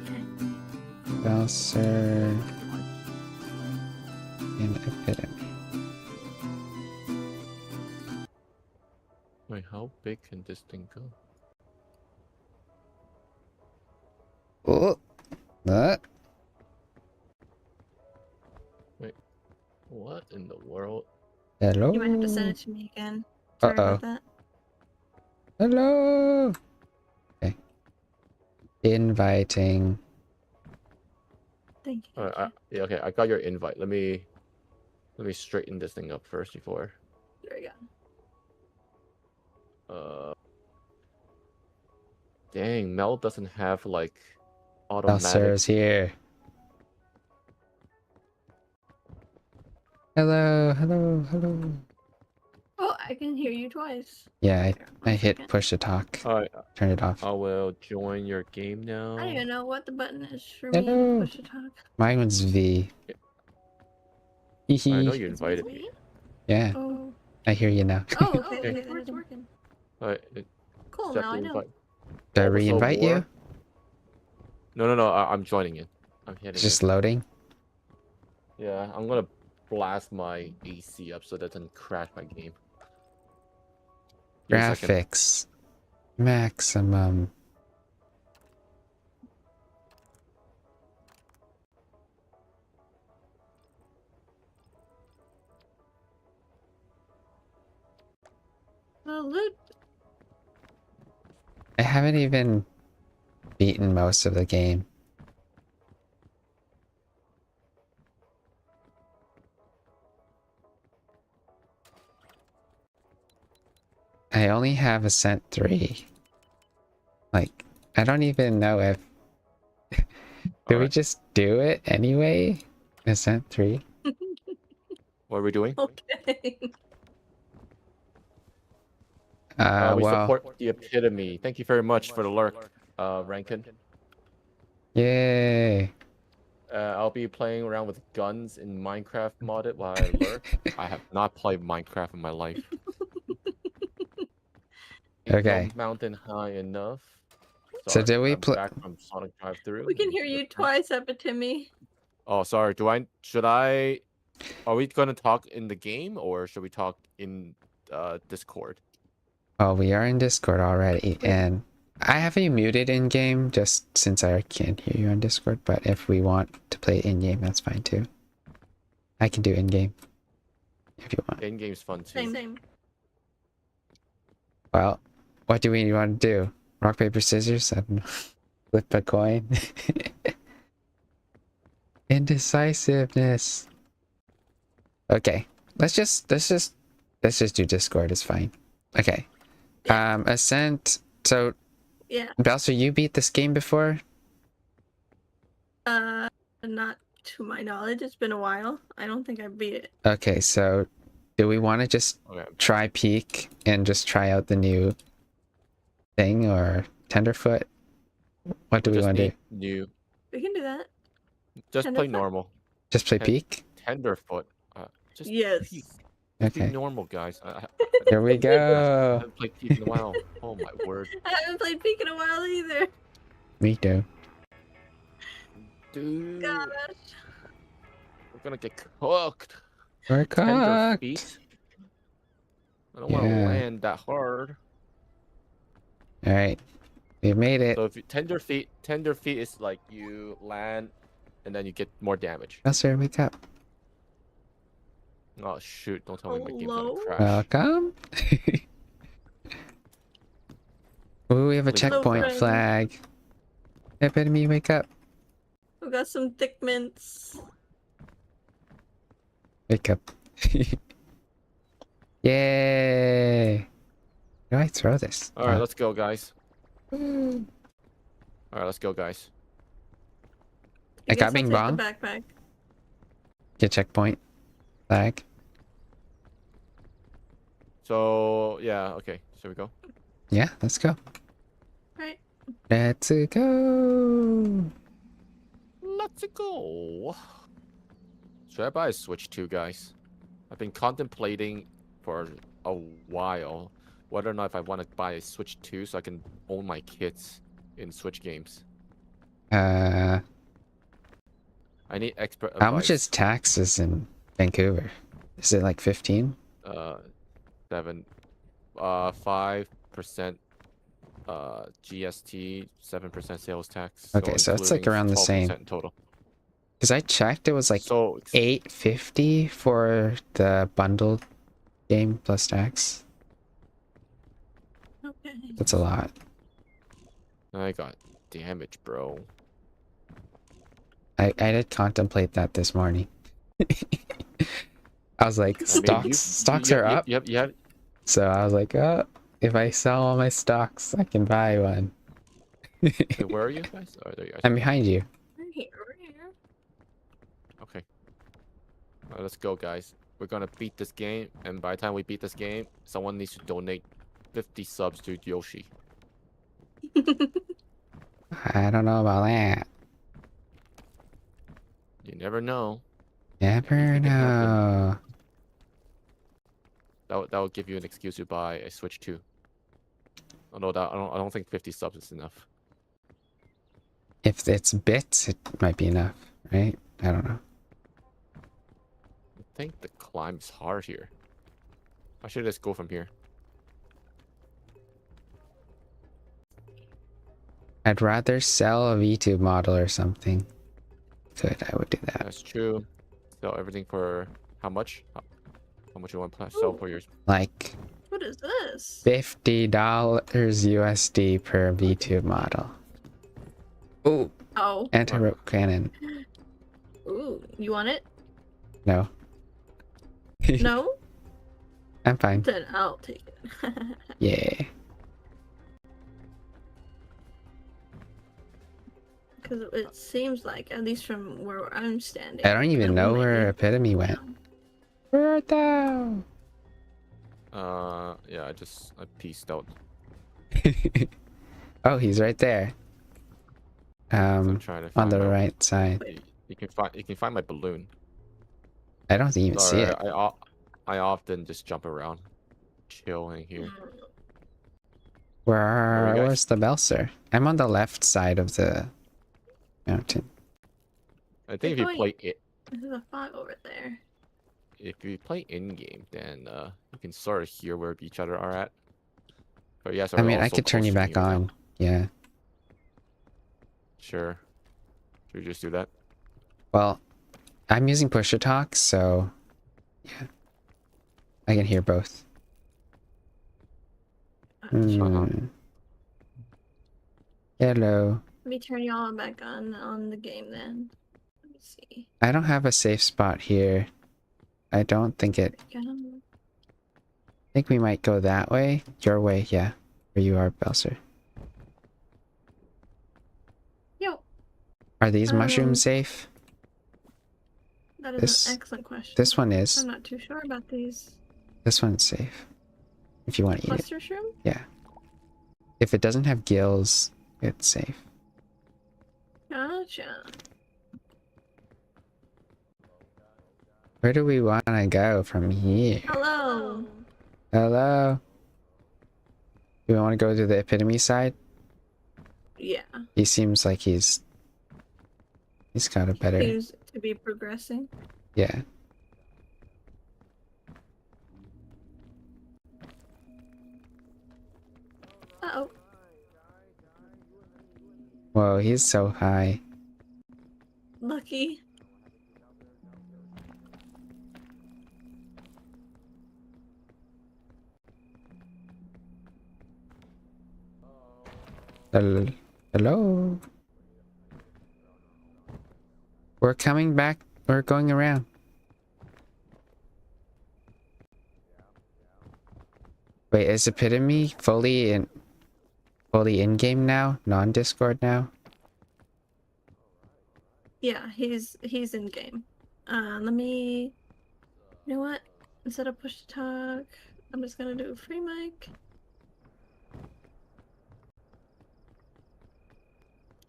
Speaker 2: Okay.
Speaker 1: Browser. And epidemic.
Speaker 3: Wait, how big can this thing go?
Speaker 1: Oh.
Speaker 3: Wait, what in the world?
Speaker 1: Hello.
Speaker 2: You might have to send it to me again. Sorry about that.
Speaker 1: Hello. Okay. Inviting.
Speaker 2: Thank you.
Speaker 3: Yeah, okay, I got your invite. Let me straighten this thing up first before.
Speaker 2: There we go.
Speaker 3: Dang, Mel doesn't have like
Speaker 1: Elser is
Speaker 3: automatic.
Speaker 1: here. Hello, hello, hello.
Speaker 2: Oh, I can hear you twice.
Speaker 1: Yeah,
Speaker 2: Here,
Speaker 1: I
Speaker 2: one
Speaker 1: hit
Speaker 2: second.
Speaker 1: push to talk.
Speaker 3: Alright,
Speaker 1: Turn it off.
Speaker 3: I will join your game now.
Speaker 2: I don't even know what the button is for me to
Speaker 1: Hello.
Speaker 2: push to talk.
Speaker 1: Mine was V.
Speaker 3: I know
Speaker 1: Hehe.
Speaker 3: you
Speaker 2: It's
Speaker 3: invited
Speaker 2: with
Speaker 3: me.
Speaker 2: me?
Speaker 1: Yeah,
Speaker 2: Oh.
Speaker 1: I hear you now.
Speaker 2: Oh, okay.
Speaker 3: Hey.
Speaker 2: Okay, it's working.
Speaker 3: Alright,
Speaker 2: Cool,
Speaker 3: accept
Speaker 2: now
Speaker 3: the
Speaker 2: I know.
Speaker 3: invite.
Speaker 1: Did I
Speaker 3: Bulbasaur
Speaker 1: re-invite
Speaker 3: War.
Speaker 1: you?
Speaker 3: No, I'm joining in. I'm hitting
Speaker 1: It's just
Speaker 3: in.
Speaker 1: loading.
Speaker 3: Yeah, I'm gonna blast my AC up so that doesn't crash my game. Give me a second.
Speaker 1: Graphics. Maximum.
Speaker 2: Loot.
Speaker 1: I haven't even beaten most of the game. I only have Ascent 3. Like, I don't even know if... Do we
Speaker 3: Alright,
Speaker 1: just do it anyway? Ascent 3?
Speaker 3: what are we doing?
Speaker 2: Okay.
Speaker 3: We
Speaker 1: Well,
Speaker 3: support the epitome. Thank you very much for the lurk, Rankin.
Speaker 1: yay.
Speaker 3: I'll be playing around with guns in Minecraft modded while I lurk. I have not played Minecraft in my life. Ain't
Speaker 1: Okay.
Speaker 3: no mountain high enough.
Speaker 1: So
Speaker 3: Sorry,
Speaker 1: did we
Speaker 3: I'm
Speaker 1: play?
Speaker 3: back from Sonic Drive-Thru.
Speaker 2: We can hear you twice, Epitome.
Speaker 3: Oh, sorry. Are we gonna talk in the game or should we talk in Discord?
Speaker 1: Oh, we are in Discord already, and I have you muted in game just since I can't hear you on Discord. But if we want to play in game, that's fine too. I can do in game if you want.
Speaker 3: In-game's fun too.
Speaker 2: Same.
Speaker 1: Well, what do we want to do? Rock paper scissors? I don't know. Flip a coin. Indecisiveness. Okay, let's just do Discord. It's fine. Okay. Ascent. So,
Speaker 2: Yeah.
Speaker 1: Belser, you beat this game before?
Speaker 2: Not to my knowledge. It's been a while. I don't think I beat it.
Speaker 1: Okay, so do we want to just try Peak and just try out the new thing, or Tenderfoot? What do we want to do?
Speaker 3: New.
Speaker 2: We can do that.
Speaker 3: Just play
Speaker 2: Tenderfoot?
Speaker 3: normal.
Speaker 1: Just play Peak?
Speaker 3: Tenderfoot. Just
Speaker 2: Yes.
Speaker 3: Peak.
Speaker 1: Okay.
Speaker 3: Be normal, guys.
Speaker 1: Here we
Speaker 3: I
Speaker 1: go.
Speaker 3: haven't played Peak in a while. Oh my word.
Speaker 2: I haven't played Peak in a while either.
Speaker 1: Me too.
Speaker 3: Dude.
Speaker 2: Gosh.
Speaker 3: We're gonna get cooked.
Speaker 1: We're
Speaker 3: Tender
Speaker 1: cooked.
Speaker 3: feet. I don't want to land that hard.
Speaker 1: All right, we made it.
Speaker 3: So if you, tender feet is like you land, and then you get more damage.
Speaker 1: Belser, wake up.
Speaker 3: Oh shoot! Don't tell me my game's gonna
Speaker 2: Hello?
Speaker 3: crash.
Speaker 1: Welcome. Ooh, we have a
Speaker 3: Please.
Speaker 1: checkpoint
Speaker 2: Hello, friend.
Speaker 1: flag. Epitome, wake up.
Speaker 2: We got some thick mints.
Speaker 1: Wake up. Yay! How do I throw this?
Speaker 3: All right, let's go, guys. All right, let's go, guys.
Speaker 1: I got
Speaker 2: guess I'll
Speaker 1: Bing
Speaker 2: take
Speaker 1: Bong.
Speaker 2: the backpack.
Speaker 1: Get checkpoint flag.
Speaker 3: So yeah, okay. Should we go?
Speaker 1: Yeah, let's go.
Speaker 2: Right.
Speaker 1: Let's go.
Speaker 3: Let's go. Should I buy a Switch 2, guys? I've been contemplating for a while whether or not if I want to buy a Switch 2 so I can own my kids in Switch games.
Speaker 1: Uh,
Speaker 3: I need expert advice.
Speaker 1: how much is taxes in Vancouver? Is it like 15?
Speaker 3: 5% GST, 7% sales tax.
Speaker 1: Okay, so it's like
Speaker 3: including
Speaker 1: around the
Speaker 3: 12%
Speaker 1: same.
Speaker 3: in total.
Speaker 1: Because I checked, it was like
Speaker 3: So
Speaker 1: $8.50 for the bundled game plus tax.
Speaker 2: Okay.
Speaker 1: That's a lot.
Speaker 3: I got damage, bro.
Speaker 1: I did contemplate that this morning. I was like, stocks are up.
Speaker 3: Yep.
Speaker 1: So I was like, oh, if I sell all my stocks, I can buy one.
Speaker 3: Hey, where are you guys? Oh, there you are.
Speaker 1: I'm behind you.
Speaker 2: We're here. We're here.
Speaker 3: Okay. Alright, let's go, guys. We're gonna beat this game, and by the time we beat this game, someone needs to donate 50 subs to Yoshi.
Speaker 1: I don't know about that.
Speaker 3: You never know.
Speaker 1: Never
Speaker 3: Maybe we can help him.
Speaker 1: know.
Speaker 3: That would give you an excuse to buy a Switch 2. Although that I don't think 50 subs is enough.
Speaker 1: If it's bits, it might be enough, right? I don't know.
Speaker 3: I think the climb is hard here. I should just go from here.
Speaker 1: I'd rather sell a VTube model or something. Good, I would do that.
Speaker 3: That's true. Sell everything for how much? How much you want to sell for yours?
Speaker 1: Like
Speaker 2: What is this?
Speaker 1: $50 USD per VTube model. Ooh,
Speaker 2: Oh.
Speaker 1: anti-rope cannon.
Speaker 2: Ooh, you want it?
Speaker 1: No.
Speaker 2: No?
Speaker 1: I'm fine.
Speaker 2: Then I'll take it.
Speaker 1: Yeah.
Speaker 2: Because it seems like, at least from where I'm standing.
Speaker 1: I don't even
Speaker 2: that we
Speaker 1: know
Speaker 2: might
Speaker 1: where
Speaker 2: need-
Speaker 1: Epitome went. Where art thou?
Speaker 3: Yeah, I pieced out.
Speaker 1: Oh, he's right there.
Speaker 3: So I'm trying to
Speaker 1: On
Speaker 3: find
Speaker 1: the
Speaker 3: my,
Speaker 1: right side.
Speaker 3: You can find my balloon.
Speaker 1: I don't even see
Speaker 3: Sorry,
Speaker 1: it.
Speaker 3: I often just jump around, chilling here.
Speaker 1: Where?
Speaker 3: you guys?
Speaker 1: Where's the Belser? I'm on the left side of the mountain.
Speaker 3: I think if you play it,
Speaker 2: There's a fog over there.
Speaker 3: if you play in game, then you can sort of hear where each other are at. But yes,
Speaker 1: I mean, I could turn you back on. Yeah.
Speaker 3: Sure. Should we just do that?
Speaker 1: Well, I'm using push to talk, so yeah, I can hear both. Hmm. Hello.
Speaker 2: Let me turn y'all back on the game then. Let me see.
Speaker 1: I don't have a safe spot here. I don't think it. I think we might go that way. Your way, yeah. Where you are, Belser.
Speaker 2: Yo,
Speaker 1: Are these mushrooms safe?
Speaker 2: that is
Speaker 1: This-
Speaker 2: an excellent question.
Speaker 1: This one
Speaker 2: I'm
Speaker 1: is.
Speaker 2: not too sure about these.
Speaker 1: This one's safe. If you want to eat it.
Speaker 2: Cluster shroom?
Speaker 1: Yeah. If it doesn't have gills, it's safe.
Speaker 2: Gotcha.
Speaker 1: Where do we want to go from here?
Speaker 2: Hello.
Speaker 1: Hello? Do we want to go to the Epitome side?
Speaker 2: Yeah.
Speaker 1: He seems like he's got a better.
Speaker 2: Seems to be progressing.
Speaker 1: Yeah.
Speaker 2: Uh-oh.
Speaker 1: Whoa, he's so high.
Speaker 2: Lucky.
Speaker 1: Hello? We're coming back. We're going around. Wait, is Epitome fully in game now? Non-Discord now?
Speaker 2: Yeah, he's in game. Let me. You know what? Instead of push to talk, I'm just gonna do a free mic.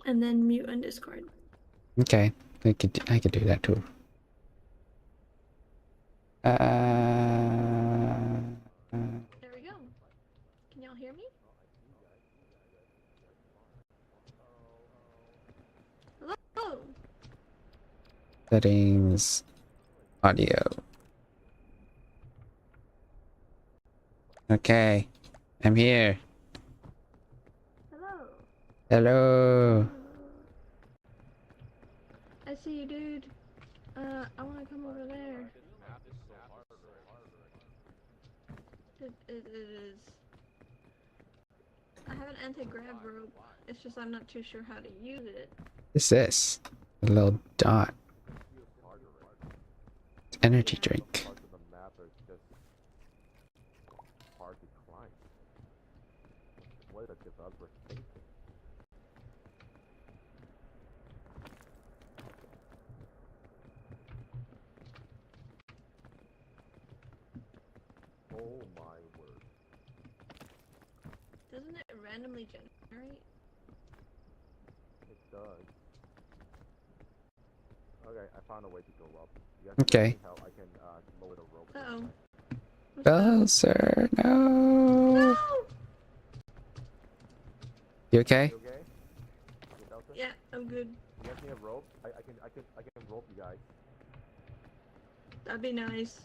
Speaker 2: And then mute on Discord.
Speaker 1: Okay, I could do that too.
Speaker 2: There we go. Can y'all hear me? Hello?
Speaker 1: Settings, audio. Okay, I'm here.
Speaker 2: Hello.
Speaker 1: Hello.
Speaker 2: I see you, dude. I wanna come over there. It is. I have an anti-grav rope. It's just I'm not too sure how to use it.
Speaker 1: What's this? A little dot. Energy drink.
Speaker 3: Parts of the map are just hard to climb. What the developers thinking?
Speaker 2: randomly generate?
Speaker 3: It does. Okay, I found a way to go up. You guys
Speaker 1: Okay.
Speaker 3: need help? I can lower the rope.
Speaker 2: Uh-oh. What's that?
Speaker 1: Bowser, no.
Speaker 2: No!
Speaker 1: You okay?
Speaker 3: You okay? You Delta?
Speaker 2: Yeah, I'm good.
Speaker 3: You guys need a rope? I can rope you guys.
Speaker 2: That'd be nice.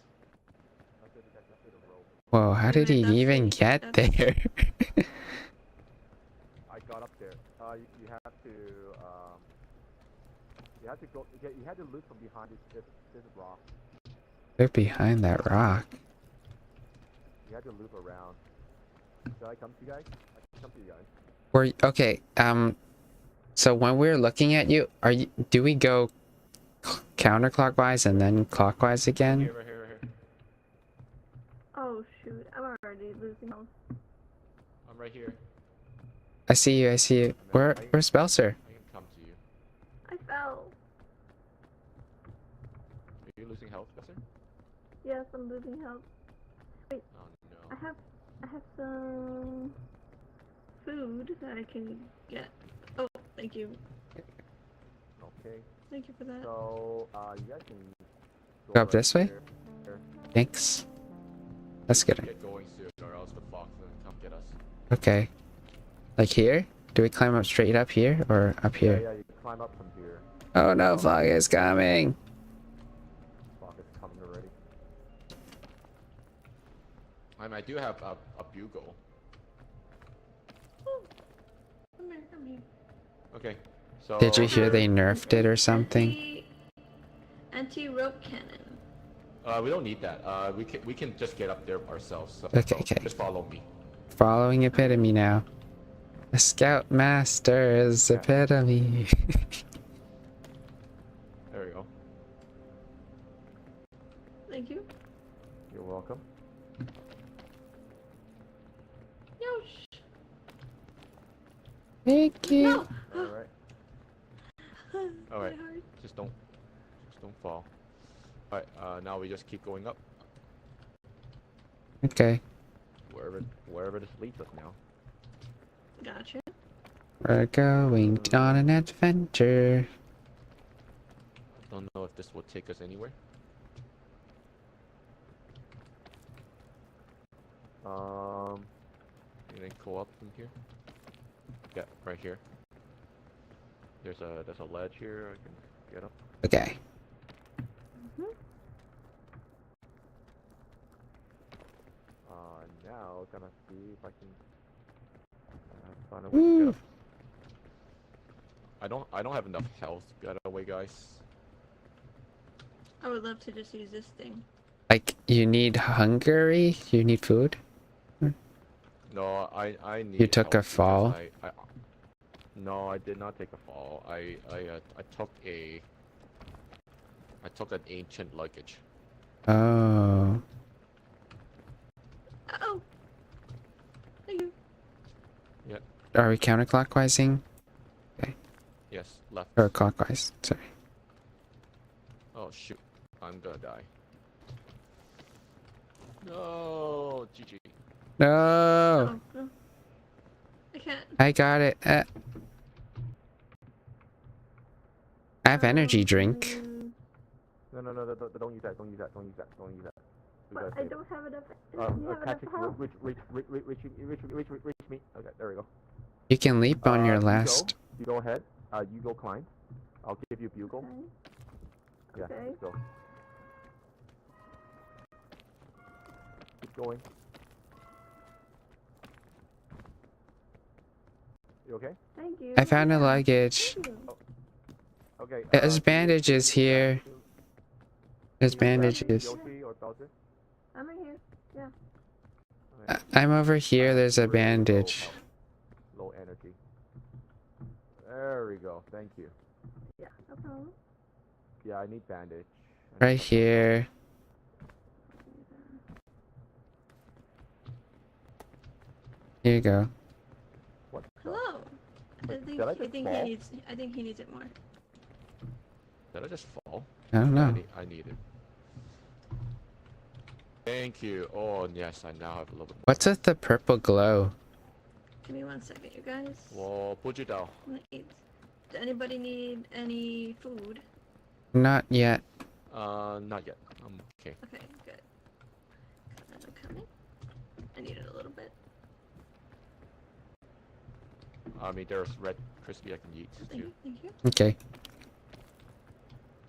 Speaker 3: I'll give you guys a rope.
Speaker 1: Whoa, how did he
Speaker 2: Wait, that's
Speaker 1: even
Speaker 2: the-
Speaker 1: get
Speaker 2: that's-
Speaker 1: there?
Speaker 3: I got up there. You have to you have to go. You had to loot from behind this rock.
Speaker 1: They're behind that rock.
Speaker 3: You had to loop around. Should I come to you guys? I can come to you guys.
Speaker 1: Okay, so when we're looking at you, do we go counterclockwise and then clockwise again?
Speaker 3: Here, right here.
Speaker 2: Oh shoot, I'm already losing health.
Speaker 3: I'm right here.
Speaker 1: I see you. Where's Belser?
Speaker 3: I can come to you.
Speaker 2: I fell.
Speaker 3: Are you losing health, Besser?
Speaker 2: Yes, I'm losing health.
Speaker 3: Oh no.
Speaker 2: I have some food that I can get. Oh, thank you.
Speaker 3: Okay.
Speaker 2: Thank you for that.
Speaker 3: So you guys can
Speaker 1: Go up this way?
Speaker 3: here.
Speaker 1: Thanks. That's good.
Speaker 3: Get going soon, or else the fox will come get us.
Speaker 1: Okay. Like here? Do we climb up straight up here or up here?
Speaker 3: Yeah, you can climb up from here.
Speaker 1: Oh no, fog is coming.
Speaker 3: Fox is coming already. I do have a bugle.
Speaker 2: Oh, come here.
Speaker 3: Okay. So
Speaker 1: Did you hear they nerfed it or something?
Speaker 2: Anti-rope cannon.
Speaker 3: we don't need that. We can just get up there ourselves. So,
Speaker 1: Okay, okay.
Speaker 3: Just follow me.
Speaker 1: Following epitome now. The Scoutmaster's
Speaker 3: Yeah.
Speaker 1: epitome.
Speaker 3: There we go.
Speaker 2: Thank you.
Speaker 3: You're welcome.
Speaker 2: Yosh.
Speaker 1: Thank you.
Speaker 2: No.
Speaker 3: All right. All right.
Speaker 2: My heart.
Speaker 3: Just don't fall. All right. Now we just keep going up
Speaker 1: Okay.
Speaker 3: wherever this leads us now.
Speaker 2: Gotcha.
Speaker 1: We're going on an adventure.
Speaker 3: Don't know if this will take us anywhere. And then go up from here. Yeah, right here. There's a ledge here. I can get up.
Speaker 1: Okay.
Speaker 3: Now gonna see if I can find a way to get up. I don't have enough health. By the way, guys.
Speaker 2: I would love to just use this thing.
Speaker 1: Like, you need hungry? You need food?
Speaker 3: No, I need.
Speaker 1: You took a
Speaker 3: help because
Speaker 1: fall?
Speaker 3: No, I did not take a fall. I took an ancient luggage.
Speaker 1: Oh.
Speaker 2: Oh. Thank you.
Speaker 3: Yeah.
Speaker 1: Are we counterclockwising?
Speaker 3: Yes, left.
Speaker 1: Or clockwise? Sorry.
Speaker 3: Oh shoot, I'm gonna die. No, GG.
Speaker 1: No!
Speaker 2: Oh, no. I can't.
Speaker 1: I got it. I have energy drink.
Speaker 3: No, don't use that. Don't use that. We
Speaker 2: But
Speaker 3: gotta
Speaker 2: I
Speaker 3: save it.
Speaker 2: don't have enough. You have enough
Speaker 3: Catch it.
Speaker 2: health.
Speaker 3: Reach me. Okay, there we go.
Speaker 1: You can leap on your last.
Speaker 3: You go ahead. You go climb. I'll give you bugle.
Speaker 2: Okay.
Speaker 3: Yeah,
Speaker 2: Okay.
Speaker 3: let's go. Keep going. You okay?
Speaker 2: Thank you.
Speaker 1: I found a
Speaker 2: Yeah.
Speaker 1: luggage.
Speaker 2: Thank you.
Speaker 3: Okay.
Speaker 1: There's bandages here. There's bandages.
Speaker 3: Yoshi or Bowser?
Speaker 2: I'm in here. Yeah.
Speaker 1: I'm over here. There's a
Speaker 3: Really
Speaker 1: bandage.
Speaker 3: Low energy. There we go. Thank you.
Speaker 2: Yeah. No problem.
Speaker 3: Yeah, I need bandage.
Speaker 1: Right here. Here you go.
Speaker 3: What? the-
Speaker 2: Hello. I
Speaker 3: Wait,
Speaker 2: think
Speaker 3: did I
Speaker 2: I
Speaker 3: just
Speaker 2: think
Speaker 3: fall?
Speaker 2: he needs. I think he needs it more.
Speaker 3: Did I just fall?
Speaker 1: I don't know.
Speaker 3: I need it. Thank you. Oh yes, I now have a little bit.
Speaker 1: What's with the purple glow?
Speaker 2: Give me 1 second, you guys.
Speaker 3: 我不知道.
Speaker 2: I'm gonna eat. Does anybody need any food?
Speaker 1: Not yet.
Speaker 3: Not yet. Okay.
Speaker 2: Okay, good. I'm coming. I need it a little bit.
Speaker 3: I mean, there's red crispy I can eat
Speaker 2: Thank
Speaker 3: too.
Speaker 2: you, thank you.
Speaker 1: Okay.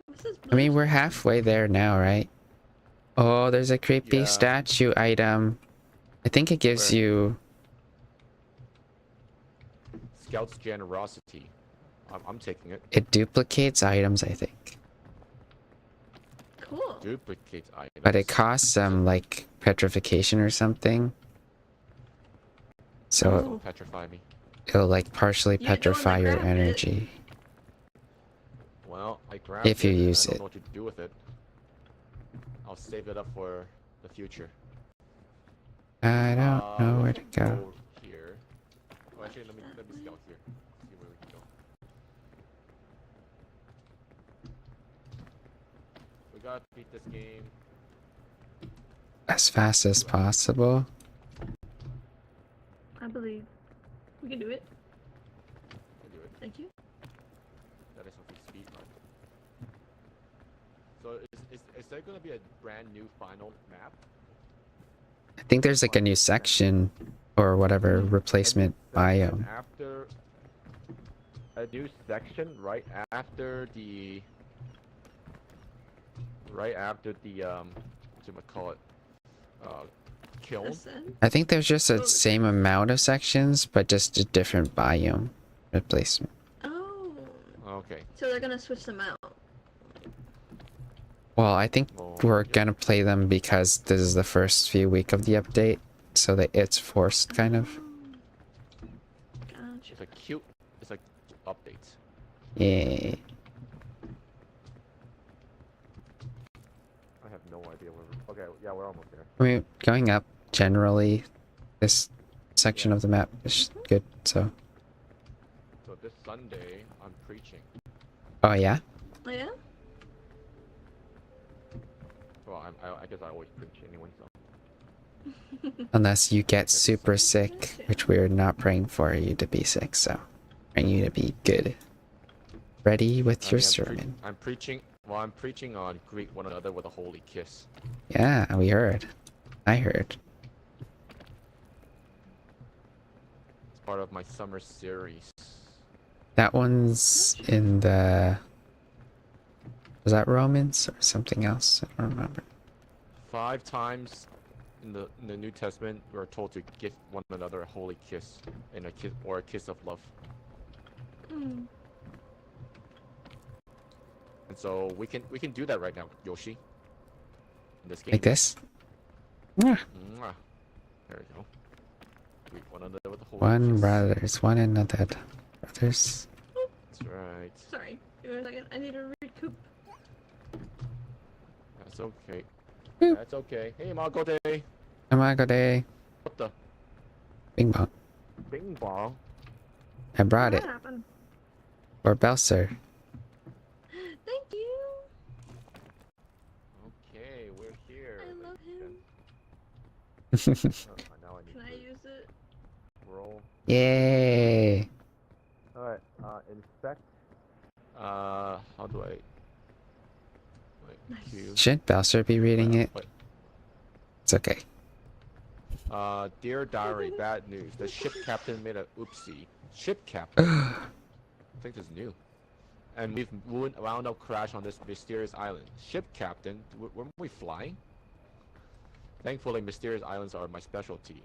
Speaker 2: What's this
Speaker 1: I mean,
Speaker 2: blue
Speaker 1: we're halfway there now, right? Oh, there's a creepy
Speaker 3: Yeah.
Speaker 1: statue item. I think it gives
Speaker 3: Where?
Speaker 1: you...
Speaker 3: Scout's generosity. I'm taking it.
Speaker 1: It duplicates items, I think.
Speaker 2: Cool.
Speaker 3: Duplicate items.
Speaker 1: But it costs some, like, petrification or something. So
Speaker 2: Oh.
Speaker 3: Petrify me.
Speaker 1: it'll, like, partially
Speaker 2: You're the one that
Speaker 1: petrify your
Speaker 2: grabbed it.
Speaker 1: energy.
Speaker 3: Well, I grabbed
Speaker 1: If you
Speaker 3: it, and
Speaker 1: use
Speaker 3: I don't
Speaker 1: it.
Speaker 3: know what to do with it. I'll save it up for the future.
Speaker 1: I don't know where to
Speaker 3: let's
Speaker 1: go.
Speaker 3: Here. Oh, actually, let me scout here. See where we can go. We gotta beat this game.
Speaker 1: As fast as possible.
Speaker 2: I believe. We can do it.
Speaker 3: Can do it.
Speaker 2: Thank you.
Speaker 3: That is something speed run. So is there gonna be a brand new final map?
Speaker 1: I think there's, like, a new section or whatever replacement biome.
Speaker 3: After a new section right after the whatchamacallit, kiln.
Speaker 2: Listen.
Speaker 1: I think there's just
Speaker 2: Oh.
Speaker 1: the same amount of sections, but just a different biome replacement.
Speaker 2: Oh.
Speaker 3: Okay.
Speaker 2: So they're gonna switch them out.
Speaker 1: Well, I think
Speaker 3: Well,
Speaker 1: we're
Speaker 3: yeah.
Speaker 1: gonna play them because this is the first few week of the update, so that it's forced, kind of.
Speaker 2: Oh. Gotcha.
Speaker 3: It's like updates.
Speaker 1: Yay.
Speaker 3: I have no idea where we're... Okay, yeah, we're almost there.
Speaker 1: I mean, going up generally, this section of the map is good. So,
Speaker 3: So this Sunday, I'm preaching.
Speaker 1: oh yeah,
Speaker 2: Oh yeah?
Speaker 3: Well, I guess I always preach anyway, so...
Speaker 1: unless you get super sick, which we're not praying for you to be sick. So, praying you to be good, ready with your sermon.
Speaker 3: I'm preaching... Well, I'm preaching on greet one another with a holy kiss.
Speaker 1: Yeah, we heard. I heard.
Speaker 3: It's part of my summer series.
Speaker 1: That one's in the... Was that Romans or something else? I don't remember.
Speaker 3: 5 times in the New Testament, we're told to give one another a holy kiss, and a kiss of love.
Speaker 2: Hmm.
Speaker 3: And so we can do that right now, Yoshi. In this game.
Speaker 1: Like this? Yeah.
Speaker 3: Mwah. There we go. Greet one another with a holy
Speaker 1: One
Speaker 3: kiss.
Speaker 1: brothers, one another. Brothers.
Speaker 3: That's right.
Speaker 2: Sorry. Give me a second. I need to recoup.
Speaker 3: That's okay.
Speaker 1: Boop.
Speaker 3: That's okay. Hey, Marco Day.
Speaker 1: Amago Day.
Speaker 3: What the?
Speaker 1: Bing bong.
Speaker 3: Bing bong.
Speaker 1: I brought
Speaker 2: What
Speaker 1: it.
Speaker 2: happened?
Speaker 1: For Belser.
Speaker 2: Thank you.
Speaker 3: Okay, we're here.
Speaker 2: I love him.
Speaker 3: Now I need
Speaker 2: Can I
Speaker 3: to
Speaker 2: use it?
Speaker 3: roll.
Speaker 1: Yay.
Speaker 3: Alright, inspect. How do I... Wait,
Speaker 2: Nice.
Speaker 3: Q.
Speaker 1: Should Belser be reading it?
Speaker 3: Wait.
Speaker 1: It's okay.
Speaker 3: Dear Diary, bad news. The ship captain made a oopsie. Ship captain? I think this is new. And we've wound up crash on this mysterious island. Ship captain? Weren't we flying? Thankfully, mysterious islands are my specialty.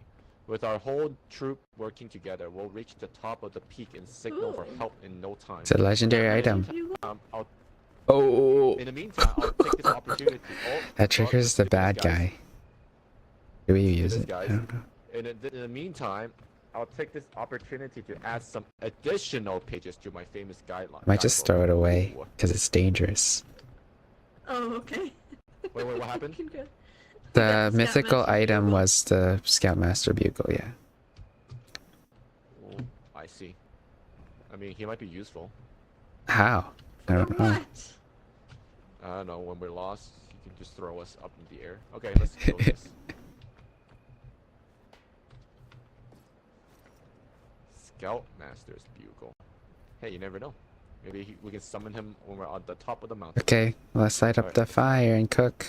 Speaker 3: With our whole troop working together, we'll reach the top of the peak and signal for
Speaker 2: Ooh.
Speaker 3: help in no time.
Speaker 1: It's a legendary item.
Speaker 2: If you want.
Speaker 1: Oh,
Speaker 3: In the meantime, I'll take this opportunity.
Speaker 1: that triggers the bad guy. Do we use
Speaker 3: this,
Speaker 1: it? I
Speaker 3: guys.
Speaker 1: don't know.
Speaker 3: In the meantime, I'll take this opportunity to add some additional pages to my famous guideline.
Speaker 1: I might just throw it away
Speaker 3: Ooh.
Speaker 1: because it's dangerous.
Speaker 2: Oh, okay.
Speaker 3: Wait, what happened?
Speaker 2: Can go.
Speaker 1: The
Speaker 2: Scoutmaster
Speaker 1: mythical item
Speaker 2: Bugle.
Speaker 1: was the Scoutmaster Bugle, yeah.
Speaker 3: Oh, I see. I mean, he might be useful.
Speaker 1: How? I don't know.
Speaker 2: What?
Speaker 3: I don't know, when we're lost, he can just throw us up in the air. Okay, let's go this. Scoutmaster's bugle. Hey, you never know. Maybe we can summon him when we're on the top of the mountain.
Speaker 1: Okay, let's light up
Speaker 3: Alright.
Speaker 1: the fire and cook.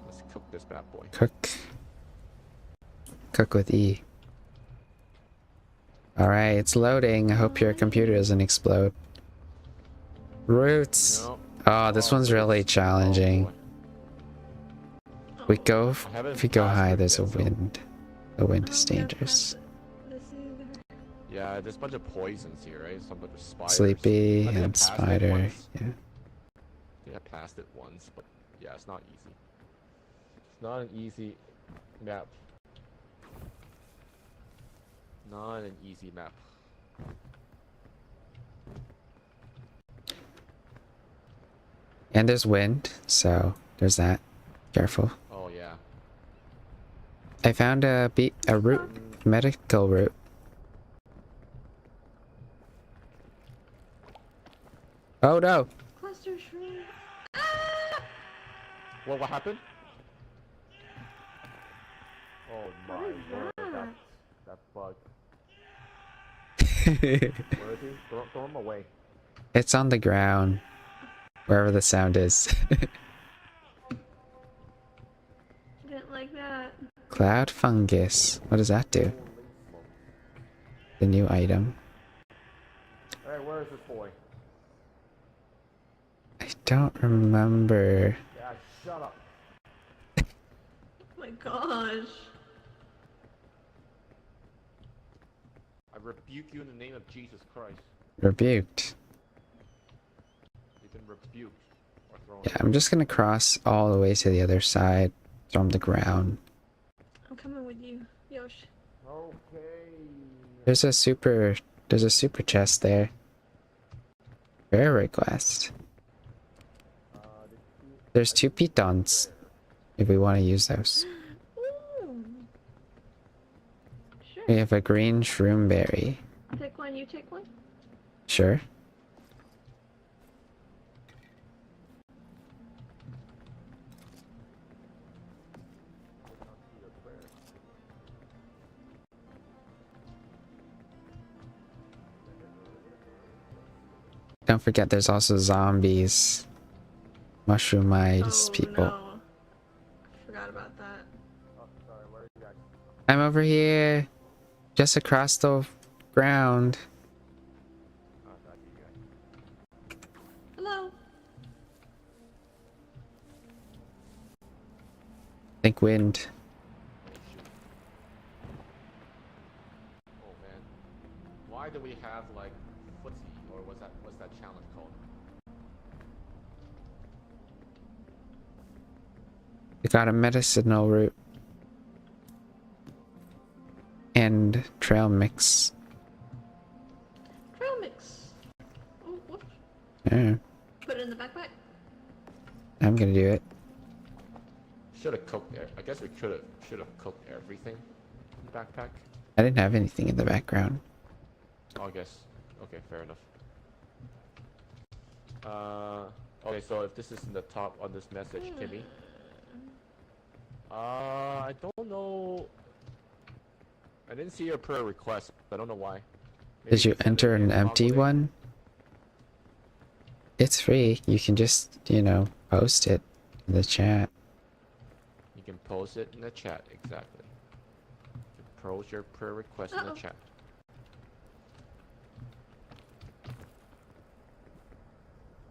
Speaker 3: Let's cook this bad boy.
Speaker 1: Cook. Cook with E. Alright, it's loading. I hope your computer doesn't explode. Roots.
Speaker 3: No.
Speaker 1: Oh, this one's really
Speaker 3: roots.
Speaker 1: challenging.
Speaker 3: Oh, boy.
Speaker 1: We go
Speaker 3: I haven't
Speaker 1: if we go
Speaker 3: passed
Speaker 1: high,
Speaker 3: roots
Speaker 1: there's a
Speaker 3: yet, so-
Speaker 1: wind. The wind is
Speaker 2: I don't have
Speaker 1: dangerous.
Speaker 2: this either.
Speaker 3: Yeah, there's a bunch of poisons here, right? Some bunch of spiders.
Speaker 1: Sleepy
Speaker 3: I think I
Speaker 1: and
Speaker 3: passed it
Speaker 1: spider.
Speaker 3: once.
Speaker 1: Yeah.
Speaker 3: I think I passed it once, but yeah, it's not easy. It's not an easy map. Not an easy map.
Speaker 1: And there's wind, so there's that. Careful.
Speaker 3: Oh yeah.
Speaker 1: I found a root, medical root. Oh no!
Speaker 2: Cluster shrimp.
Speaker 3: What happened? Oh my
Speaker 2: What is
Speaker 3: word,
Speaker 2: that?
Speaker 3: that bug. Where is he? Throw him away.
Speaker 1: It's on the ground. Wherever the sound is.
Speaker 2: Didn't like that.
Speaker 1: Cloud fungus. What does that do?
Speaker 3: Holy smoke.
Speaker 1: The new item.
Speaker 3: Alright, where is this boy?
Speaker 1: I don't remember.
Speaker 3: Yeah, shut up.
Speaker 2: Oh my gosh.
Speaker 3: I rebuke you in the name of Jesus Christ.
Speaker 1: Rebuked.
Speaker 3: You've been rebuked. Or thrown.
Speaker 1: Yeah, I'm just gonna cross all the way to the other side from the ground.
Speaker 2: I'm coming with you, Yosh.
Speaker 3: Okay.
Speaker 1: There's a super chest there. Prayer request. There's 2 pitons if we want to use those.
Speaker 2: Ooh. Sure.
Speaker 1: We have a green shroom berry.
Speaker 2: I'll take one, you take one.
Speaker 1: Sure. Don't forget there's also zombies. Mushroom eyes people.
Speaker 2: No. I forgot about that.
Speaker 3: Oh, sorry, where are you guys?
Speaker 1: I'm over here. Just across the ground.
Speaker 3: Oh, got you guys.
Speaker 2: Hello.
Speaker 1: Think wind.
Speaker 3: Oh, shoot. Oh man. Why do we have like footsie or what's that challenge called?
Speaker 1: We got a medicinal root. And trail mix.
Speaker 2: Trail mix. Oh, whoops.
Speaker 1: Yeah,
Speaker 2: Put it in the backpack.
Speaker 1: I'm gonna do it.
Speaker 3: Should have cooked. I guess we should have cooked everything in the backpack.
Speaker 1: I didn't have anything in the background.
Speaker 3: Oh, I guess. Okay, fair enough. Okay, so if this is in the top on this message, Timmy. I don't know. I didn't see your prayer request. I don't know why. Maybe
Speaker 1: Did you
Speaker 3: send it
Speaker 1: enter
Speaker 3: in
Speaker 1: an
Speaker 3: the
Speaker 1: empty
Speaker 3: Mongolian?
Speaker 1: one? It's free. You can just, post it in the chat.
Speaker 3: You can post it in the chat, exactly. You can post your prayer request in the chat.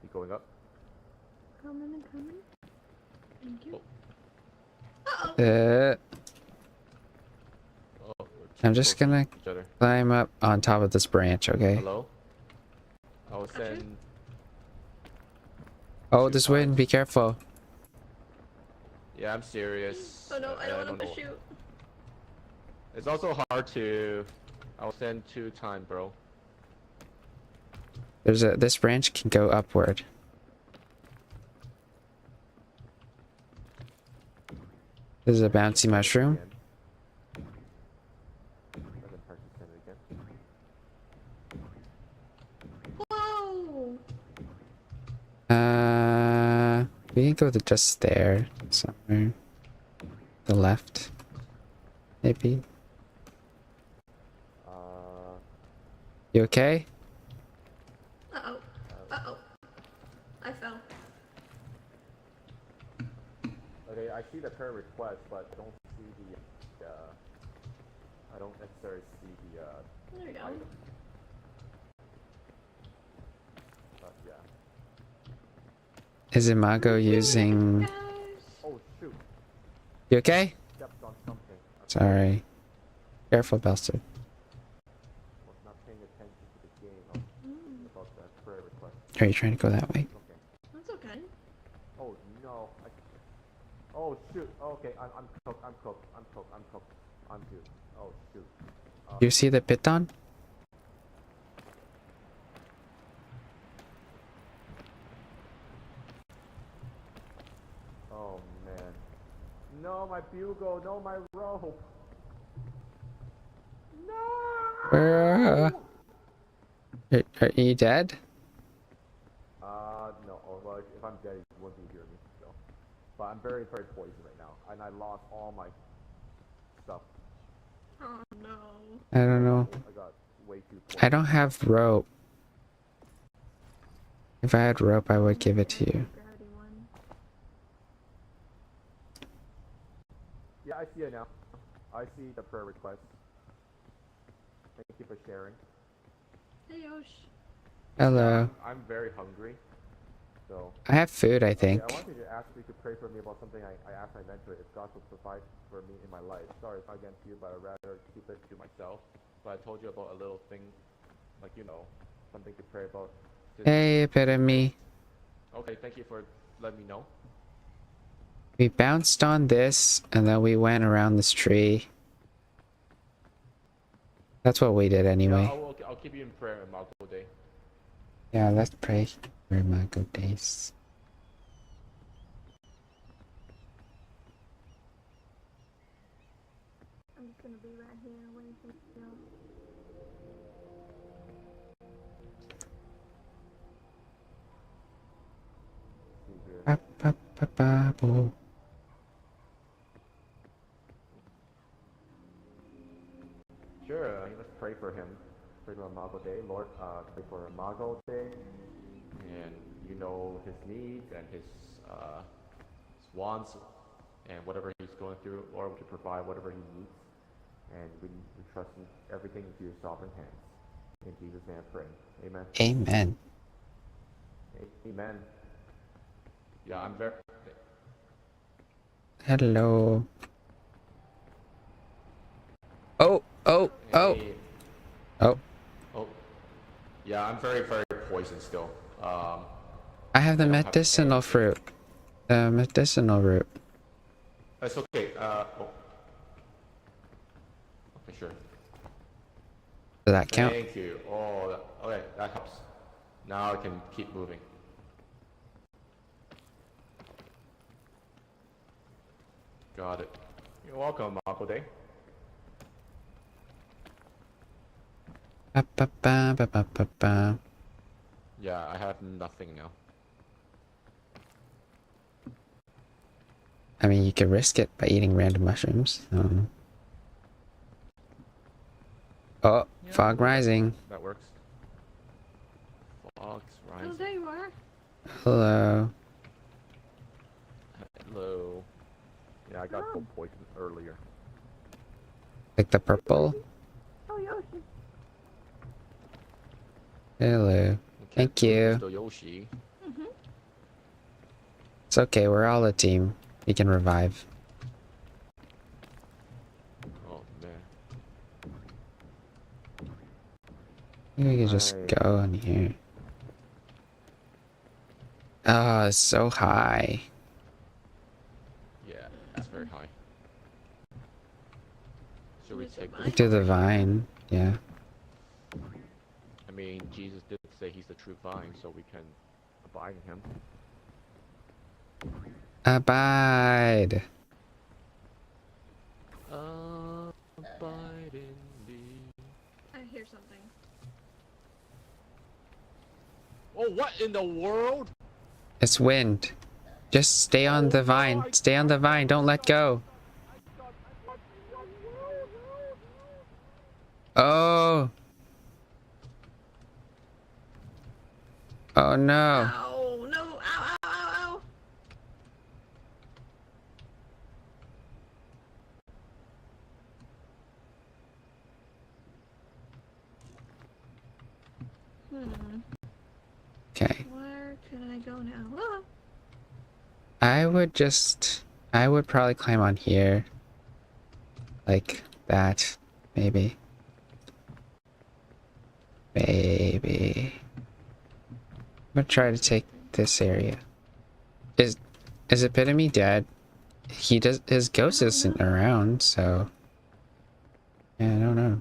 Speaker 3: You going up?
Speaker 2: Coming and coming. Thank you.
Speaker 3: Oh.
Speaker 2: Uh-oh.
Speaker 3: Oh, we're too
Speaker 1: I'm just
Speaker 3: close to
Speaker 1: gonna
Speaker 3: each other.
Speaker 1: climb up on top of this branch, okay?
Speaker 3: Hello? I was
Speaker 2: Gotcha.
Speaker 3: saying.
Speaker 1: Oh,
Speaker 3: Shoot
Speaker 1: this wind,
Speaker 3: vibes.
Speaker 1: be careful.
Speaker 3: Yeah, I'm serious.
Speaker 2: Oh no, I don't want
Speaker 3: know.
Speaker 2: to shoot.
Speaker 3: It's also hard to. I'll send 2 time, bro.
Speaker 1: This branch can go upward. There's a bouncy mushroom.
Speaker 3: Doesn't hurt to send it again.
Speaker 2: Whoa!
Speaker 1: We can go to just there somewhere. The left. Maybe. You okay?
Speaker 2: Uh-oh. Uh-oh. I fell.
Speaker 3: Okay, I see the prayer request, but I don't see the. I don't necessarily see the
Speaker 2: There you go.
Speaker 3: item. But yeah.
Speaker 1: Is Imago using...
Speaker 2: Guys.
Speaker 3: Oh shoot!
Speaker 1: You okay?
Speaker 3: Stepped on something.
Speaker 1: Sorry. Careful, Bastard.
Speaker 3: Was not paying attention to the game about the prayer request.
Speaker 1: Are you trying to go that way?
Speaker 3: Okay.
Speaker 2: That's okay.
Speaker 3: Oh no! Oh shoot! Okay, I'm cooked. I'm cooked. I'm cooked. I'm cooked. I'm good. Oh shoot!
Speaker 1: Do you see the piton?
Speaker 3: Oh man! No, my bugle! No, my rope! No!
Speaker 1: Where? Are you dead?
Speaker 3: No. Oh, well, if I'm dead, you won't be hearing me. So, but I'm very, very poisoned right now, and I lost all my stuff.
Speaker 2: Oh no.
Speaker 1: I don't know.
Speaker 3: I got way too poisoned.
Speaker 1: I don't have rope. If I had rope, I would give it to you.
Speaker 2: Gravity one.
Speaker 3: Yeah, I see it now. I see the prayer request. Thank you for sharing.
Speaker 2: Hey Yosh.
Speaker 1: Hello.
Speaker 3: I'm very hungry, so.
Speaker 1: I have food, I think.
Speaker 3: I wanted to ask if you could pray for me about something I asked my mentor if God would provide for me in my life. Sorry if I against you, but I'd rather keep it to myself. But I told you about a little thing, like, you know, something to pray about.
Speaker 1: Hey, Epitome.
Speaker 3: Okay, thank you for letting me know.
Speaker 1: We bounced on this, and then we went around this tree. That's what we did anyway.
Speaker 3: Yeah, I'll keep you in prayer in Marco Day.
Speaker 1: Yeah, let's pray for Imago days.
Speaker 2: I'm just gonna be right here waiting for you.
Speaker 1: Ba, ba, ba, ba, boo.
Speaker 3: Sure, let's pray for him. Pray for Imago Day. Lord, pray for Imago Day. And you know his needs and his wants and whatever he's going through. Lord, would you provide whatever he needs. And we trust everything into your sovereign hands. In Jesus' name I pray. Amen.
Speaker 1: Amen.
Speaker 3: Amen. Yeah, I'm very...
Speaker 1: Hello. Oh.
Speaker 3: Hey.
Speaker 1: Oh.
Speaker 3: Oh. Yeah, I'm very, very poisoned still.
Speaker 1: I have the medicinal fruit. The medicinal root.
Speaker 3: It's okay. Okay, sure.
Speaker 1: Does that count?
Speaker 3: Thank you. Oh, okay, that helps. Now I can keep moving. Got it. You're welcome, Marco Day.
Speaker 1: Ba, ba, ba, ba, ba, ba, ba.
Speaker 3: Yeah, I have nothing now.
Speaker 1: I mean, you could risk it by eating random mushrooms. Oh,
Speaker 3: Yeah,
Speaker 1: fog rising.
Speaker 3: That works. Fog's
Speaker 2: Oh,
Speaker 3: rising.
Speaker 2: there you are.
Speaker 1: Hello.
Speaker 3: Hello. Yeah, I got full poison earlier.
Speaker 1: Like the purple?
Speaker 2: Oh, Yoshi.
Speaker 1: Hello.
Speaker 3: Okay,
Speaker 1: Thank you.
Speaker 3: Mr. Yoshi.
Speaker 1: It's okay, we're all a team. We can revive.
Speaker 3: Oh man.
Speaker 1: Maybe we can just go in here. Oh, it's so high.
Speaker 3: Yeah, that's very high. Should we take
Speaker 2: Vine?
Speaker 3: this?
Speaker 1: To the vine, yeah.
Speaker 3: I mean, Jesus did say he's the true vine, so we can abide in him.
Speaker 1: Abide.
Speaker 3: Abide in thee.
Speaker 2: I hear something.
Speaker 3: Oh, what in the world?
Speaker 1: It's wind. Just stay on the vine. Stay on the vine. Don't let go. Oh. Oh no.
Speaker 2: Ow, no, ow, ow, ow, ow.
Speaker 1: Okay.
Speaker 2: Where can I go now? Ah.
Speaker 1: I would probably climb on here. Like that. Maybe. Maybe. I'm gonna try to take this area. Is Epitome dead? His ghost isn't around, so yeah, I don't know.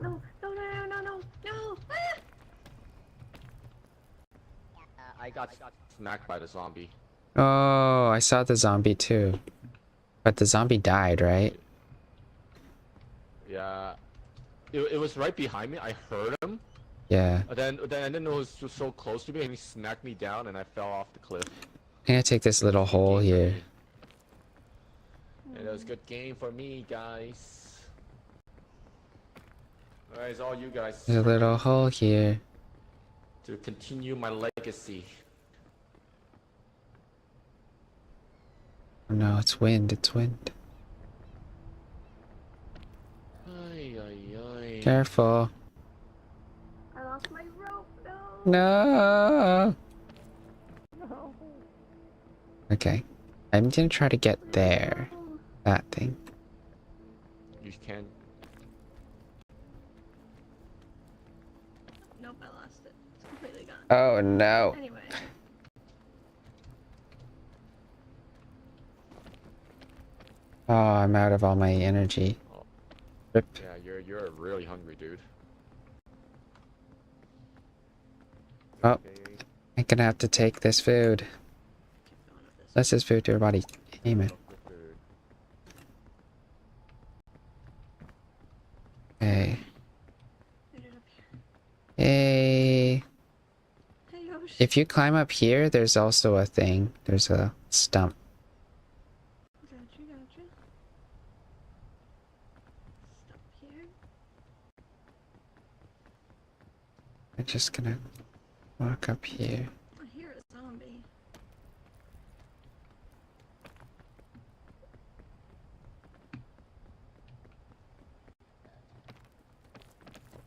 Speaker 2: No, no, no, no, no, no, no. Ah.
Speaker 3: I got smacked by the zombie.
Speaker 1: Oh, I saw the zombie too. But the zombie died, right?
Speaker 3: Yeah. It was right behind me. I heard him.
Speaker 1: Yeah.
Speaker 3: And then it was just so close to me and he smacked me down and I fell off the cliff.
Speaker 1: I'm gonna take this little hole here.
Speaker 3: It was a good game for me, guys. Alright, it's all you guys.
Speaker 1: There's a little hole here.
Speaker 3: To continue my legacy.
Speaker 1: Oh no, it's wind, it's wind.
Speaker 3: Ay, ay, ay.
Speaker 1: Careful.
Speaker 2: I lost my rope. No.
Speaker 1: No.
Speaker 2: No.
Speaker 1: Okay. I'm gonna try to get there. That thing.
Speaker 3: You can.
Speaker 2: Nope, I lost it. It's completely gone.
Speaker 1: Oh no.
Speaker 2: Anyway.
Speaker 1: Oh, I'm out of all my energy.
Speaker 3: Oh.
Speaker 1: Rip.
Speaker 3: Yeah, you're really hungry, dude.
Speaker 1: Oh.
Speaker 3: Okay.
Speaker 1: I'm gonna have to take this food.
Speaker 2: Keep going with this.
Speaker 1: That's this food to your body. Aim it. Okay.
Speaker 2: Put it up here.
Speaker 1: Hey.
Speaker 2: Hey, Yoshi.
Speaker 1: If you climb up here, there's also a thing. There's a stump.
Speaker 2: Gotcha, gotcha. Stop here.
Speaker 1: I'm just gonna walk up here.
Speaker 2: I hear a zombie.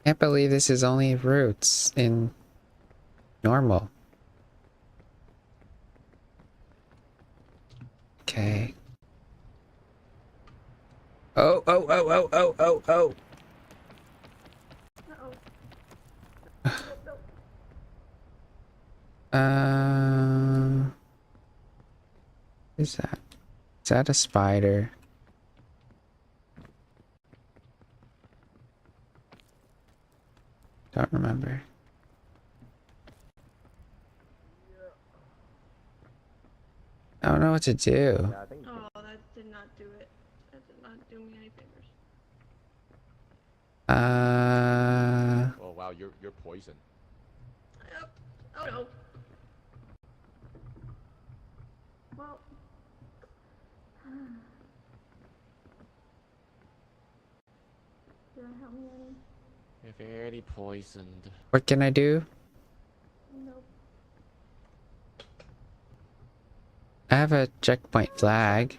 Speaker 1: Can't believe this is only roots in normal. Okay. Oh, oh, oh, oh, oh, oh, oh.
Speaker 2: Uh-oh. No.
Speaker 1: What is that? Is that a spider? Don't remember. I don't know what to do.
Speaker 3: Yeah, I think.
Speaker 2: Oh, that did not do it. That did not do me any favors.
Speaker 3: Oh wow, you're poisoned.
Speaker 2: Yep. Oh no. Well. Did I help me any?
Speaker 3: You're very poisoned.
Speaker 1: What can I do?
Speaker 2: Nope.
Speaker 1: I have a checkpoint flag.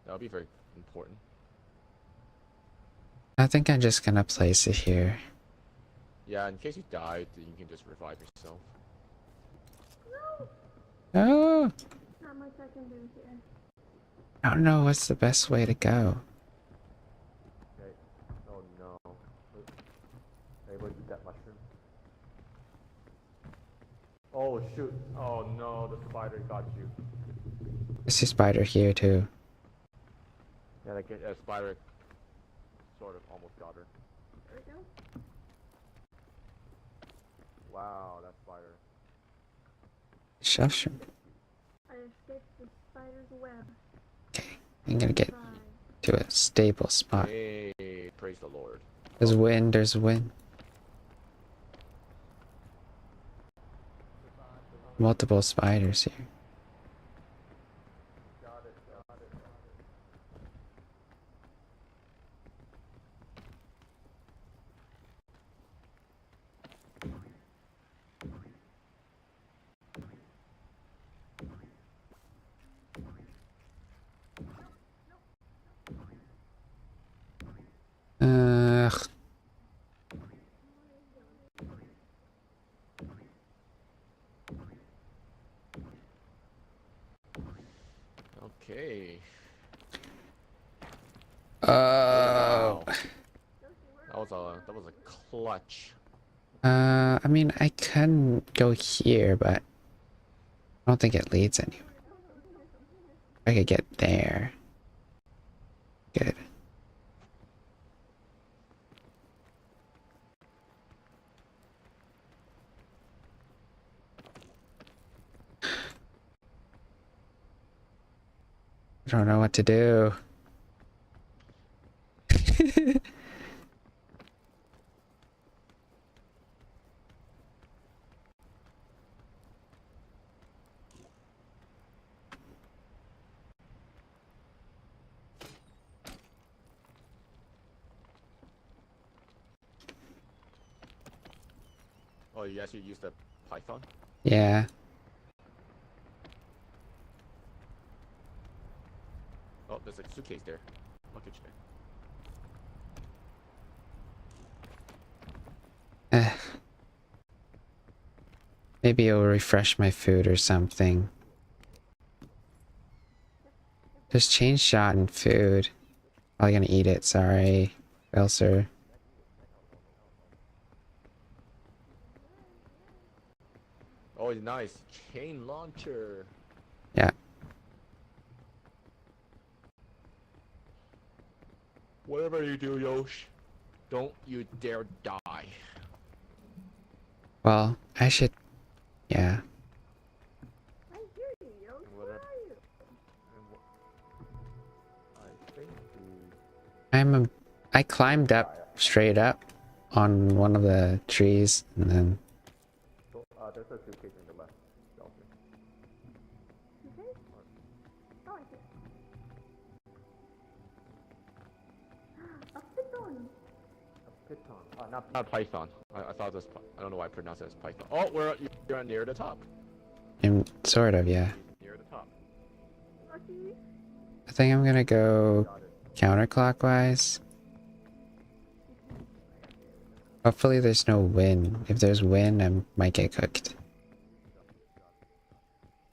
Speaker 3: That'll be very important.
Speaker 1: I think I'm just gonna place it here.
Speaker 3: Yeah, in case you died, then you can just revive yourself.
Speaker 2: No.
Speaker 1: Oh,
Speaker 2: Not much I can do here.
Speaker 1: I don't know what's the best way to go.
Speaker 3: Okay. Oh no. Able to eat that mushroom. Oh shoot. Oh no, the spider got you.
Speaker 1: There's a spider here too.
Speaker 3: Yeah, like a spider sort of almost got her.
Speaker 2: There we go.
Speaker 3: Wow, that spider.
Speaker 1: Mushroom.
Speaker 2: I escaped the spider's web.
Speaker 1: Okay, I'm gonna get
Speaker 2: Try.
Speaker 1: to a stable spot.
Speaker 3: Hey, praise the Lord.
Speaker 1: There's wind, there's wind. Multiple spiders here.
Speaker 3: Okay.
Speaker 1: Oh.
Speaker 3: Wow. That was a clutch.
Speaker 1: I mean, I can go here, but I don't think it leads anywhere. I could get there. Good. I don't know what to do.
Speaker 3: Oh, you actually used the Python?
Speaker 1: Yeah.
Speaker 3: Oh, there's a suitcase there. Luggage there.
Speaker 1: Eh. Maybe it'll refresh my food or something. Just change shot and food. Probably gonna eat it, sorry. Elser.
Speaker 3: Oh, nice. Chain launcher.
Speaker 1: Yeah.
Speaker 3: Whatever you do, Yosh, don't you dare die.
Speaker 1: Well, I should... Yeah.
Speaker 2: I hear you, yo. Where
Speaker 3: Whatever.
Speaker 2: are you?
Speaker 3: I think
Speaker 1: I climbed up, straight up, on one of the trees, and then...
Speaker 3: there's a suitcase in the left.
Speaker 2: Okay. Oh, I see. A python.
Speaker 3: Python. Not Python. I thought this. I don't know why I pronounced it as Python. Oh, you're near the top.
Speaker 1: Sort of, yeah.
Speaker 3: Near the top.
Speaker 2: Lucky.
Speaker 1: I think I'm gonna go counterclockwise. Hopefully there's no wind. If there's wind, I might get cooked.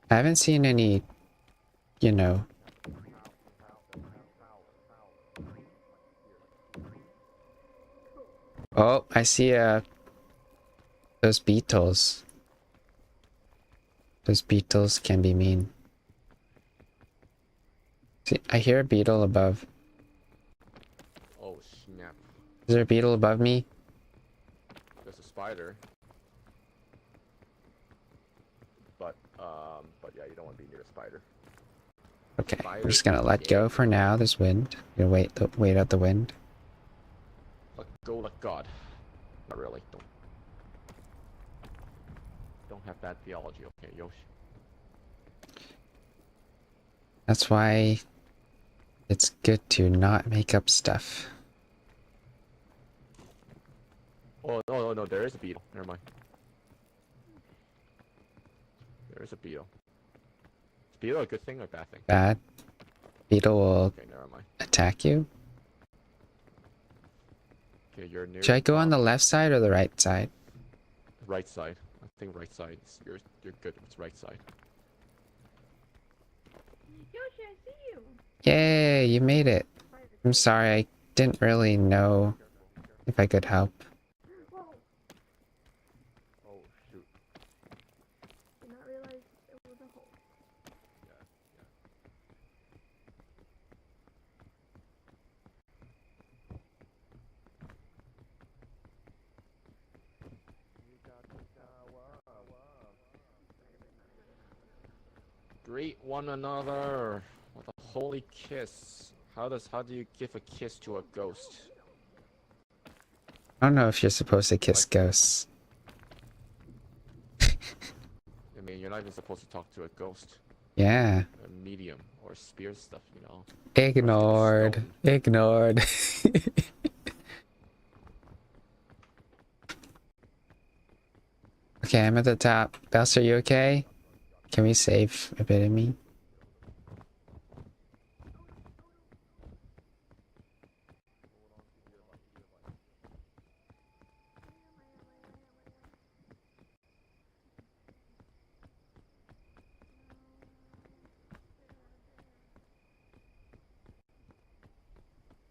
Speaker 1: I haven't seen any, you know... Oh, I see those beetles. Those beetles can be mean. See, I hear a beetle above.
Speaker 3: Oh snap!
Speaker 1: Is there a beetle above me?
Speaker 3: There's a spider. But yeah, you don't want to be near a spider.
Speaker 1: Okay, we're just gonna let go for now. There's wind. We're gonna wait out the wind.
Speaker 3: Let go, let God. Not really. Don't have that theology, okay, Yosh.
Speaker 1: That's why it's good to not make up stuff.
Speaker 3: Oh no, there is a beetle. Never mind. There is a beetle. Is beetle a good thing or a bad thing?
Speaker 1: Bad. Beetle will
Speaker 3: Okay, never mind.
Speaker 1: attack you.
Speaker 3: Okay, you're near.
Speaker 1: Should I go on the
Speaker 3: top.
Speaker 1: left side or the right side?
Speaker 3: Right side. I think right side. You're good. It's right side.
Speaker 2: Yoshi, I see you.
Speaker 1: Yay, you made it. I'm sorry, I didn't really know if I could help.
Speaker 2: Whoa.
Speaker 3: Oh shoot.
Speaker 2: Did not realize it was a hole.
Speaker 3: Greet one another with a holy kiss. How do you give a kiss to a ghost?
Speaker 1: I don't know if you're supposed to kiss ghosts.
Speaker 3: I mean, you're not even supposed to talk to a ghost.
Speaker 1: Yeah.
Speaker 3: A medium or spirit stuff, you know.
Speaker 1: Ignored. Ignored. Okay, I'm at the top. Bells, are you okay? Can we save a bit of me?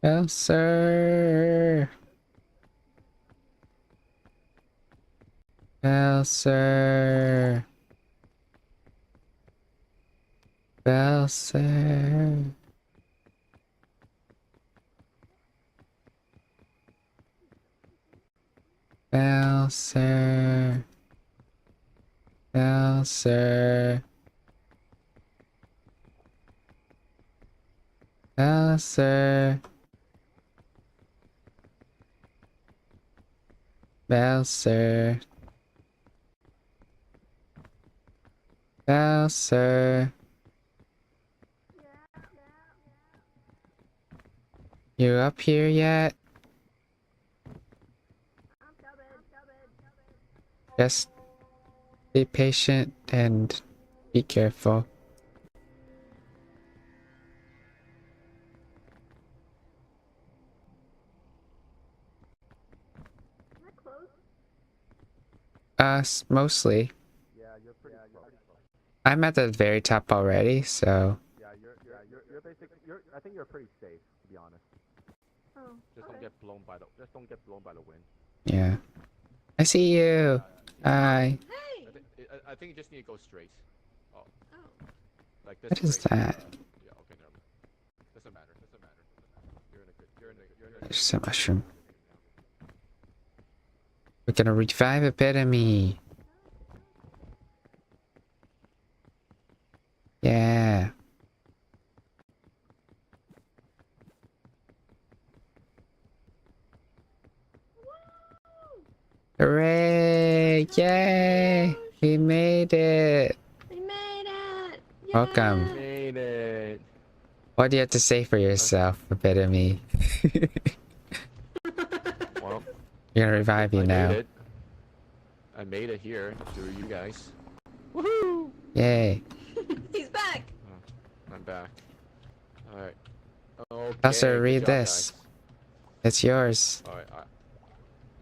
Speaker 1: Well, sir. Well, sir. Well, sir. Well, sir. Well, sir. Well, sir. Well, sir. Well, sir. You up here yet? Just be patient and be careful. Mostly.
Speaker 3: Yeah, you're pretty close.
Speaker 1: I'm at the very top already, so
Speaker 3: Yeah, you're basically I think you're pretty safe, to be honest.
Speaker 2: Oh,
Speaker 3: Just don't get blown by the wind.
Speaker 1: yeah. I see you. Hi.
Speaker 2: hey!
Speaker 3: I think you just need to go straight. Oh,
Speaker 2: Oh.
Speaker 3: like this.
Speaker 1: What is
Speaker 3: straight,
Speaker 1: that?
Speaker 3: Yeah, okay, never mind. Doesn't matter. You're in a good.
Speaker 1: There's a mushroom. We're gonna revive epitome. Yeah. Hooray! Yay! We made it.
Speaker 2: We made it! Yeah!
Speaker 1: Welcome.
Speaker 3: Made it.
Speaker 1: What do you have to say for yourself, epitome?
Speaker 3: Well,
Speaker 1: We're gonna revive you
Speaker 3: I
Speaker 1: now.
Speaker 3: made it. I made it here through you guys. Woohoo!
Speaker 1: Yay.
Speaker 2: He's back!
Speaker 3: I'm back. Alright. Okay.
Speaker 1: Elsa,
Speaker 3: good
Speaker 1: read
Speaker 3: job,
Speaker 1: this.
Speaker 3: guys.
Speaker 1: It's yours.
Speaker 3: Alright,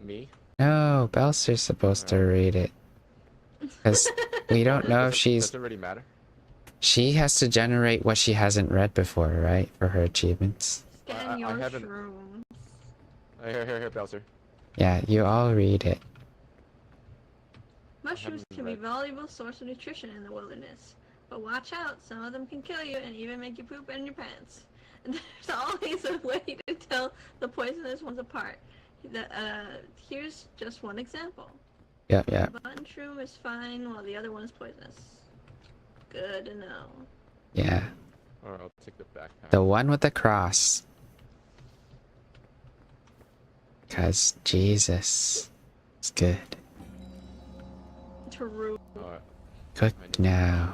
Speaker 3: me?
Speaker 1: No, Belser's supposed to read it. Because we don't know if she's...
Speaker 3: Doesn't really matter.
Speaker 1: She has to generate what she hasn't read before, right? For her achievements.
Speaker 2: Scan
Speaker 3: I
Speaker 2: your
Speaker 3: haven't-
Speaker 2: shrooms.
Speaker 3: Here, Bowser.
Speaker 1: Yeah, you all read it.
Speaker 2: Mushrooms
Speaker 3: haven't
Speaker 2: can be a
Speaker 3: read.
Speaker 2: valuable source of nutrition in the wilderness. But watch out, some of them can kill you and even make you poop in your pants. And there's always a way to tell the poisonous ones apart. Here's just one example.
Speaker 1: Yep.
Speaker 2: The button shroom is fine while the other one is poisonous. Good to know.
Speaker 1: Yeah.
Speaker 3: Alright, I'll take the backpack.
Speaker 1: The one with the cross. Because Jesus is good.
Speaker 2: True.
Speaker 3: Alright.
Speaker 1: Cook now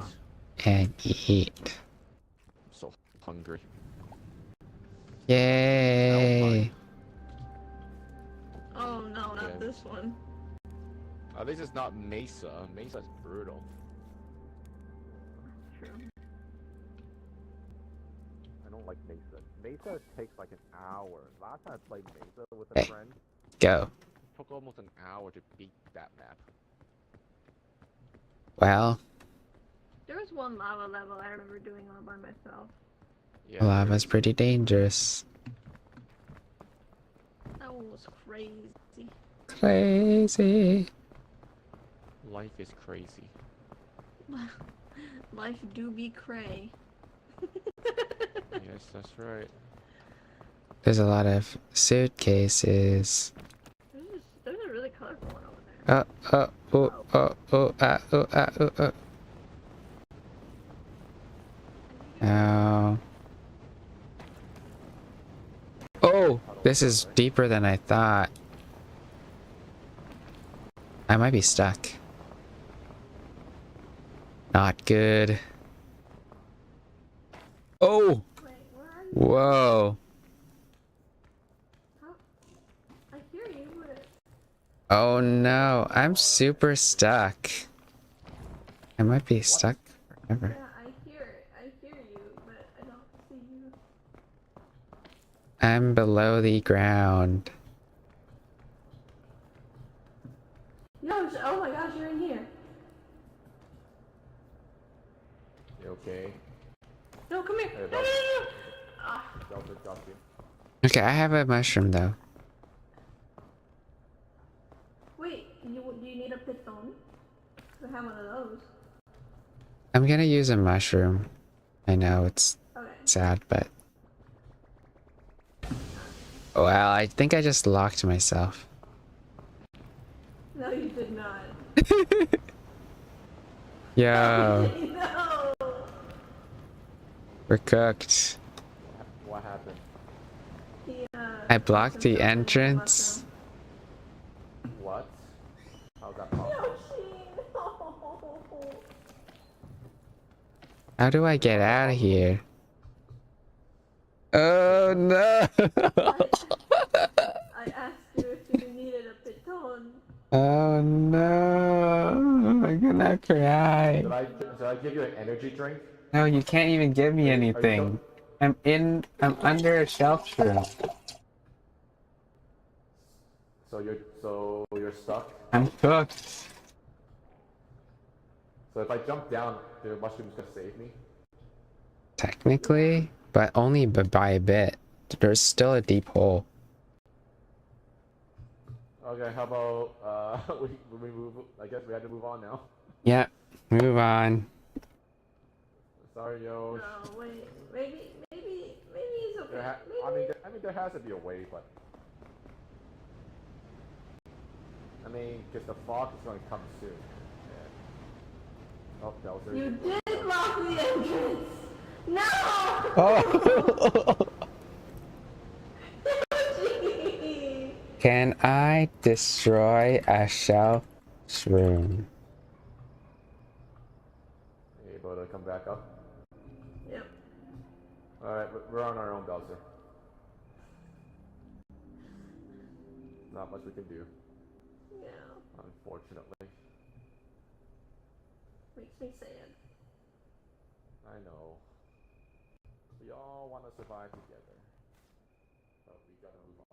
Speaker 1: and eat.
Speaker 3: I'm so hungry.
Speaker 1: Yay!
Speaker 2: Oh no, not
Speaker 3: Okay.
Speaker 2: this one.
Speaker 3: At least it's not Mesa. Mesa's brutal.
Speaker 2: True.
Speaker 3: I don't like Mesa. Mesa takes like an hour. Last time I played Mesa with
Speaker 1: Hey.
Speaker 3: a friend,
Speaker 1: Go.
Speaker 3: it took almost an hour to beat that map.
Speaker 1: Well,
Speaker 2: There was one lava level I remember doing all by myself.
Speaker 3: Yeah,
Speaker 1: lava's pretty dangerous.
Speaker 2: That one was crazy.
Speaker 1: Crazy.
Speaker 3: life is crazy.
Speaker 2: Life do be cray.
Speaker 3: Yes, that's right.
Speaker 1: There's a lot of suitcases.
Speaker 2: There's a really colorful one over there.
Speaker 1: Oh. Oh, this is deeper than I thought. I might be stuck. Not good. Oh!
Speaker 2: Wait, where are you?
Speaker 1: Whoa.
Speaker 2: I hear you, but...
Speaker 1: Oh no, I'm super stuck. I might be stuck forever.
Speaker 2: Yeah, I hear you, but I don't see you.
Speaker 1: I'm below the ground.
Speaker 2: No, oh my gosh, you're in here.
Speaker 3: You okay?
Speaker 2: No, come here.
Speaker 3: Hey,
Speaker 2: No, no,
Speaker 3: Bel-
Speaker 2: no, no. Ah,
Speaker 3: Delta got you.
Speaker 1: Okay, I have a mushroom though.
Speaker 2: Wait, do you need a piton? I have one of those.
Speaker 1: I'm gonna use a mushroom. I know it's
Speaker 2: Okay.
Speaker 1: sad, but well, I think I just locked myself.
Speaker 2: No, you did not.
Speaker 1: Yo,
Speaker 2: No.
Speaker 1: we're cooked.
Speaker 3: What happened?
Speaker 2: He
Speaker 1: I
Speaker 2: locked
Speaker 1: blocked the
Speaker 2: himself in the
Speaker 1: entrance.
Speaker 2: mushroom.
Speaker 3: What? How's that possible?
Speaker 2: Yoshi, no.
Speaker 1: How do I get out of here? Oh no!
Speaker 2: I asked you if you needed a piton.
Speaker 1: Oh no! I'm gonna cry.
Speaker 3: Did I give you an energy drink?
Speaker 1: No, you can't even give me
Speaker 3: Are you
Speaker 1: anything. I'm under a shelf shroom.
Speaker 3: So you're stuck?
Speaker 1: I'm cooked.
Speaker 3: So if I jump down, the mushroom's gonna save me?
Speaker 1: Technically, but only by a bit. There's still a deep hole.
Speaker 3: Okay, how about we move? I guess we had to move on now.
Speaker 1: Yep, move on.
Speaker 3: Sorry, yo.
Speaker 2: No, wait. Maybe he's okay.
Speaker 3: I mean, there has to be a way, but I mean, because the fog is going to come soon. Yeah. Oh, Bowser.
Speaker 2: You did lock the entrance. No.
Speaker 1: Oh.
Speaker 2: Yoshi.
Speaker 1: Can I destroy a shelf shroom?
Speaker 3: Are you able to come back up?
Speaker 2: Yep.
Speaker 3: Alright, we're on our own, Bowser. Not much we can do,
Speaker 2: Yeah.
Speaker 3: unfortunately.
Speaker 2: Makes me sad.
Speaker 3: I know. We all want to survive together. But we gotta move on.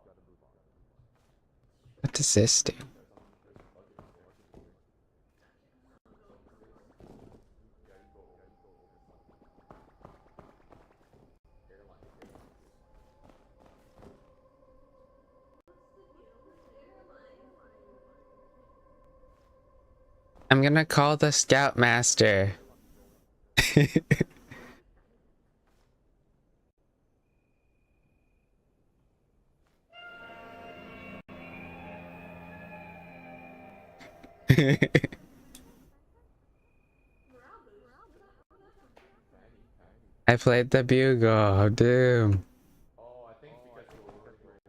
Speaker 1: What does this do? I'm gonna call the Scoutmaster. I played the bugle of doom.
Speaker 3: Oh, I think it's because we're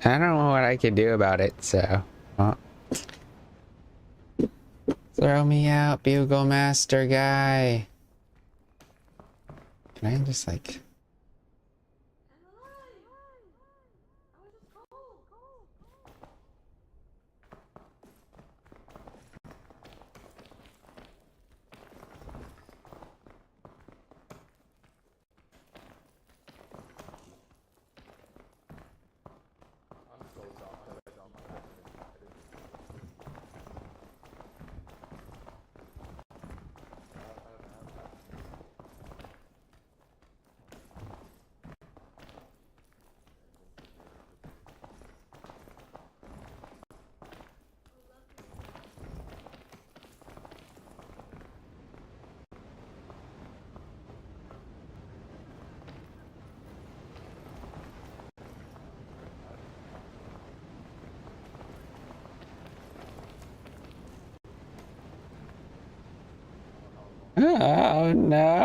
Speaker 1: I don't know what I can do about it, so. Well. Throw me out, bugle master guy. Can I just like.
Speaker 3: I'm so sorry that I don't know that.
Speaker 1: Oh no.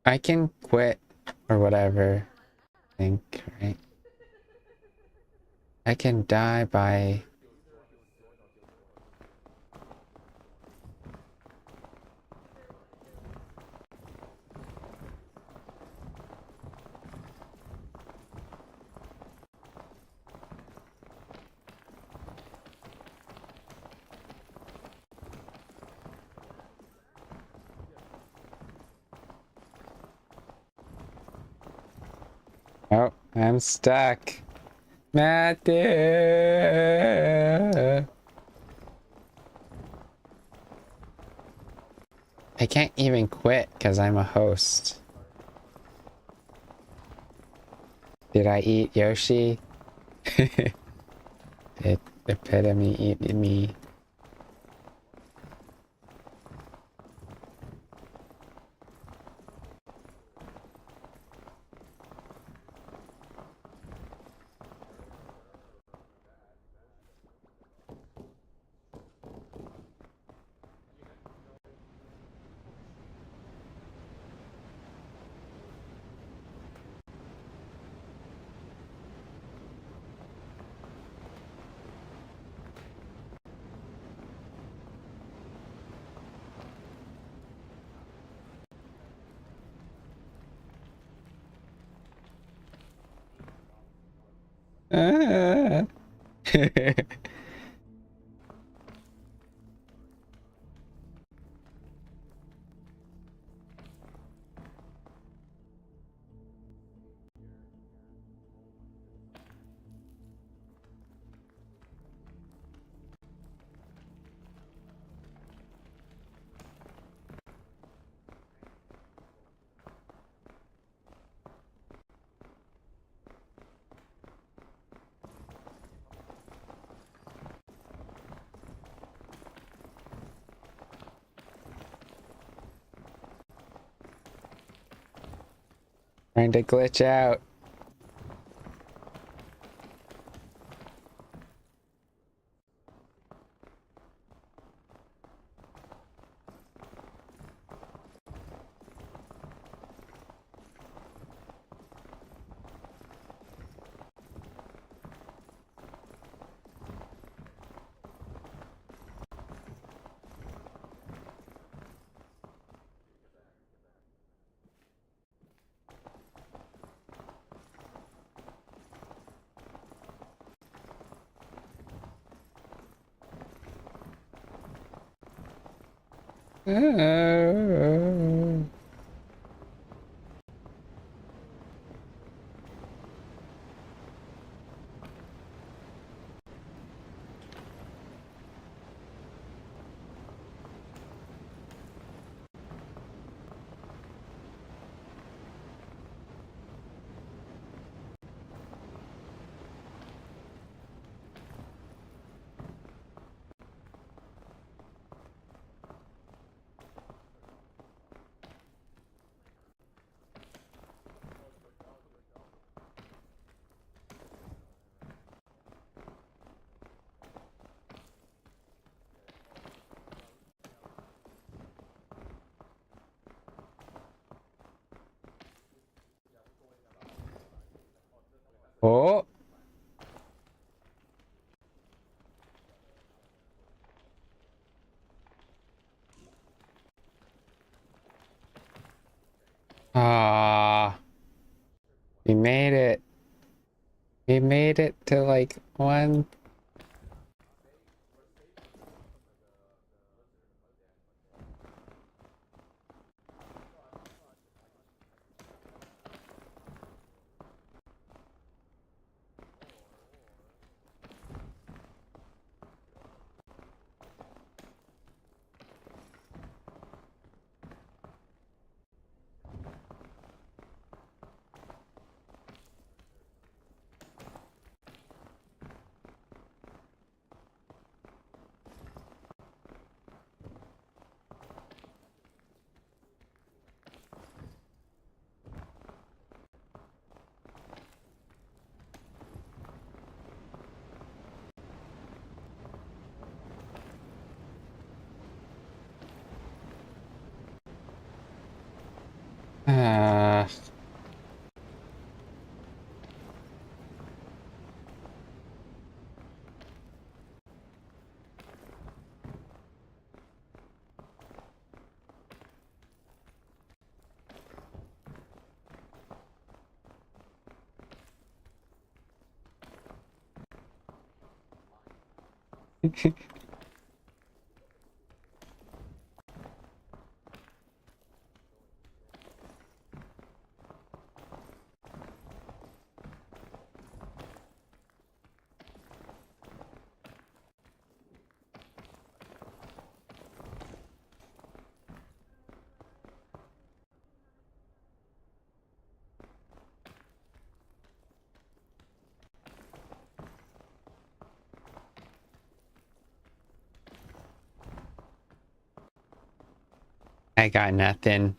Speaker 1: I can quit or whatever. I think, right? I can die by. I'm stuck. Matthew! I can't even quit because I'm a host. Did I eat Yoshi? Did epitome eat me? Ah. Trying to glitch out. Ah. Oh. Ah. We made it. We made it to like one. Ah. I got nothing.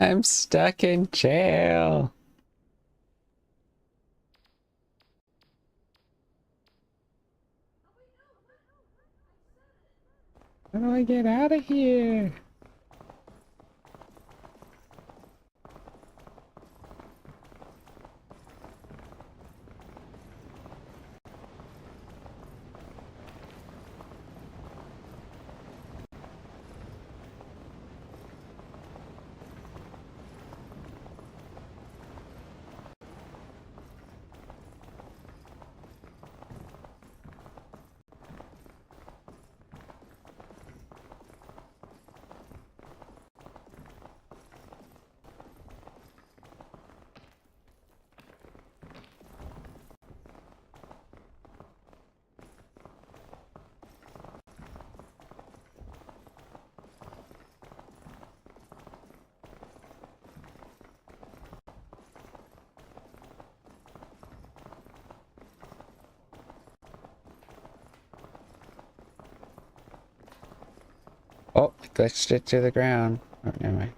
Speaker 1: I'm stuck in jail. How do I get out of here? Oh, I glitched it to the ground. Oh, never mind.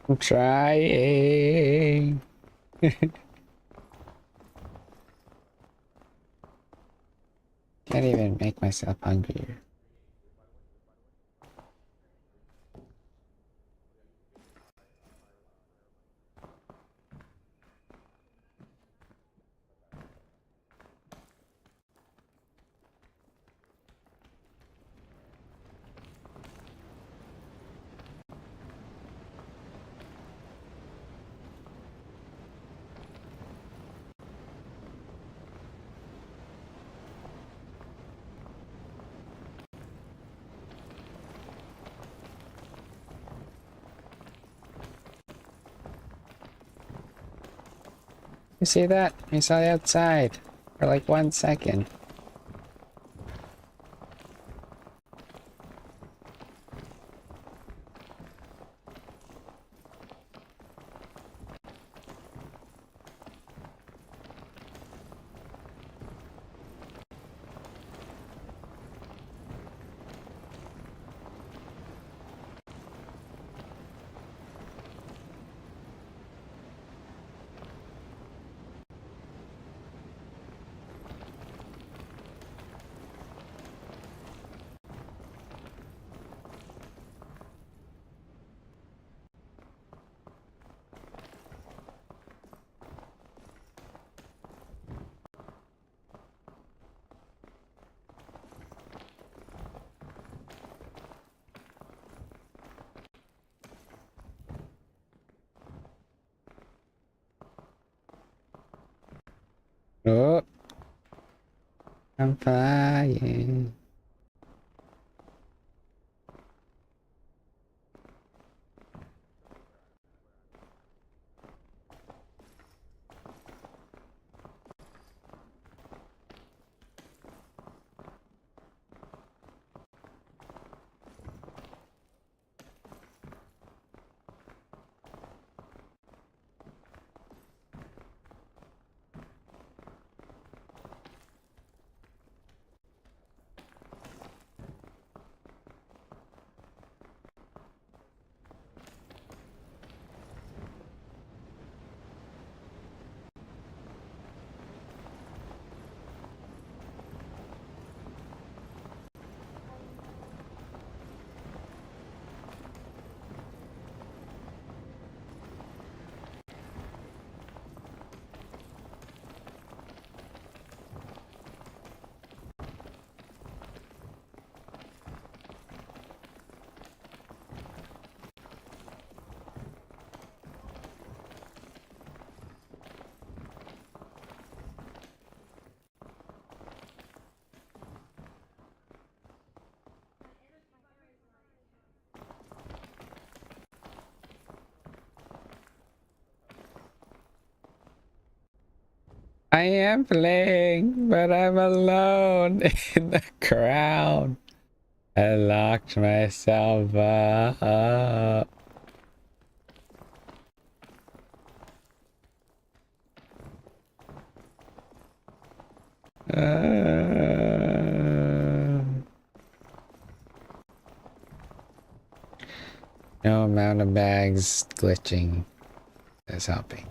Speaker 1: I'm trying. Can't even make myself hungrier. You see that? I saw the outside for like 1 second. Oh, I'm flying. I am playing, but I'm alone in the crowd. I locked myself up. No amount of bags glitching is helping.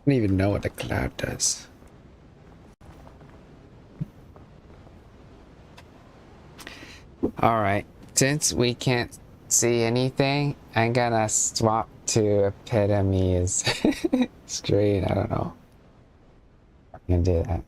Speaker 1: I don't even know what the cloud does. Alright, since we can't see anything, I'm gonna swap to Epitome's screen. I don't know. I'm gonna do that.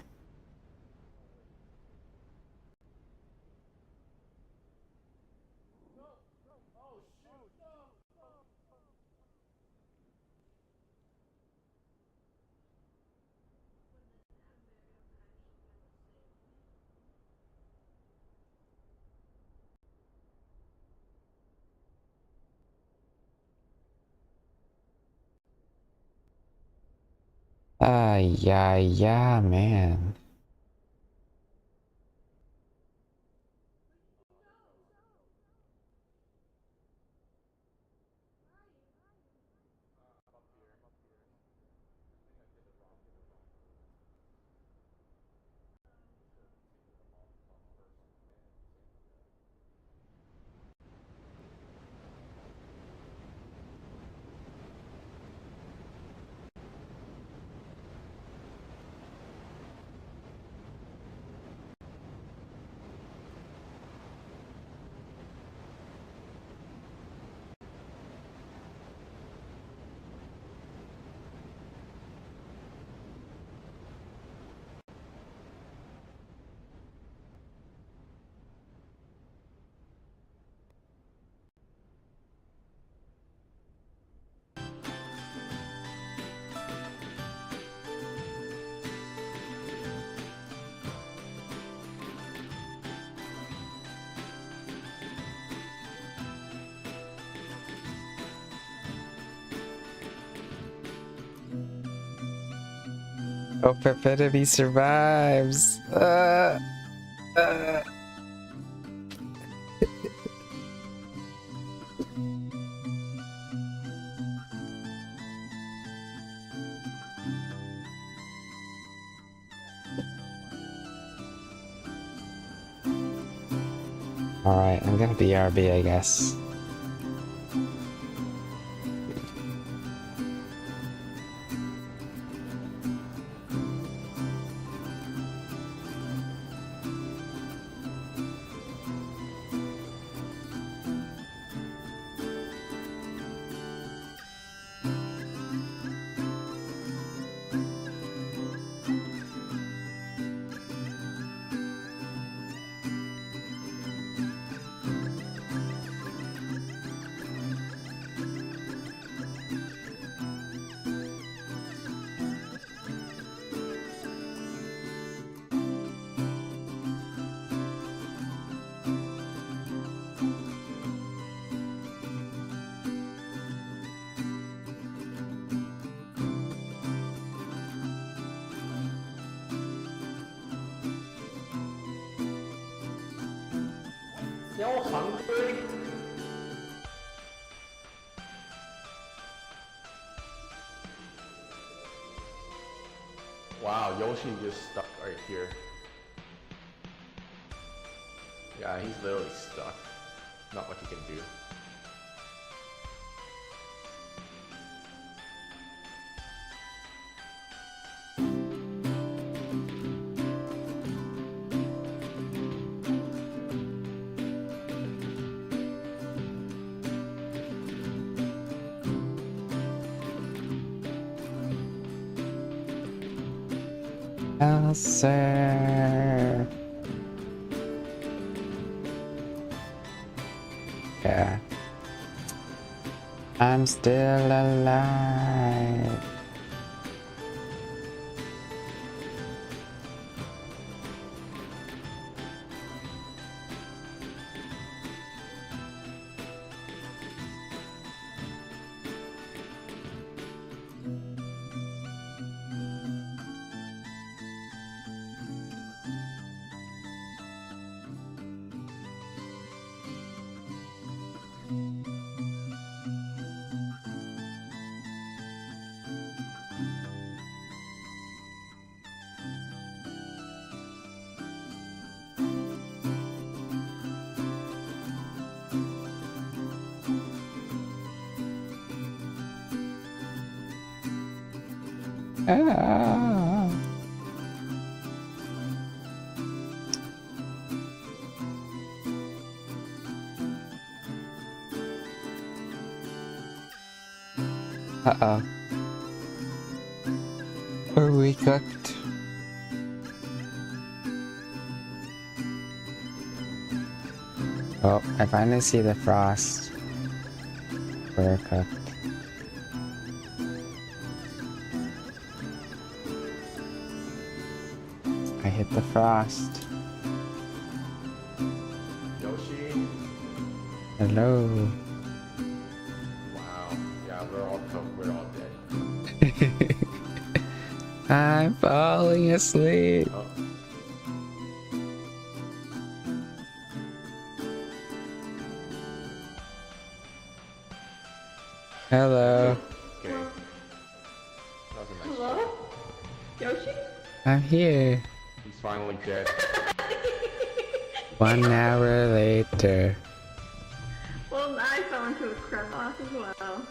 Speaker 1: Yeah, man. Hope Epitome survives. Alright, I'm gonna BRB, I guess.
Speaker 3: Still hungry? Wow, Yoshi just stuck right here. Yeah, he's literally stuck. Not much he can do.
Speaker 1: Elser. Yeah. I'm still alive. Ah. Uh-oh. Are we cooked? Oh, I finally see the frost. We're cooked. I hit the frost.
Speaker 3: Yoshi?
Speaker 1: Hello.
Speaker 3: Wow. Yeah, we're all cooked. We're all dead.
Speaker 1: I'm falling asleep.
Speaker 3: Oh.
Speaker 1: Hello.
Speaker 3: Okay. That was a nice
Speaker 2: Hello? Yoshi?
Speaker 1: I'm here.
Speaker 3: shot. He's finally dead.
Speaker 1: 1 hour later.
Speaker 2: Well, I fell into a crevasse as well.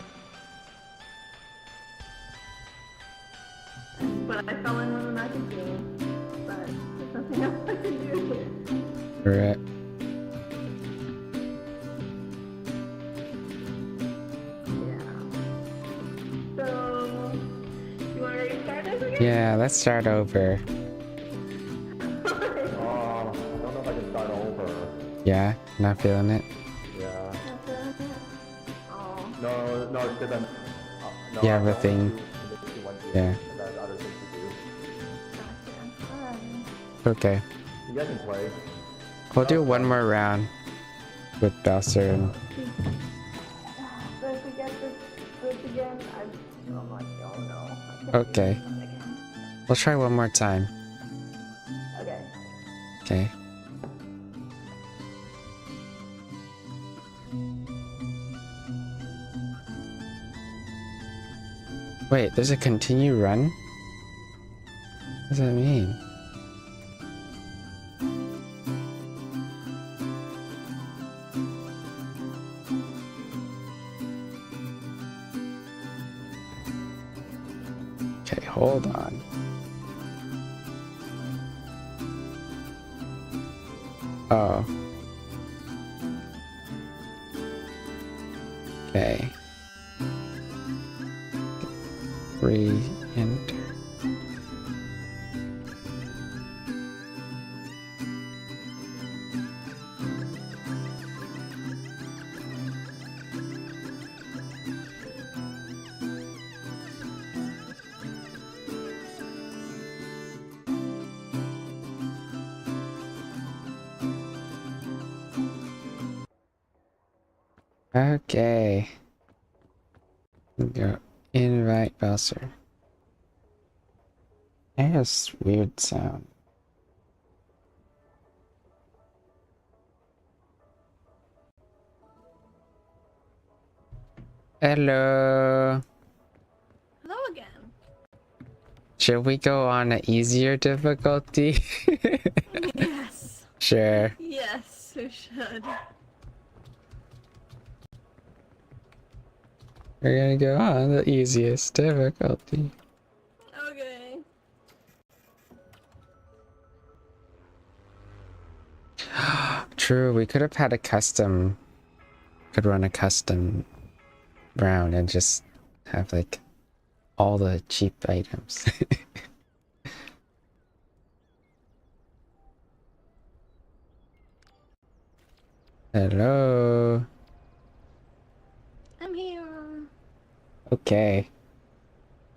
Speaker 2: But I fell in with a magic glue. But there's nothing else I can do here.
Speaker 1: Right.
Speaker 2: Yeah. So, you want to restart this again?
Speaker 1: Yeah, let's start over.
Speaker 3: Oh, I don't know if I can start over.
Speaker 1: Yeah, not feeling it.
Speaker 3: Yeah.
Speaker 2: Oh.
Speaker 3: No, because I'm. No,
Speaker 1: You have
Speaker 3: I
Speaker 1: a
Speaker 3: don't
Speaker 1: thing.
Speaker 3: want to do one here,
Speaker 1: Yeah.
Speaker 3: because there's other things to do.
Speaker 2: Gotcha.
Speaker 1: Okay.
Speaker 3: You guys can play.
Speaker 1: We'll do one more round with Bowser and
Speaker 2: But if we get this again, I'm like, oh no. I can't
Speaker 1: Okay.
Speaker 2: do this again.
Speaker 1: we'll try one more time.
Speaker 2: Okay.
Speaker 1: Okay. Wait, there's a continue run? What does that mean? Okay, hold on. Oh. Okay. Re-enter. Okay. Go invite Bowser. There's weird sound. Hello.
Speaker 2: Hello again.
Speaker 1: Should we go on an easier difficulty?
Speaker 2: Yes.
Speaker 1: Sure.
Speaker 2: Yes, we should.
Speaker 1: We're gonna go on the easiest difficulty.
Speaker 2: Okay.
Speaker 1: True, we could have had a custom. Could run a custom round and just have like all the cheap items. Hello.
Speaker 2: I'm here.
Speaker 1: Okay.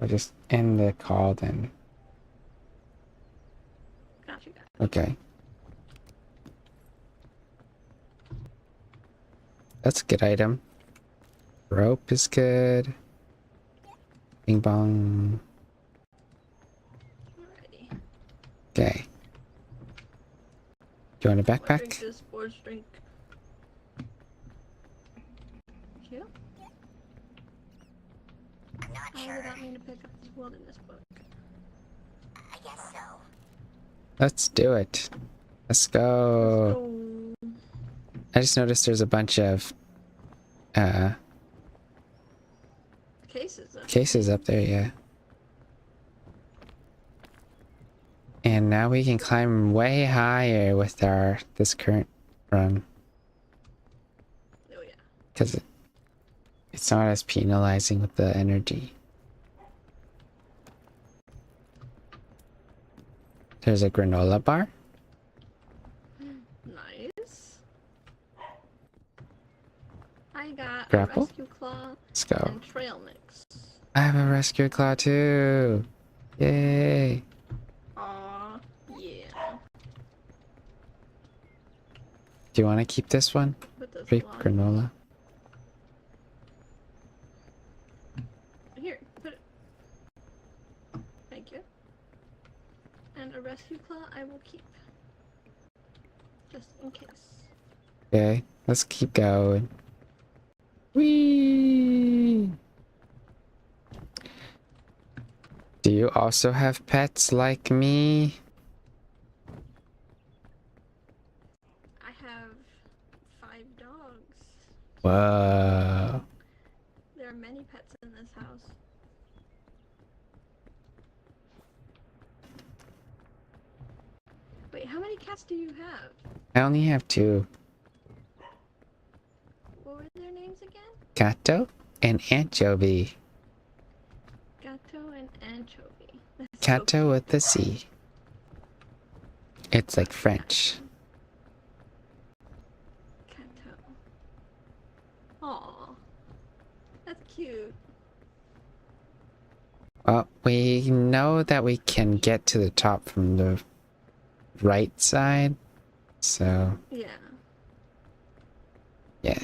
Speaker 1: We'll just end the call then.
Speaker 2: Got you, guys.
Speaker 1: Okay. That's a good item. Rope is good. Bing bong.
Speaker 2: Alrighty.
Speaker 1: Okay. Do you want a
Speaker 2: I'll drink
Speaker 1: backpack?
Speaker 2: this sports drink. Thank you. Why did that mean to pick up this wilderness book?
Speaker 4: I guess so.
Speaker 1: Let's do it. Let's go.
Speaker 2: So,
Speaker 1: I just noticed there's a bunch of
Speaker 2: cases
Speaker 1: up there, yeah. And now we can climb way higher with this current run.
Speaker 2: Oh yeah.
Speaker 1: Because it's not as penalizing with the energy. There's a granola bar.
Speaker 2: Nice. I got
Speaker 1: Grapple?
Speaker 2: a rescue claw
Speaker 1: Let's go.
Speaker 2: and trail mix.
Speaker 1: I have a rescue claw too. Yay.
Speaker 2: Aw, yeah.
Speaker 1: Do you want to keep this one?
Speaker 2: Put this
Speaker 1: Grape
Speaker 2: along.
Speaker 1: granola.
Speaker 2: Here, put it. Thank you. And a rescue claw I will keep. Just in case.
Speaker 1: Okay, let's keep going. Whee! Do you also have pets like me?
Speaker 2: I have 5 dogs.
Speaker 1: Whoa.
Speaker 2: There are many pets in this house. Wait, how many cats do you have?
Speaker 1: I only have 2.
Speaker 2: What were their names again?
Speaker 1: Cato and Anchovy.
Speaker 2: Gato and Anchovy. That's so
Speaker 1: Cato with the C. It's like French.
Speaker 2: Gato. Aw. That's cute.
Speaker 1: Well, we know that we can get to the top from the right side. So,
Speaker 2: Yeah.
Speaker 1: yeah.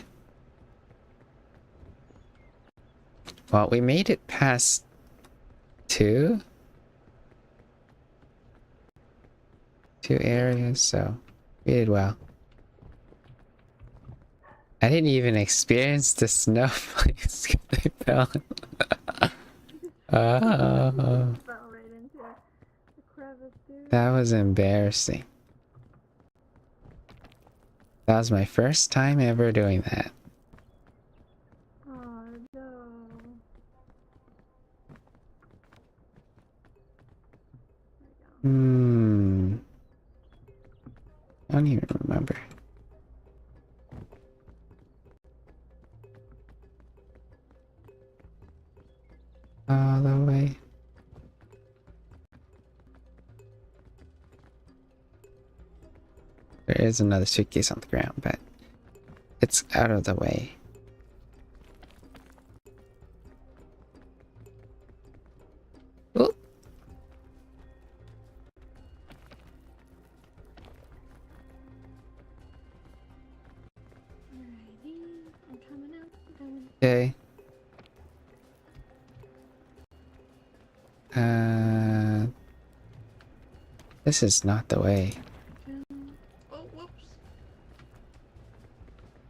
Speaker 1: Well, we made it past 2 areas, so we did well. I didn't even experience the snowflakes 'cause they fell. Oh,
Speaker 2: Fell right into the crevice, dude.
Speaker 1: that was embarrassing. That was my first time ever doing that.
Speaker 2: Oh no.
Speaker 1: I don't even remember. All the way. There is another suitcase on the ground, but it's out of the way. Oh,
Speaker 2: Alrighty. I'm coming out. I'm coming.
Speaker 1: okay. This is not the way.
Speaker 2: Oh, whoops.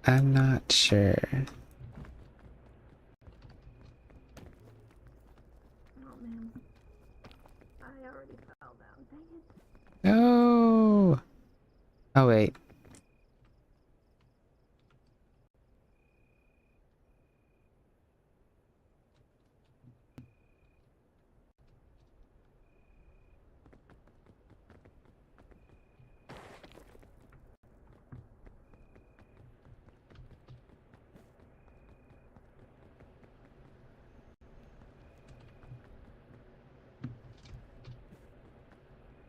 Speaker 1: I'm not sure.
Speaker 2: Oh man. I already fell down. Dang it.
Speaker 1: No. Oh wait.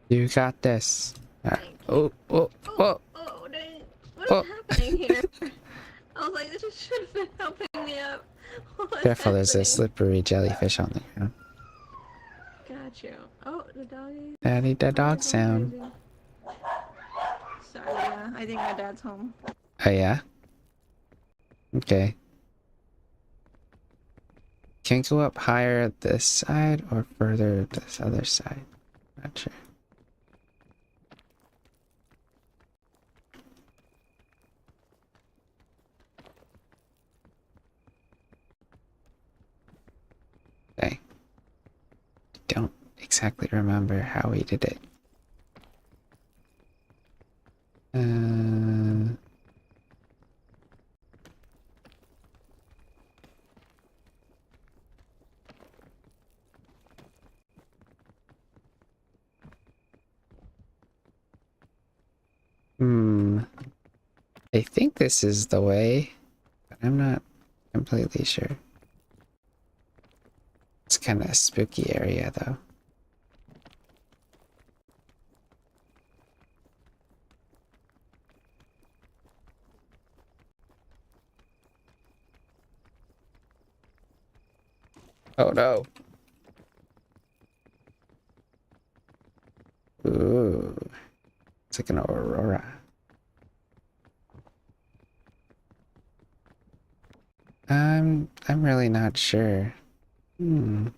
Speaker 1: You got this.
Speaker 2: Thank
Speaker 1: Oh, oh, oh,
Speaker 2: Oh, dang. What
Speaker 1: oh.
Speaker 2: is happening here? I was like, this should have been helping me up. What's
Speaker 1: Careful, there's a
Speaker 2: happening?
Speaker 1: slippery jellyfish on the ground.
Speaker 2: Got you. Oh, the doggy.
Speaker 1: Daddy, the dog
Speaker 2: Going
Speaker 1: sound.
Speaker 2: crazy. Sorry, I think my dad's home.
Speaker 1: Oh yeah? Okay. Can we go up higher this side or further this other side? Not sure. Okay. Don't exactly remember how we did it. I think this is the way, but I'm not completely sure. It's kind of a spooky area though. Oh no. Ooh. It's like an aurora. I'm really not sure. Did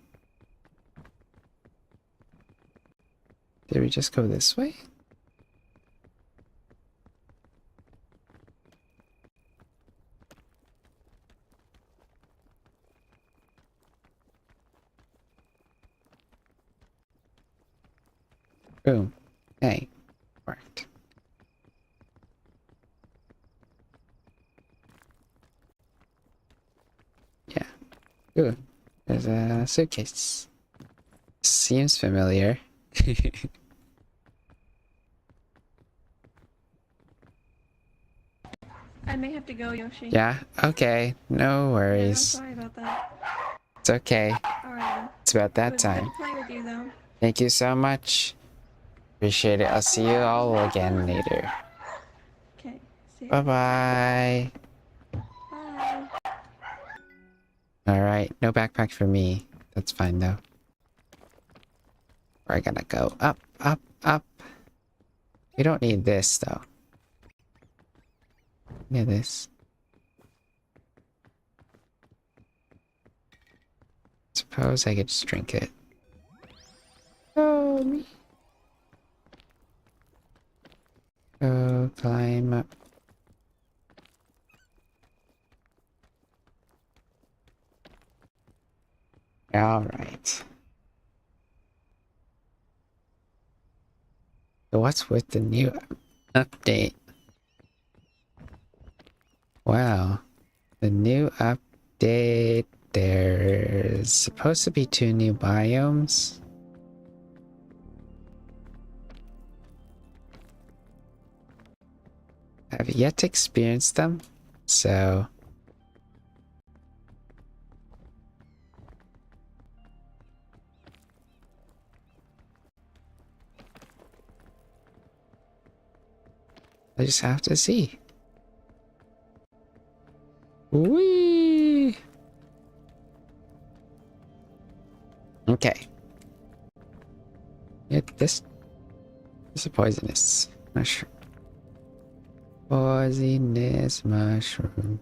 Speaker 1: we just go this way? Boom. Hey. Worked. Yeah. Ooh. There's a suitcase. Seems familiar.
Speaker 2: I may have to go, Yoshi.
Speaker 1: Yeah, okay. No
Speaker 2: Yeah, I'm
Speaker 1: worries.
Speaker 2: sorry about that.
Speaker 1: It's okay.
Speaker 2: Alright.
Speaker 1: It's about
Speaker 2: It
Speaker 1: that
Speaker 2: was good
Speaker 1: time.
Speaker 2: to play with you, though.
Speaker 1: Thank you so much. Appreciate it. I'll see you all again later.
Speaker 2: Okay. See ya.
Speaker 1: Bye-bye.
Speaker 2: Bye.
Speaker 1: Alright, no backpack for me. That's fine though. We're gonna go up, up, up. We don't need this though. Need this. Suppose I could just drink it. Oh, me. Go climb up. Alright. So what's with the new update? Wow. The new update. There's supposed to be 2 new biomes. I've yet to experience them, so I just have to see. Whee! Okay. This is a poisonous mushroom. Poisonous mushroom.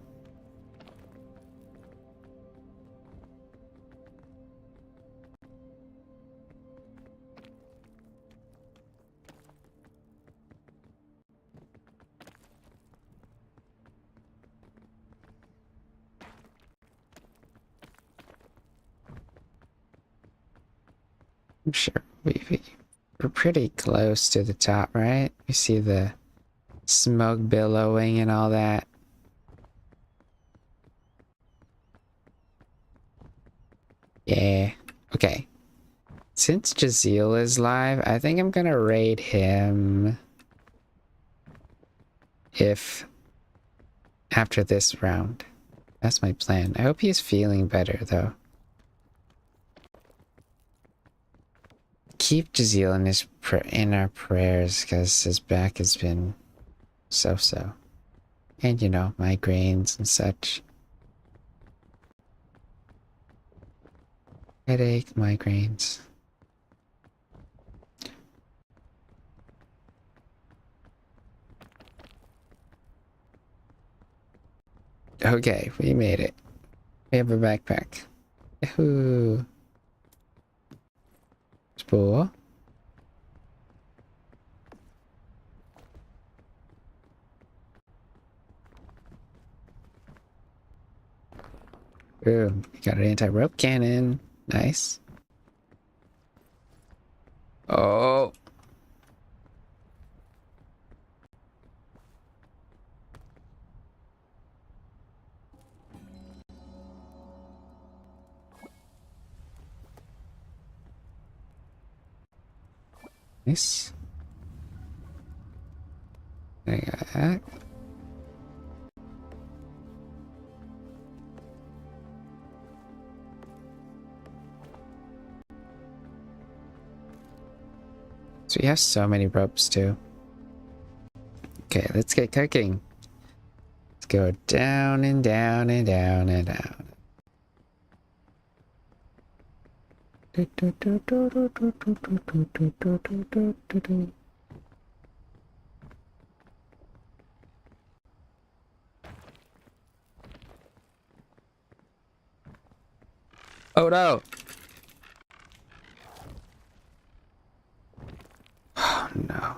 Speaker 1: I'm sure we're pretty close to the top, right? We see the smoke billowing and all that. Yeah. Okay. Since Jazeel is live, I think I'm gonna raid him if after this round. That's my plan. I hope he's feeling better though. Keep Jazeel in our prayers because his back has been so-so. And you know, migraines and such. Headache, migraines. Okay, we made it. We have a backpack. Yahoo! Spore. Ooh, we got an anti-rope cannon. Nice. Oh. Nice. I got that. So we have so many ropes too. Okay, let's get cooking. Let's go down and down and down and down. Oh no! Oh no.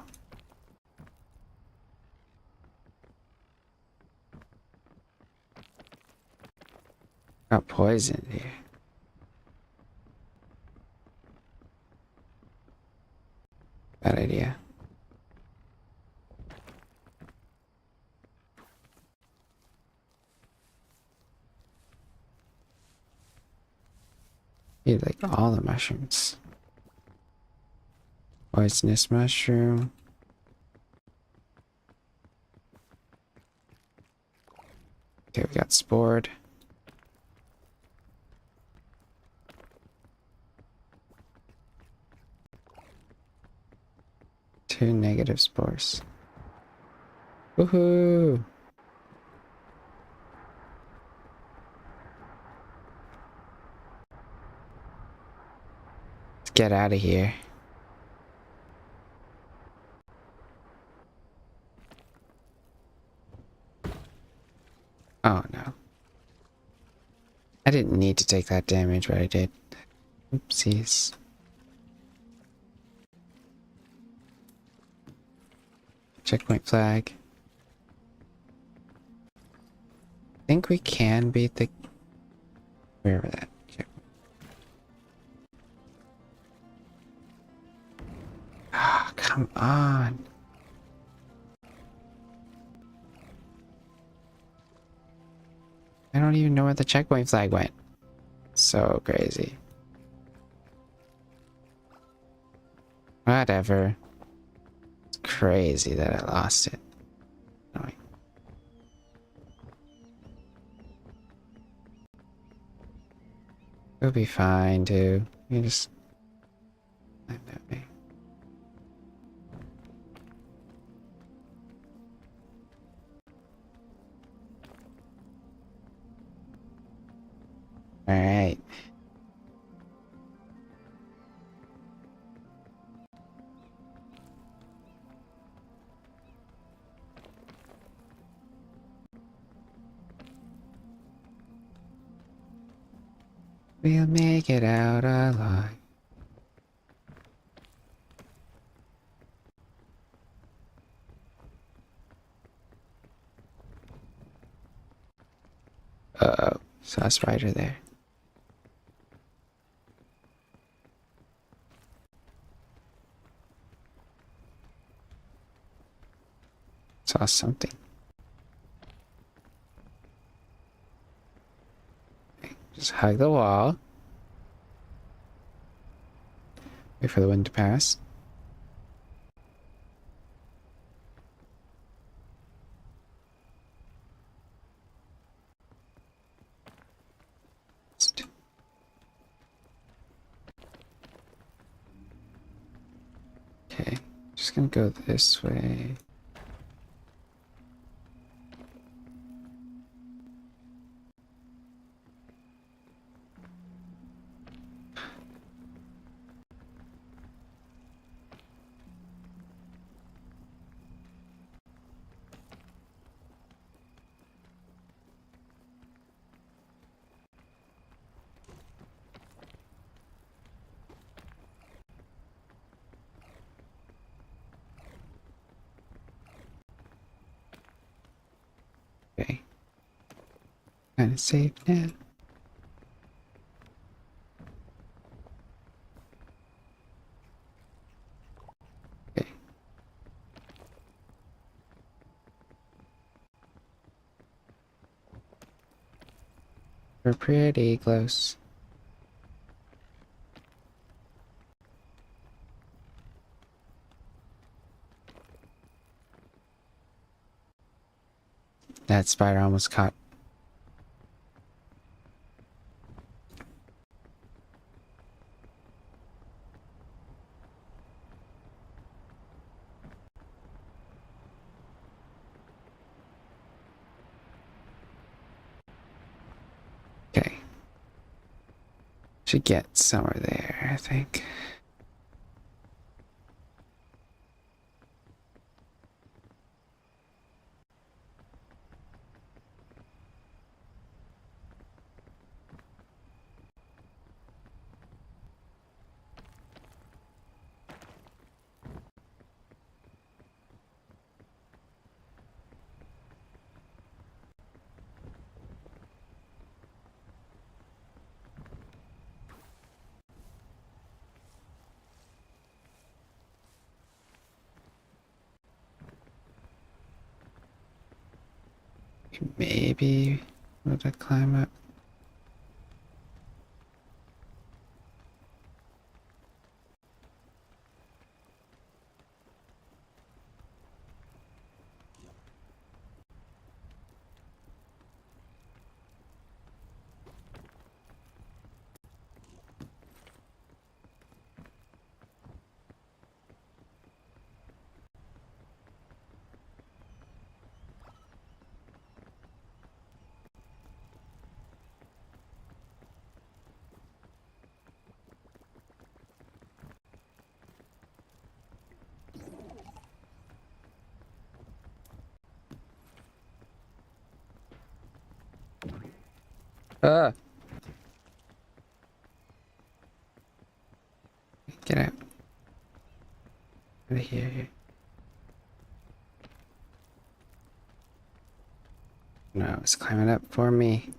Speaker 1: Got poisoned here. Bad idea. Need like all the mushrooms. Poisonous mushroom. Okay, we got spored. Two negative spores. Woohoo! Let's get out of here. Oh no. I didn't need to take that damage, but I did. Oopsies. Checkpoint flag. I think we can beat the... Wherever that... Ah, come on. I don't even know where the checkpoint flag went. So crazy. Whatever. It's crazy that I lost it. Annoying. We'll be fine, too. You just... Climb that way. Alright. We'll make it out alive. Uh-oh. Saw a spider there. Saw something. Okay, just hug the wall. Wait for the wind to pass. Okay, just gonna go this way. Okay. Kind of safe now. Okay. We're pretty close. That spider almost caught. Okay. Should get somewhere there, I think. Maybe would I climb up? Ah! Get out. Out of here. No, it's climbing up for me.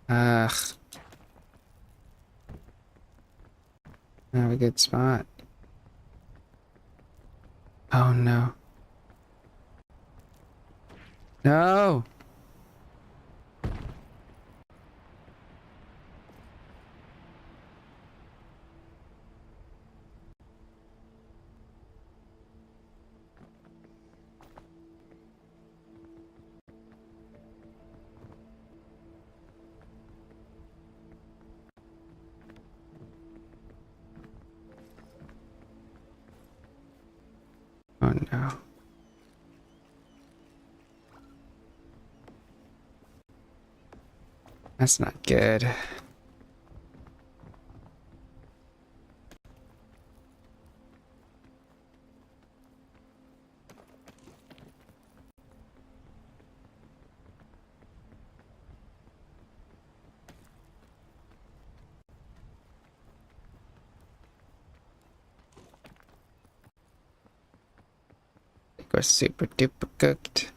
Speaker 1: Ugh. Not a good spot. Oh no. No! Oh no. That's not good. I think we're super duper cooked.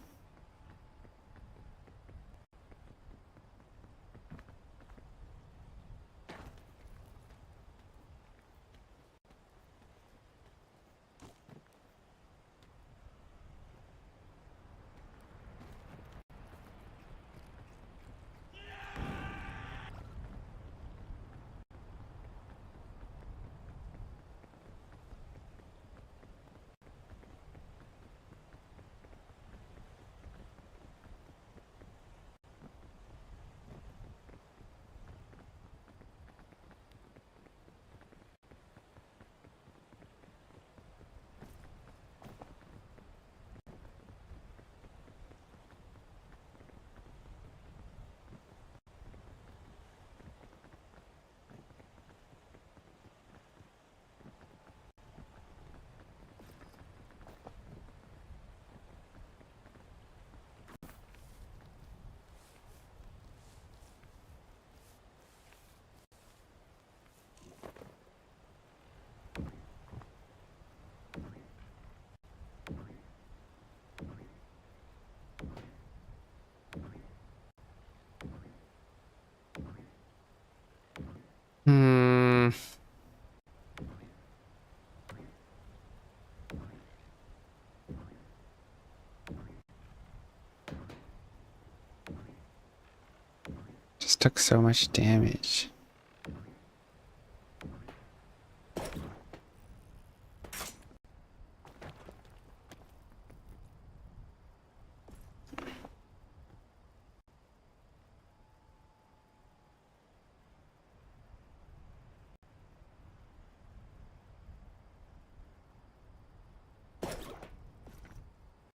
Speaker 1: Just took so much damage.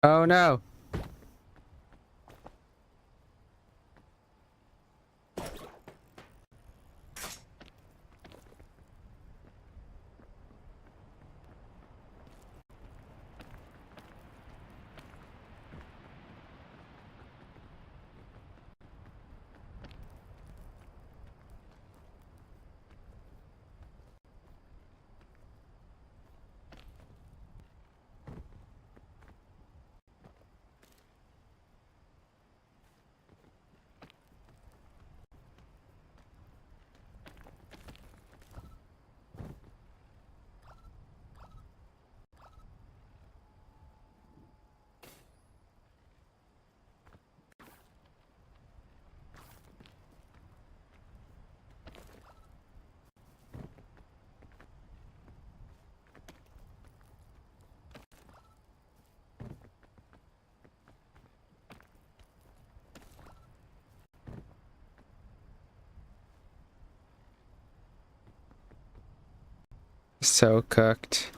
Speaker 1: Oh no! So cooked.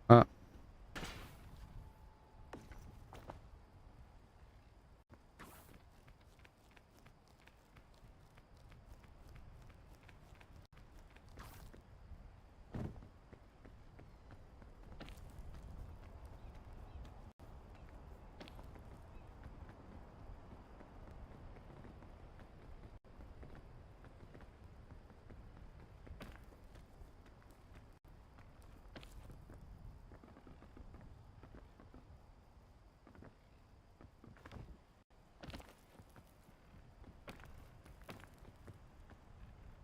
Speaker 1: Oh.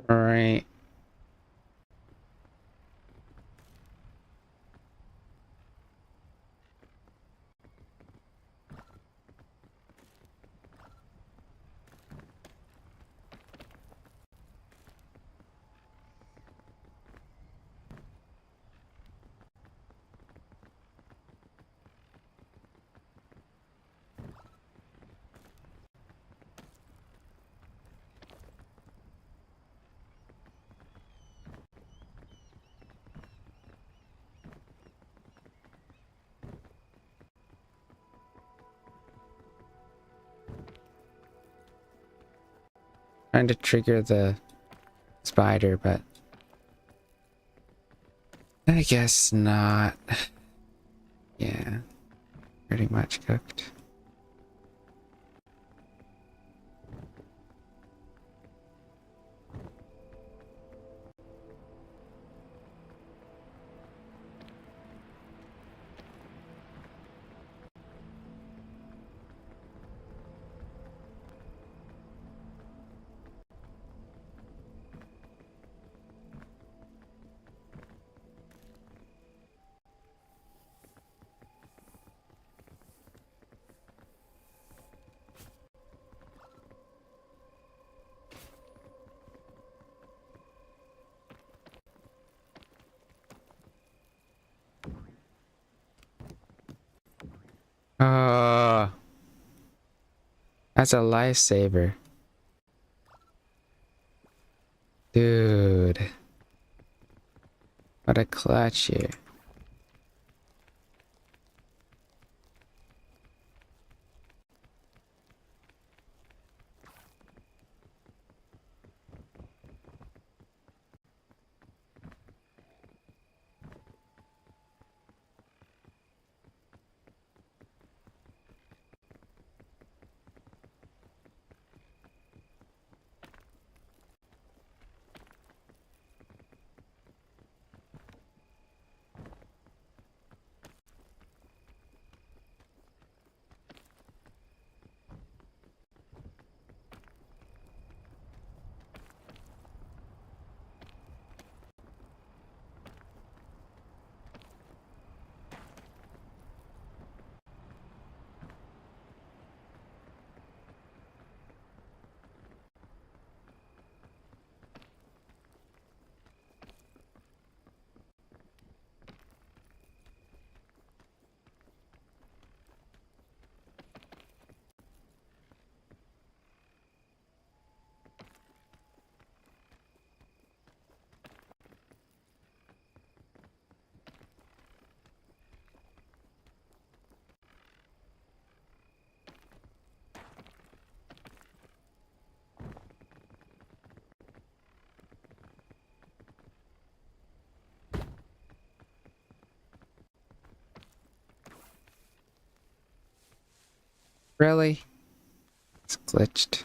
Speaker 1: Alright. Trying to trigger the spider, but I guess not. Yeah, pretty much cooked. Oh, that's a lifesaver. Dude. What a clutch here. Really? It's glitched.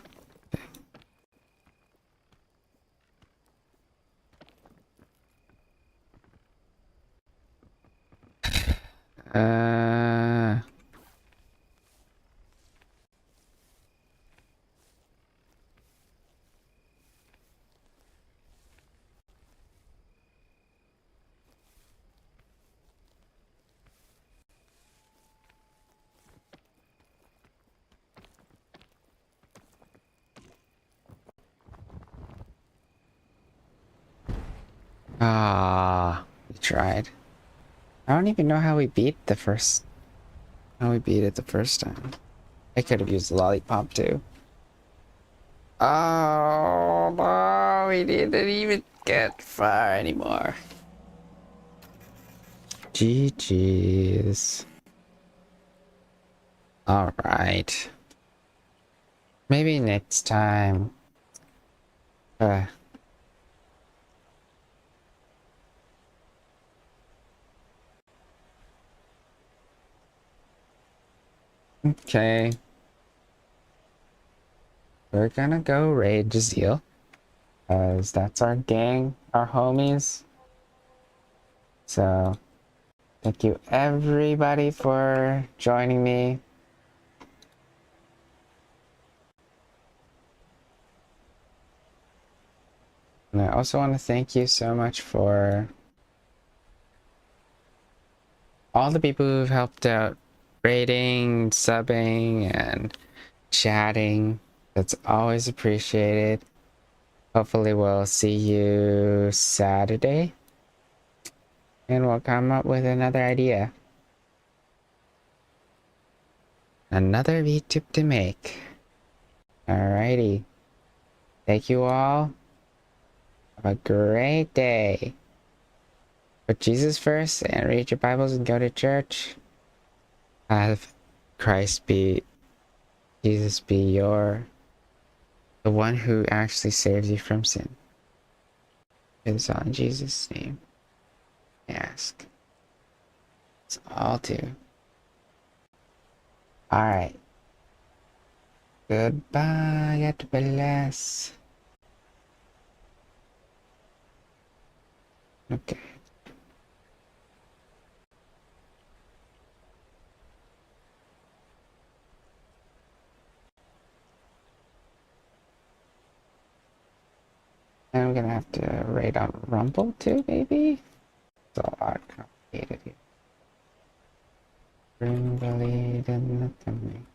Speaker 1: Uh, we tried. I don't even know how we beat the first. How we beat it the first time. I could have used the lollipop too. Oh no, we didn't even get far anymore. GG's. Alright. Maybe next time. Uh, okay. We're gonna go raid Jazeel. Because that's our gang, our homies. So, thank you everybody for joining me. And I also want to thank you so much for all the people who've helped out rating, subbing, and chatting. That's always appreciated. Hopefully we'll see you Saturday. And we'll come up with another idea. Another VTube to make. Alrighty. Thank you all. Have a great day. Put Jesus first and read your Bibles and go to church. Have Christ be, Jesus be the one who actually saves you from sin. It's all in Jesus' name. I ask. It's all do. Alright. Goodbye. God bless. Okay. And I'm gonna have to raid on Rumble too, maybe? It's a lot complicated here. Bring the lead in the coming.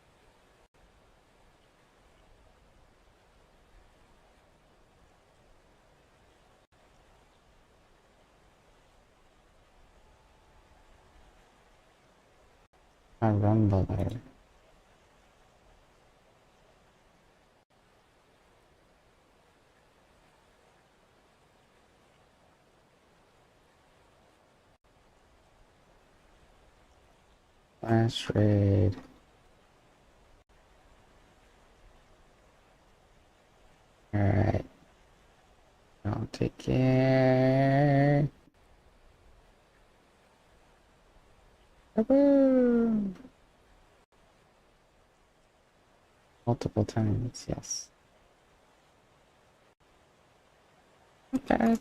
Speaker 1: A Rumble there. Last raid. Alright. I'll take care. Kaboom! Multiple times, yes. Okay.